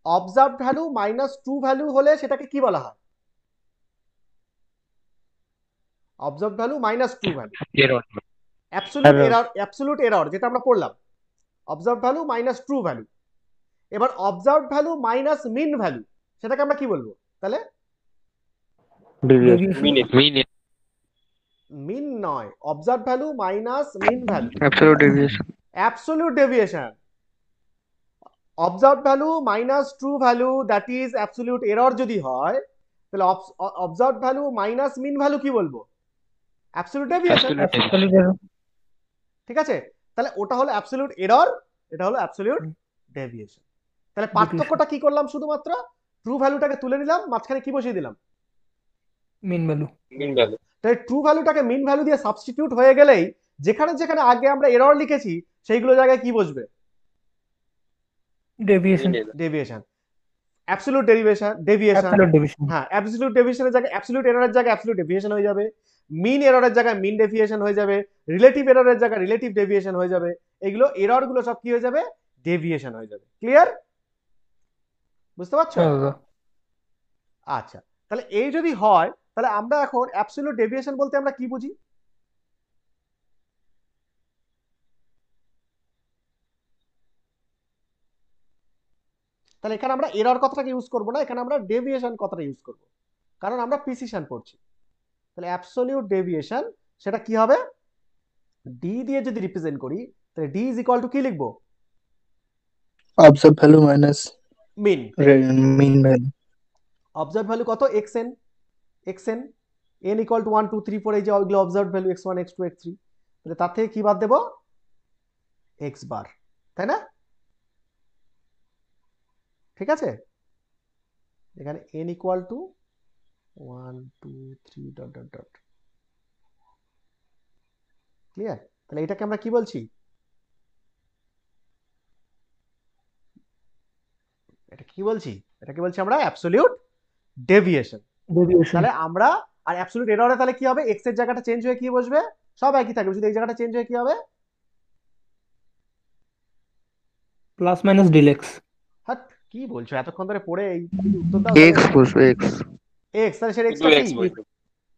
observe value minus true value হলে সেটাকে কি বলা হয়? Observe value minus true value, error. Absolute error, absolute error যেটা আমরা পড়লাম। Observe value minus true value. এবার observe value minus mean value সেটাকে আমরা কি বলবো তাহলে? মিন। মিন নয়, observe value minus mean value, absolute deviation. Absolute deviation. Observe value minus true value that is absolute error যদি হয় তাহলে observe value minus mean value কি বলবো? Absolute deviation. ঠিক আছে? তাহলে ওটা হলো অ্যাবসলিউট এরর, এটা হলো অ্যাবসলিউট ডেভিয়েশন। তাহলে পার্থক্যটা কি করলাম? শুধুমাত্র ট্রু ভ্যালুটাকে তুলে নিলাম, মাঝখানে কি বসিয়ে দিলাম? Mean value. Mean value. তাই ট্রু ভ্যালুটাকে মিন ভ্যালু দিয়ে সাবস্টিটিউট হয়ে গেলেই যেখানে যেখানে আগে আমরা এরর লিখেছি সেইগুলো জায়গায় কি বসবে? ডেভিয়েশন। ডেভিয়েশন। Absolute deviation. হ্যাঁ, অ্যাবসলিউট ডেভিয়েশনের জায়গায় অ্যাবসলিউট এররের জায়গায় অ্যাবসলিউট ডেভিয়েশন হয়ে যাবে। মিন এররের জায়গায় মিন ডেভিয়েশন হয়ে যাবে। রিলেটিভ এররের জায়গায় রিলেটিভ ডেভিয়েশন হয়ে যাবে। এগুলো এরর গুলো সব কি হয়ে যাবে? ডেভিয়েশন হয়ে যাবে। ক্লিয়ার? বুঝতে পারছো? আচ্ছা, তাহলে এই যদি হয় তাহলে আমরা এখন অ্যাবসলিউট ডেভিয়েশন বলতে আমরা কি বুঝি? তাহলে এখানে আমরা এরর কথাটাকে ইউজ করব না, এখানে আমরা ডেভিয়েশন কথাটা ইউজ করব, কারণ আমরা প্রিসিশন পড়ছি। তাহলে অ্যাবসলিউট ডেভিয়েশন সেটা কি হবে? ডি দিয়ে যদি রিপ্রেজেন্ট করি তাহলে ডি ইজ ইকুয়াল টু কি লিখবো? Observe value minus mean. Mean value. Observe value কত? xn। xn n equal to 1 2 3 4 এই যে ওইগুলো observe value x1 x2 x3, তাহলে তার থেকে কি বাদ দেব? x বার, তাই না? ঠিক আছে? এখানে n equal to 1 2 3 dot dot dot. Clear? তাহলে এটাকে আমরা কি বলছি? এটা কি বলছি? এটাকে বলছি আমরা অ্যাবসলিউট ডেভিয়েশন। তাহলে আমরা আর অ্যাবসলিউট এররে তাহলে কি হবে? x এর জায়গাটা চেঞ্জ হয়ে কি বসবে? সব একই থাকবে, শুধু এই জায়গাটা চেঞ্জ হয়ে কি হবে? Plus minus deluxe. হ্যাঁ, কি বলছো? এতক্ষণ ধরে পড়ে এই উত্তর দাও। x বসবে x। x তাহলে সেটা এক্সটা কি?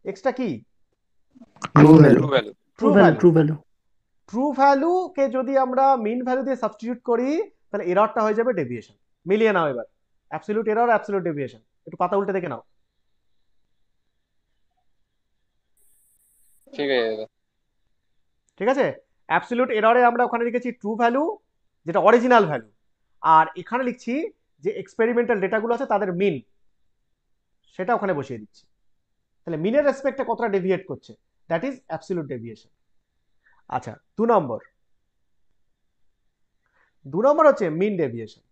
এক্সটা কি? True value. True value. True value. True value. True value কে যদি আমরা মিন ভ্যালু দিয়ে সাবস্টিটিউট করি তাহলে এররটা হয়ে যাবে ডেভিয়েশন। মিলিয়ে নাও এবার, অ্যাবসলিউট এরর, অ্যাবসলিউট ডেভিয়েশন। একটু পাতা উল্টে দেখে নাও। ঠিক আছে। ঠিক আছে? অ্যাবসলিউট এররে আমরা ওখানে লিখেছি ট্রু ভ্যালু যেটা অরিজিনাল ভ্যালু, আর এখানে লিখছি যে এক্সপেরিমেন্টাল ডেটাগুলো আছে তাদের মিন, সেটা ওখানে বসিয়ে দিচ্ছি। তাহলে মিনের রেসপেক্টে কতটা ডেভিয়েট করছে, দ্যাট ইজ অ্যাবসলিউট ডেভিয়েশন। আচ্ছা 2 নম্বর হচ্ছে মিন ডেভিয়েশন।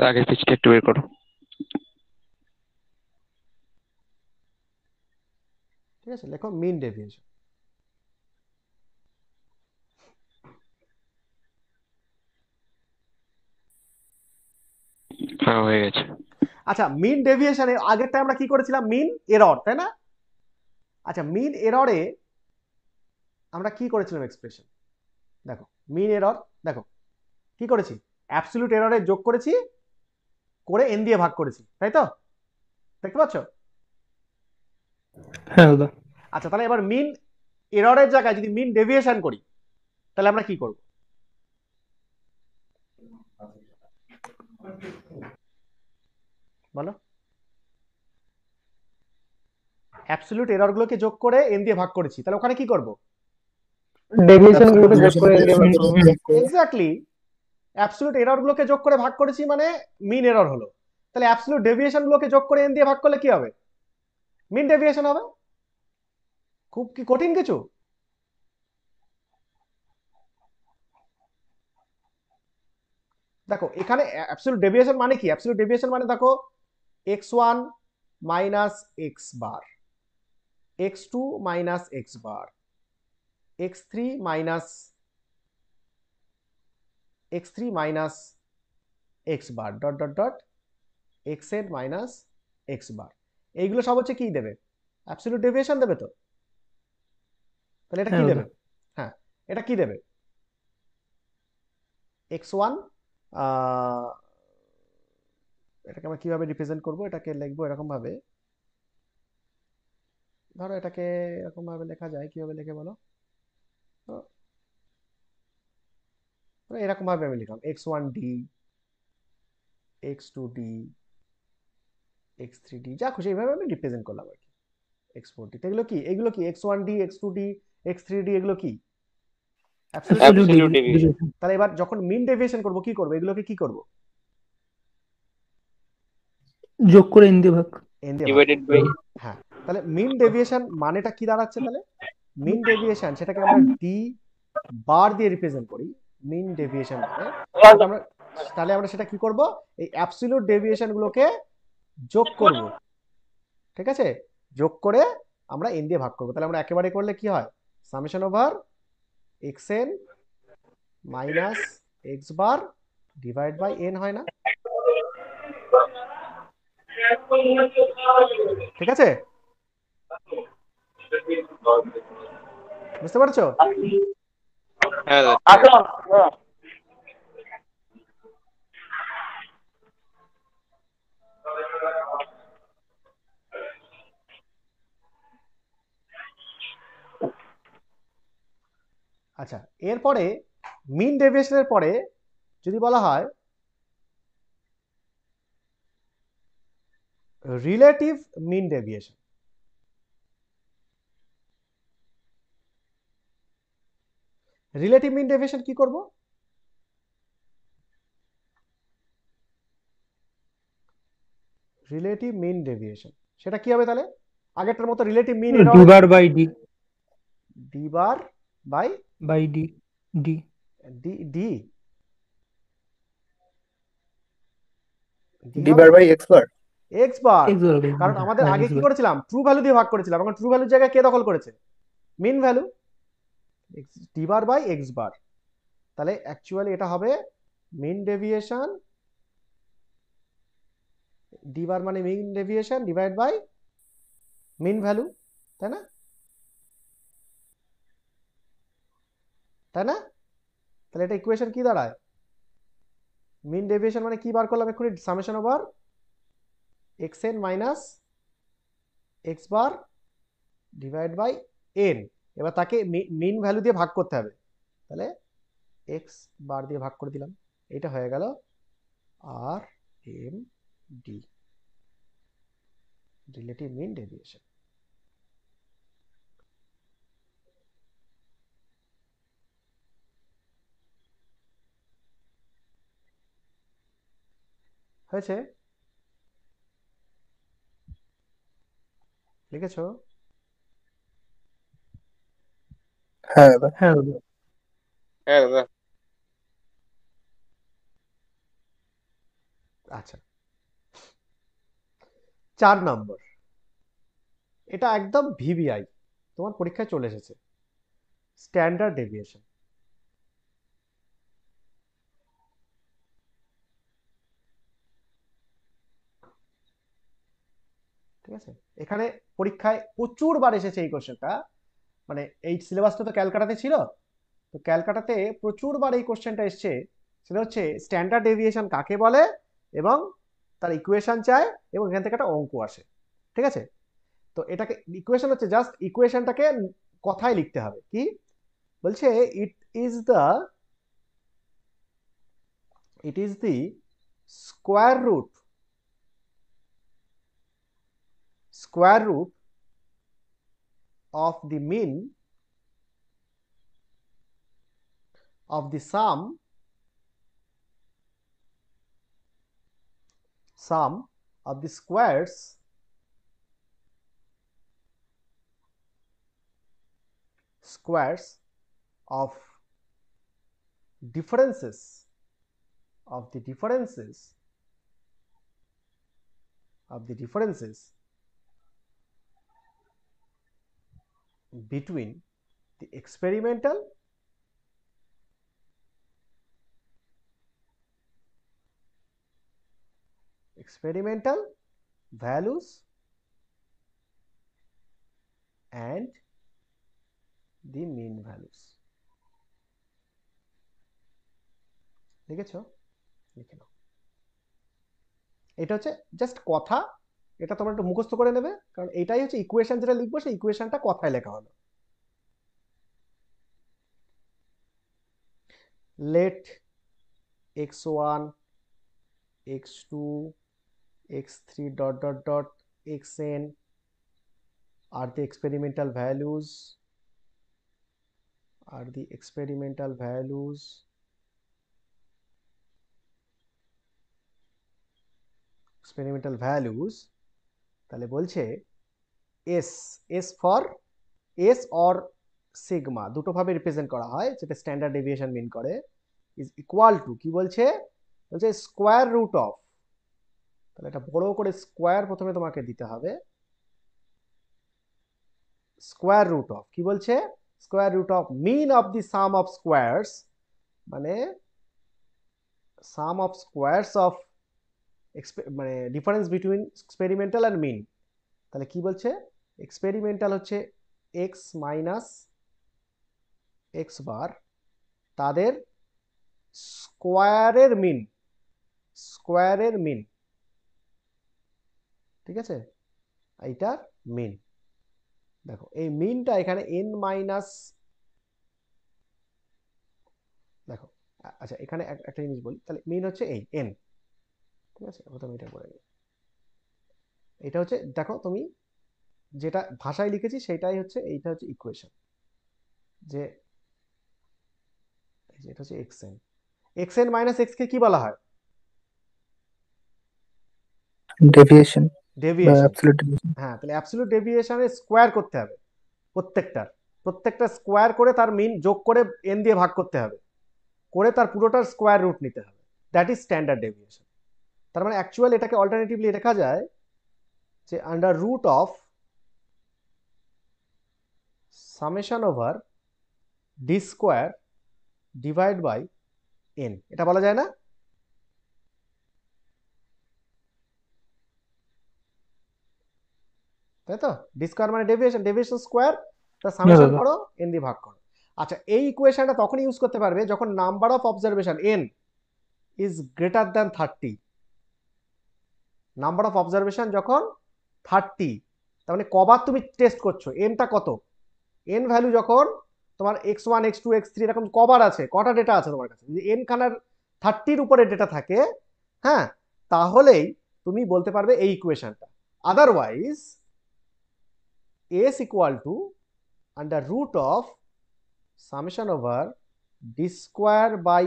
আগের পেজটা একটু বের করো। ঠিক আছে, লেখো মিন ডেভিয়েশন। হ্যাঁ হয়ে গেছে। আচ্ছা মিন ডেভিয়েশনে আগেরটা আমরা কি করেছিলাম, মিন এরর, তাই না? আচ্ছা মিন এররে আমরা কি করেছিলাম এক্সপ্রেশন, দেখো মিন এরর, দেখো কি করেছি, অ্যাবসলিউট এররে যোগ করেছি, করে এন দিয়ে ভাগ করেছি, তাই তো? দেখতে পাচ্ছ? হ্যাঁ দাদা। আচ্ছা তাহলে এবার মিন এররের জায়গায় যদি মিন ডেভিয়েশন করি তাহলে আমরা কি করব, বলো? অ্যাবসলিউট এরর গুলোকে যোগ করে এন দিয়ে ভাগ করেছি, তাহলে ওখানে কি করব? ডেভিয়েশন গুলোকে যোগ করে এক্স্যাক্টলি, অ্যাবসলিউট এরর গুলোকে যোগ করে ভাগ করেছি মানে মিন এরর হলো, তাহলে অ্যাবসলিউট ডেভিয়েশন গুলোকে যোগ করে এন দিয়ে ভাগ করলে কি হবে, মিন ডেভিয়েশন হবে। খুব কি কঠিন কিছু? দেখো এখানে অ্যাবসলিউট ডেভিয়েশন মানে কি, অ্যাবসলিউট ডেভিয়েশন মানে দেখো x1 minus x bar, x2 minus x bar, x3 minus x bar dot dot dot xn minus x bar, এইগুলো সব হচ্ছে কি দেবে, অ্যাবসলিউট ডেভিয়েশন দেবে তো। তাহলে এটা কি হ্যাঁ দেবে, হ্যাঁ এটা কি দেবে, x1, এটাকে আমরা কিভাবে রিপ্রেজেন্ট করব, এটাকে লিখবো এরকম ভাবে, ধরো এটাকে এরকম ভাবে লেখা যায়, কিভাবে লিখে বলো তো, এরকম ভাবে আমি লিখলাম x1d, x2d, x3d, যা খুশি এইভাবে আমি রিপ্রেজেন্ট করলাম আর কি, x4d। এগুলো কি, এগুলো কি x1d, x2d, x3d, এগুলো কি absolute Absolute deviation. deviation. deviation। তাহলে এবার যখন মিন ডেভিয়েশন করব কি করব, এগুলোকে কি করব, যোগ করে এন দিয়ে ভাগ। এন দিয়ে ভাগ Divided করব। by হ্যাঁ তাহলে মিন ডেভিয়েশন মানেটা কি দাঁড়াচ্ছে, তাহলে মিন ডেভিয়েশন সেটাকে আমরা ডি বার দিয়ে রিপ্রেজেন্ট করি, মিন ডেভিয়েশন মানে তাহলে আমরা সেটা কি করব, এই অ্যাবসলিউট ডেভিয়েশন গুলোকে যোগ করব, ঠিক আছে, যোগ করে আমরা এন দিয়ে ভাগ করব। তাহলে আমরা একেবারে করলে কি হয়, summation over xn minus x bar divide by n হয় না, ঠিক আছে? বুঝতে পারছো? হ্যাঁ দাদা। আচ্ছা এরপরে মিন ডেভিয়েশনের পরে যদি বলা হয় রিলেটিভ মিন ডেভিয়েশন, রিলেটিভ মিন ডেভিয়েশন কি করব, রিলেটিভ মিন ডেভিয়েশন সেটা কি হবে, তাহলে আগেরটার মতো relative mean D bar by D, D bar by D D D D D bar by x bar, x bar, x bar হবে। কারণ আমাদের হ্যাঁ, আগে X কি bar। করেছিলাম, ট্রু ভ্যালু দিয়ে ভাগ করেছিলাম, এখন ট্রু ভ্যালুর জায়গায় কে দখল করেছে, mean value, D bar by x bar. তাহলে অ্যাকচুয়ালি এটা হবে মিন ডেভিয়েশন, ডি বার মানে mean deviation divide by mean value, তাই না, তাই না? তাহলে এটা ইকুয়েশন কি দাঁড়ায়, মিন ডেভিয়েশন মানে কি বার করলাম এক্ষুনি, summation over xn minus x bar divide by n, এবার তাকে মিন ভ্যালু দিয়ে ভাগ করতে হবে, তাহলে এক্স বার দিয়ে ভাগ করে দিলাম, এটা হয়ে গেল আর এম ডি, রিলেটিভ মিন ডেভিয়েশন। হয়েছে? লিখেছো? হ্যাঁ দাদা। হ্যাঁ দাদা। হ্যাঁ দাদা। আচ্ছা, 4 নম্বর, এটা একদম ভিভিআই, তোমার পরীক্ষায় চলে এসেছে, স্ট্যান্ডার্ড ডেভিয়েশন। ঠিক আছে, এখানে পরীক্ষায় প্রচুর বার এসেছে এই কোশ্চেনটা, মানে এই সিলেবাসটা তো ক্যালকাটাতে ছিল, তো ক্যালকাটাতে প্রচুর বার এই কোশ্চেনটা এসছে। সেটা হচ্ছে স্ট্যান্ডার্ড ডেভিয়েশন কাকে বলে এবং তার ইকুয়েশন চায় এবং এখান থেকে একটা অঙ্ক আসে। ঠিক আছে, তো এটাকে ইকুয়েশন হচ্ছে জাস্ট ইকুয়েশনটাকে কথায় লিখতে হবে। কি বলছে? It is the square root of the mean of the sum of the squares of differences between the experimental values and the mean values। লিখেছো? লিখে নাও। এটা হচ্ছে জাস্ট কথা, এটা তোমরা একটু মুখস্থ করে নেবে, কারণ এটাই হচ্ছে ইকুয়েশন, যেটা লিখবো সেই ইকুয়েশনটা কথায় লেখা হলো। let x1 x2 x3 xn are the experimental values তাহলে বলছে s for s or sigma দুটো ভাবে রিপ্রেজেন্ট করা হয়, যেটা স্ট্যান্ডার্ড ডেভিয়েশন মিন করে, ইজ ইকুয়াল টু, কি বলছে? বলছে স্কোয়ার রুট অফ, তাহলে এটা বড় করে স্কোয়ার প্রথমে তোমাকে দিতে হবে, স্কোয়ার রুট অফ, কি বলছে? Square root of mean of the sum of squares, মানে সাম অফ স্কোয়ারস অফ মানে ডিফারেন্স বিটুইন এক্সপেরিমেন্টাল আর মিন। তাহলে কি বলছে? এক্সপেরিমেন্টাল হচ্ছে এক্স মাইনাস এক্স বার, তাদের স্কোয়ারের মিন, ঠিক আছে, এইটার মিন। দেখো এই মিনটা এখানে n মাইনাস, দেখো আচ্ছা এখানে একটা জিনিস বলি, তাহলে মিন হচ্ছে এই n, ঠিক আছে, প্রথমে এটা বলে নিই। এটা হচ্ছে, দেখো তুমি যেটা ভাষায় লিখেছি সেটাই হচ্ছে, এইটা হচ্ছে ইকুয়েশন, যে এটা হচ্ছে xn মাইনাস x কে কি বলা হয়? ডেভিয়েশন বা ডেভিয়েশন। Absolute deviation. হ্যাঁ, তাহলে অ্যাবসলিউট ডেভিয়েশনের স্কোয়ার করতে হবে, প্রত্যেকটা স্কোয়ার করে তার মিন যোগ করে n দিয়ে ভাগ করতে হবে, করে তার পুরোটার স্কোয়ার রুট নিতে হবে, দ্যাট ইজ স্ট্যান্ডার্ড ডেভিয়েশন। তার মানে অ্যাকচুয়ালি এটাকে অল্টারনেটিভলি লেখা যায় যে under root of summation over D square divide by n, এটা বলা যায় না? তাই তো, ডি স্কোয়ার মানে ডেভিয়েশন স্কোয়ার, তার সামেশন দাদা। করো, n দিয়ে ভাগ করো। আচ্ছা, এই ইকুয়েশনটা তখন ইউজ করতে পারবে যখন number of observation n is greater than 30। Number of observation যখন 30, তার মানে কবার তুমি টেস্ট করছো, এনটা কত, এন ভ্যালু যখন তোমার x1 x2 x3 এরকম কবার আছে, কটা ডেটা আছে তোমার কাছে, যদি এন খানার 30-র উপরে ডেটা থাকে, হ্যাঁ, তাহলেই তুমি বলতে পারবে এই ইকুয়েশনটা। Otherwise s equal to under root of summation over D square by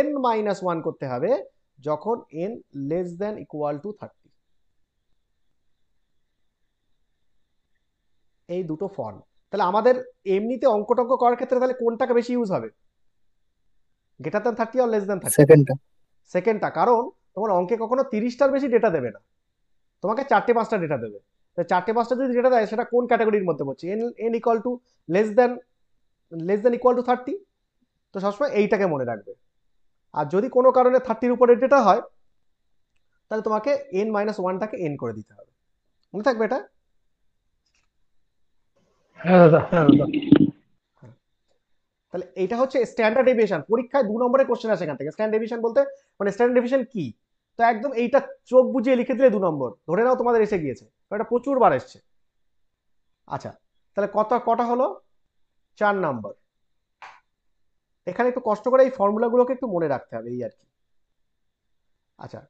n minus 1 করতে হবে যখন n less than equal to 30। এই দুটো ফর্ম। তাহলে আমাদের এমনিতে অঙ্ক টঙ্ক করার ক্ষেত্রে তাহলে কোনটাকে বেশি ইউজ হবে, গ্রেটার দ্যান 30 আর লেস দ্যান 30? সেকেন্ডটা। সেকেন্ডটা, কারণ তোমার অঙ্কে কখনো 30টার বেশি ডেটা দেবে না, তোমাকে 4-5টা ডেটা দেবে। 4-5টা যদি ডেটা দেয় সেটা কোন ক্যাটাগরির মধ্যে পড়ছে, N equal to less than equal to 30। তো সবসময় এইটাকে মনে রাখবে। আর যদি কোনো কারণে 30-র উপরে ডেটা হয় তাহলে তোমাকে n-1টাকে n করে দিতে হবে, মনে থাকবে এটা। হ্যাঁ দাদা, হ্যাঁ দাদা। তাহলে এটা হচ্ছে স্ট্যান্ডার্ড ডেভিয়েশন। পরীক্ষায় 2 নম্বরের কোশ্চেন আসে এখান থেকে। স্ট্যান্ডার্ড ডেভিয়েশন বলতে মানে স্ট্যান্ডার্ড ডেভিয়েশন কি, তো একদম এইটা চোখ বুজিয়ে লিখে দিলে 2 নম্বর ধরে নাও তোমাদের এসে গিয়েছে, এটা প্রচুর বার এসছে। আচ্ছা, তাহলে কটা হলো? 4 নম্বর। এখানে একটু কষ্ট করে এই ফর্মুলাগুলোকে একটু মনে রাখতে হবে, এই আর কি। আচ্ছা,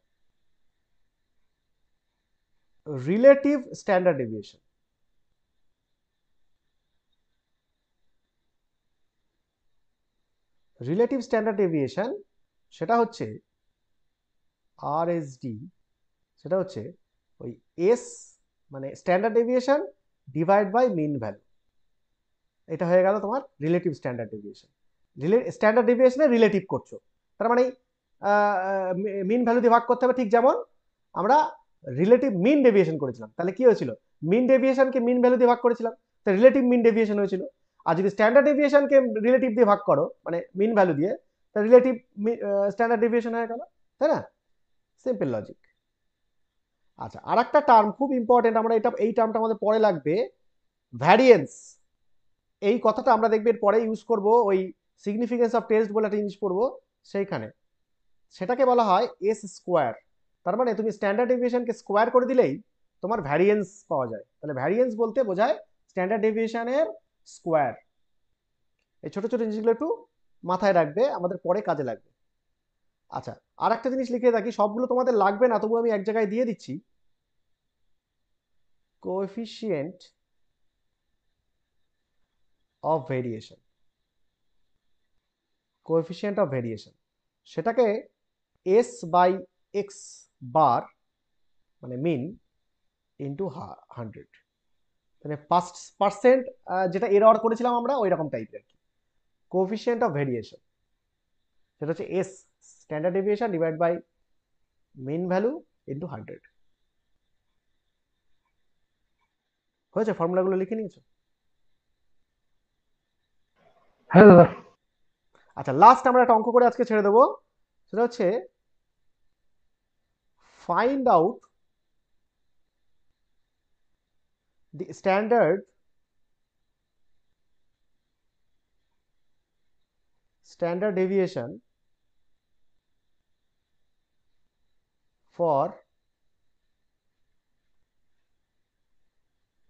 relative standard deviation. Relative standard deviation সেটা হচ্ছে আরএসডি, সেটা হচ্ছে ওই এস মানে standard deviation divide by mean value. এটা হয়ে গেল তোমার রিলেটিভ স্ট্যান্ডার্ড ডেভিয়েশন। স্ট্যান্ডার্ড ডেভিয়েশনে রিলেটিভ করছো, তার মানে মিন ভ্যালু দিয়ে ভাগ করতে হবে, ঠিক যেমন আমরা রিলেটিভ মিন ডেভিয়েশন করেছিলাম। তাহলে কি হয়েছিল, মিন ডেভিয়েশনকে মিন ভ্যালু দিয়ে ভাগ করেছিলাম, তো রিলেটিভ মিন ডেভিয়েশন হয়েছিল। আর যদি স্ট্যান্ডার্ড ডেভিয়েশনকে রিলেটিভ দিয়ে ভাগ করো মানে মিন ভ্যালু দিয়ে, তাহলে রিলেটিভ স্ট্যান্ডার্ড ডেভিয়েশন হয়ে গেল, তাই না? Simple logic. আচ্ছা, আর একটা টার্ম খুব ইম্পর্টেন্ট, আমরা এই টার্মটা আমাদের পরে লাগবে, ভ্যারিয়েন্স। এই কথাটা আমরা দেখবে পরে ইউজ করব, ওই সিগনিফিকেন্স অফ টেস্ট বলে একটা জিনিস পড়বো সেইখানে। সেটাকে বলা হয় এস স্কোয়ার। তার মানে তুমি স্ট্যান্ডার্ড ডেভিয়েশনকে স্কোয়ার করে দিলেই তোমার ভ্যারিয়েন্স পাওয়া যায়। তাহলে ভ্যারিয়েন্স বলতে বোঝায় স্ট্যান্ডার্ড ডেভিয়েশনের স্কোয়ার। এই ছোট ছোট জিনিসগুলো একটু মাথায় রাখবে, আমাদের পরে কাজে লাগবে। আচ্ছা, আর একটা জিনিস লিখে রাখি, সবগুলো তোমাদের লাগবে না, তবু আমি এক জায়গায় দিয়ে দিচ্ছি, coefficient of variation. Coefficient of variation সেটাকে এস বাই এক্স বার মানে মিন ইন্টু 100, মানে পার্সেন্ট, যেটা এরর করেছিলাম আমরা ওই রকম টাইপের আর কি। কোএফিসিয়েন্ট অফ ভেরিয়েশন সেটা হচ্ছে s standard deviation divide by mean value into 100। হয়েছে? ফর্মুলাগুলো লিখে নিয়েছো? হ্যাঁ দাদা। আচ্ছা, লাস্ট আমরা একটা অঙ্ক করে আজকে ছেড়ে দেবো, সেটা হচ্ছে find out the standard deviation for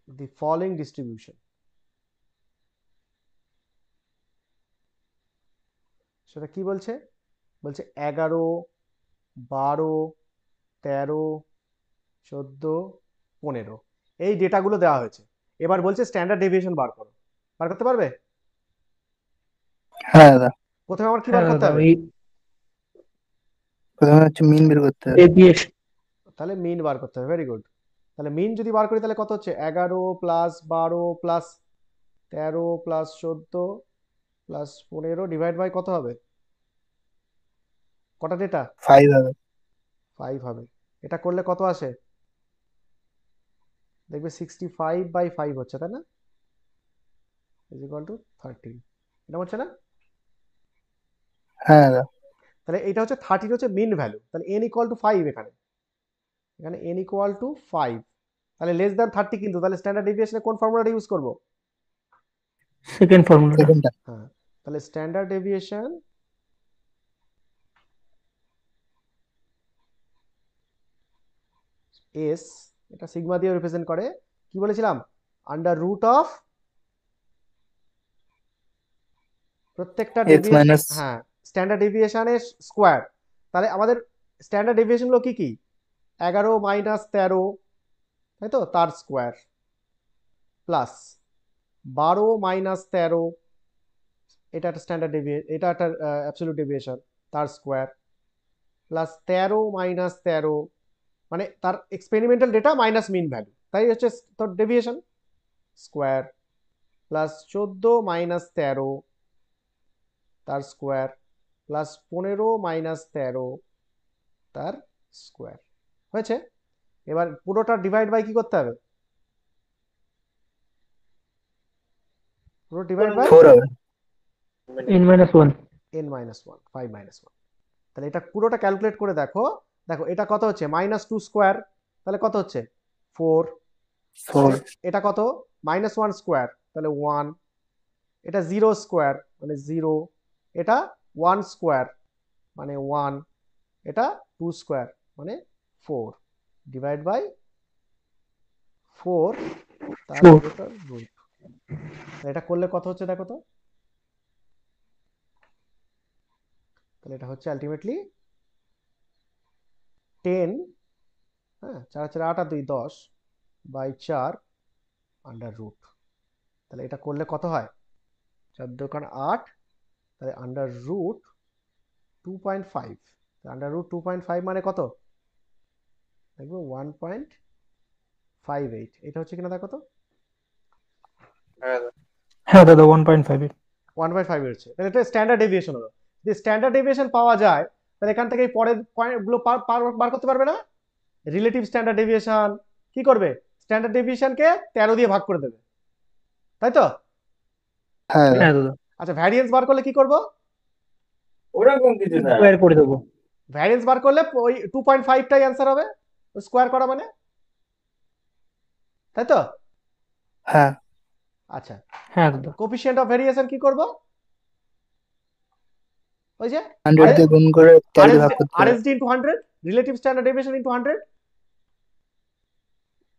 the following distribution. সেটা কি বলছে? বলছে 11, 12, 13, 14, 15 এই ডেটাগুলো দেওয়া হয়েছে। এবার বলছে স্ট্যান্ডার্ড ডেভিয়েশন বার করো। বার করতে পারবে? হ্যাঁ দাদা। প্রথমে আমার কি হ্যাঁ বার করতে দাদা, হবে? ওই প্রথমে হচ্ছে মিন বের করতে হবে। ডেভিয়েশন। তাহলে মিন বার করতে হবে, ভেরি গুড। তাহলে মিন যদি বার করি তাহলে কত হচ্ছে, 11 plus 12 plus 13 plus 14 plus 15 divide by কত হবে, কটা ডেটা? 5 হবে। 5 হবে। এটা করলে কত আসে দেখবে, 65/5 হচ্ছে, তাই না? ইজ ইকুয়াল টু 13, এটা হচ্ছে না? হ্যাঁ দাদা। তাহলে এটা হচ্ছে 13 হচ্ছে মিন ভ্যালু, তাহলে n ইকুয়াল টু 5, এখানে n ইকুয়াল টু 5, তাহলে লেস দ্যান 30 কিন্তু, তাহলে স্ট্যান্ডার্ড ডেভিয়েশনে কোন ফর্মুলাটা ইউজ করব? সেকেন্ড ফর্মুলাটা। সেকেন্ডটা। হ্যাঁ, তাহলে স্ট্যান্ডার্ড ডেভিয়েশন এস, এটা সিগমা দিয়ে রিপ্রেজেন্ট করে, কি বলেছিলাম, আন্ডার রুট অফ প্রত্যেকটা x ডেভিয়েশন, মাইনাস হ্যাঁ স্ট্যান্ডার্ড ডেভিয়েশনের স্কোয়ার। তাহলে আমাদের স্ট্যান্ডার্ড ডেভিয়েশনগুলো কি কি, 11 মাইনাস 13, তাই তো, তার স্কোয়ার, প্লাস 12 মাইনাস 13, এটা একটা স্ট্যান্ডার্ড ডেভিয়েশন, এটা একটা অ্যাবসলিউট ডেভিয়েশন, তার স্কোয়ার, প্লাস 13 মাইনাস 13 মানে তার experimental data minus mean value, তাই হচ্ছে তোর ডেভিয়েশন। স্কোয়ার প্লাস 14 মাইনাস 13 তার স্কোয়ার প্লাস 15 মাইনাস 13 তার স্কোয়ার হয়েছে। এবার পুরোটা ডিভাইড বাই কি করতে হবে? পুরো ডিভাইড বাই 4 হবে। n minus 1. n minus 1 5 minus 1। তাহলে এটা পুরোটা ক্যালকুলেট করে দেখো, দেখো এটা কত হচ্ছে -2 স্কোয়ার, তাহলে কত হচ্ছে 4। 4 এটা কত -1 স্কোয়ার, তাহলে 1। এটা 0 স্কোয়ার মানে 0, এটা 1 স্কোয়ার মানে 1, এটা 2 স্কোয়ার মানে 4 ডিভাইড বাই 4 তার 4 রুট। এটা করলে কত হচ্ছে দেখো তো, তাহলে এটা হচ্ছে আলটিমেটলি 10, হ্যাঁ 4 4 8 আর 2 10 বাই 4 আন্ডার রুট। তাহলে এটা করলে কত হয় 14 কারণ 8, তাহলে আন্ডার রুট 2.5। আন্ডার রুট 2.5 মানে কত দেখবো 1.58। এটা হচ্ছে কিনা দেখো তো, হ্যাঁ দাদা হ্যাঁ দাদা 1.5 1.5 হচ্ছে। তাহলে এটা স্ট্যান্ডার্ড ডেভিয়েশন হলো। যদি স্ট্যান্ডার্ড ডেভিয়েশন পাওয়া যায় তাহলে এখান থেকে এই পরের পয়েন্টগুলো বার করতে পারবে না? রিলেটিভ স্ট্যান্ডার্ড ডেভিয়েশন কি করবে, স্ট্যান্ডার্ড ডেভিয়েশনকে 13 দিয়ে ভাগ করে দেবে, তাই তো? হ্যাঁ হ্যাঁ দাদা আচ্ছা ভ্যারিয়েন্স বার করলে কি করব? স্কোয়ার করে দেবো। ভ্যারিয়েন্স বার করলে ওই 2.5টাই অ্যান্সার হবে স্কোয়ার করা মানে, তাই তো? হ্যাঁ আচ্ছা হ্যাঁ দাদা কোফিশিয়েন্ট অফ ভেরিয়েশন কি করব? ওই যে 100 দিয়ে গুণ করে 13 দিয়ে ভাগ করতে হবে। RSD into 100, relative standard deviation into 100,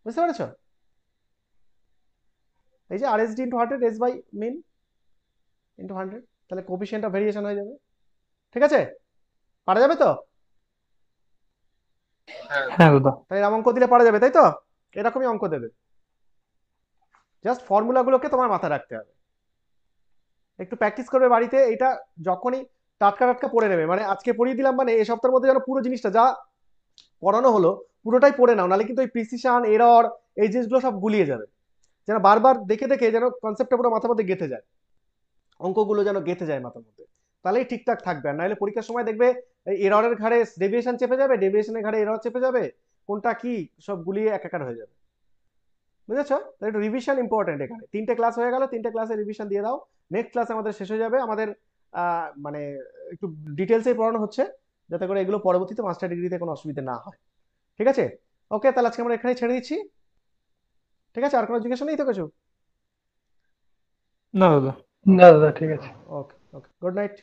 বুঝতে পেরেছো? এই যে RSD into 100 s by mean into 100, তাহলে কোফিশিয়েন্ট অফ ভেরিয়েশন হয়ে যাবে। ঠিক আছে, পারা যাবে তো? হ্যাঁ দাদা তাই এরকম অঙ্ক দিলে পারা যাবে, তাই তো? এরকমই অঙ্ক দেবে, জাস্ট ফর্মুলাগুলোকে তোমার মাথায় রাখতে হবে, একটু প্র্যাকটিস করবে বাড়িতে। এটা যখনই টাটকা টাটকা পড়ে নেবে, মানে আজকে পড়িয়ে দিলাম মানে এই সপ্তাহের মধ্যে যেন পুরো জিনিসটা যা পড়ানো হলো পুরোটাই পড়ে নাও, নাহলে কিন্তু ওই প্রিসিশন এরর এই জিনিসগুলো সব গুলিয়ে যাবে। যেন বারবার দেখে দেখে যেন কনসেপ্টটা পুরো মাথার মধ্যে গেঁথে যায়, অঙ্কগুলো যেন গেঁথে যায় মাথার মধ্যে, তাহলেই ঠিকঠাক থাকবে। আর নাহলে পরীক্ষার সময় দেখবে এররের ঘাড়ে ডেভিয়েশন চেপে যাবে, ডেভিয়েশনের ঘাড়ে এরর চেপে যাবে, কোনটা কি সব গুলিয়ে একাকার হয়ে যাবে, বুঝেছো? তাহলে একটু রিভিশন ইম্পর্টেন্ট। এখানে 3টে ক্লাস হয়ে গেল, 3টে ক্লাসে রিভিশন দিয়ে দাও। নেক্সট ক্লাসে আমাদের শেষ হয়ে যাবে, আমাদের মানে একটু ডিটেলসে পড়ানো হচ্ছে যাতে করে এগুলো পরবর্তীতে মাস্টার ডিগ্রিতে কোনো অসুবিধা না হয়। ঠিক আছে, ওকে, তাহলে আজকে আমরা এখানেই ছেড়ে দিচ্ছি। ঠিক আছে, আর কোনো জিজ্ঞাসা নেই তো কিছু? না দাদা না দাদা ঠিক আছে। ওকে ওকে, গুড নাইট।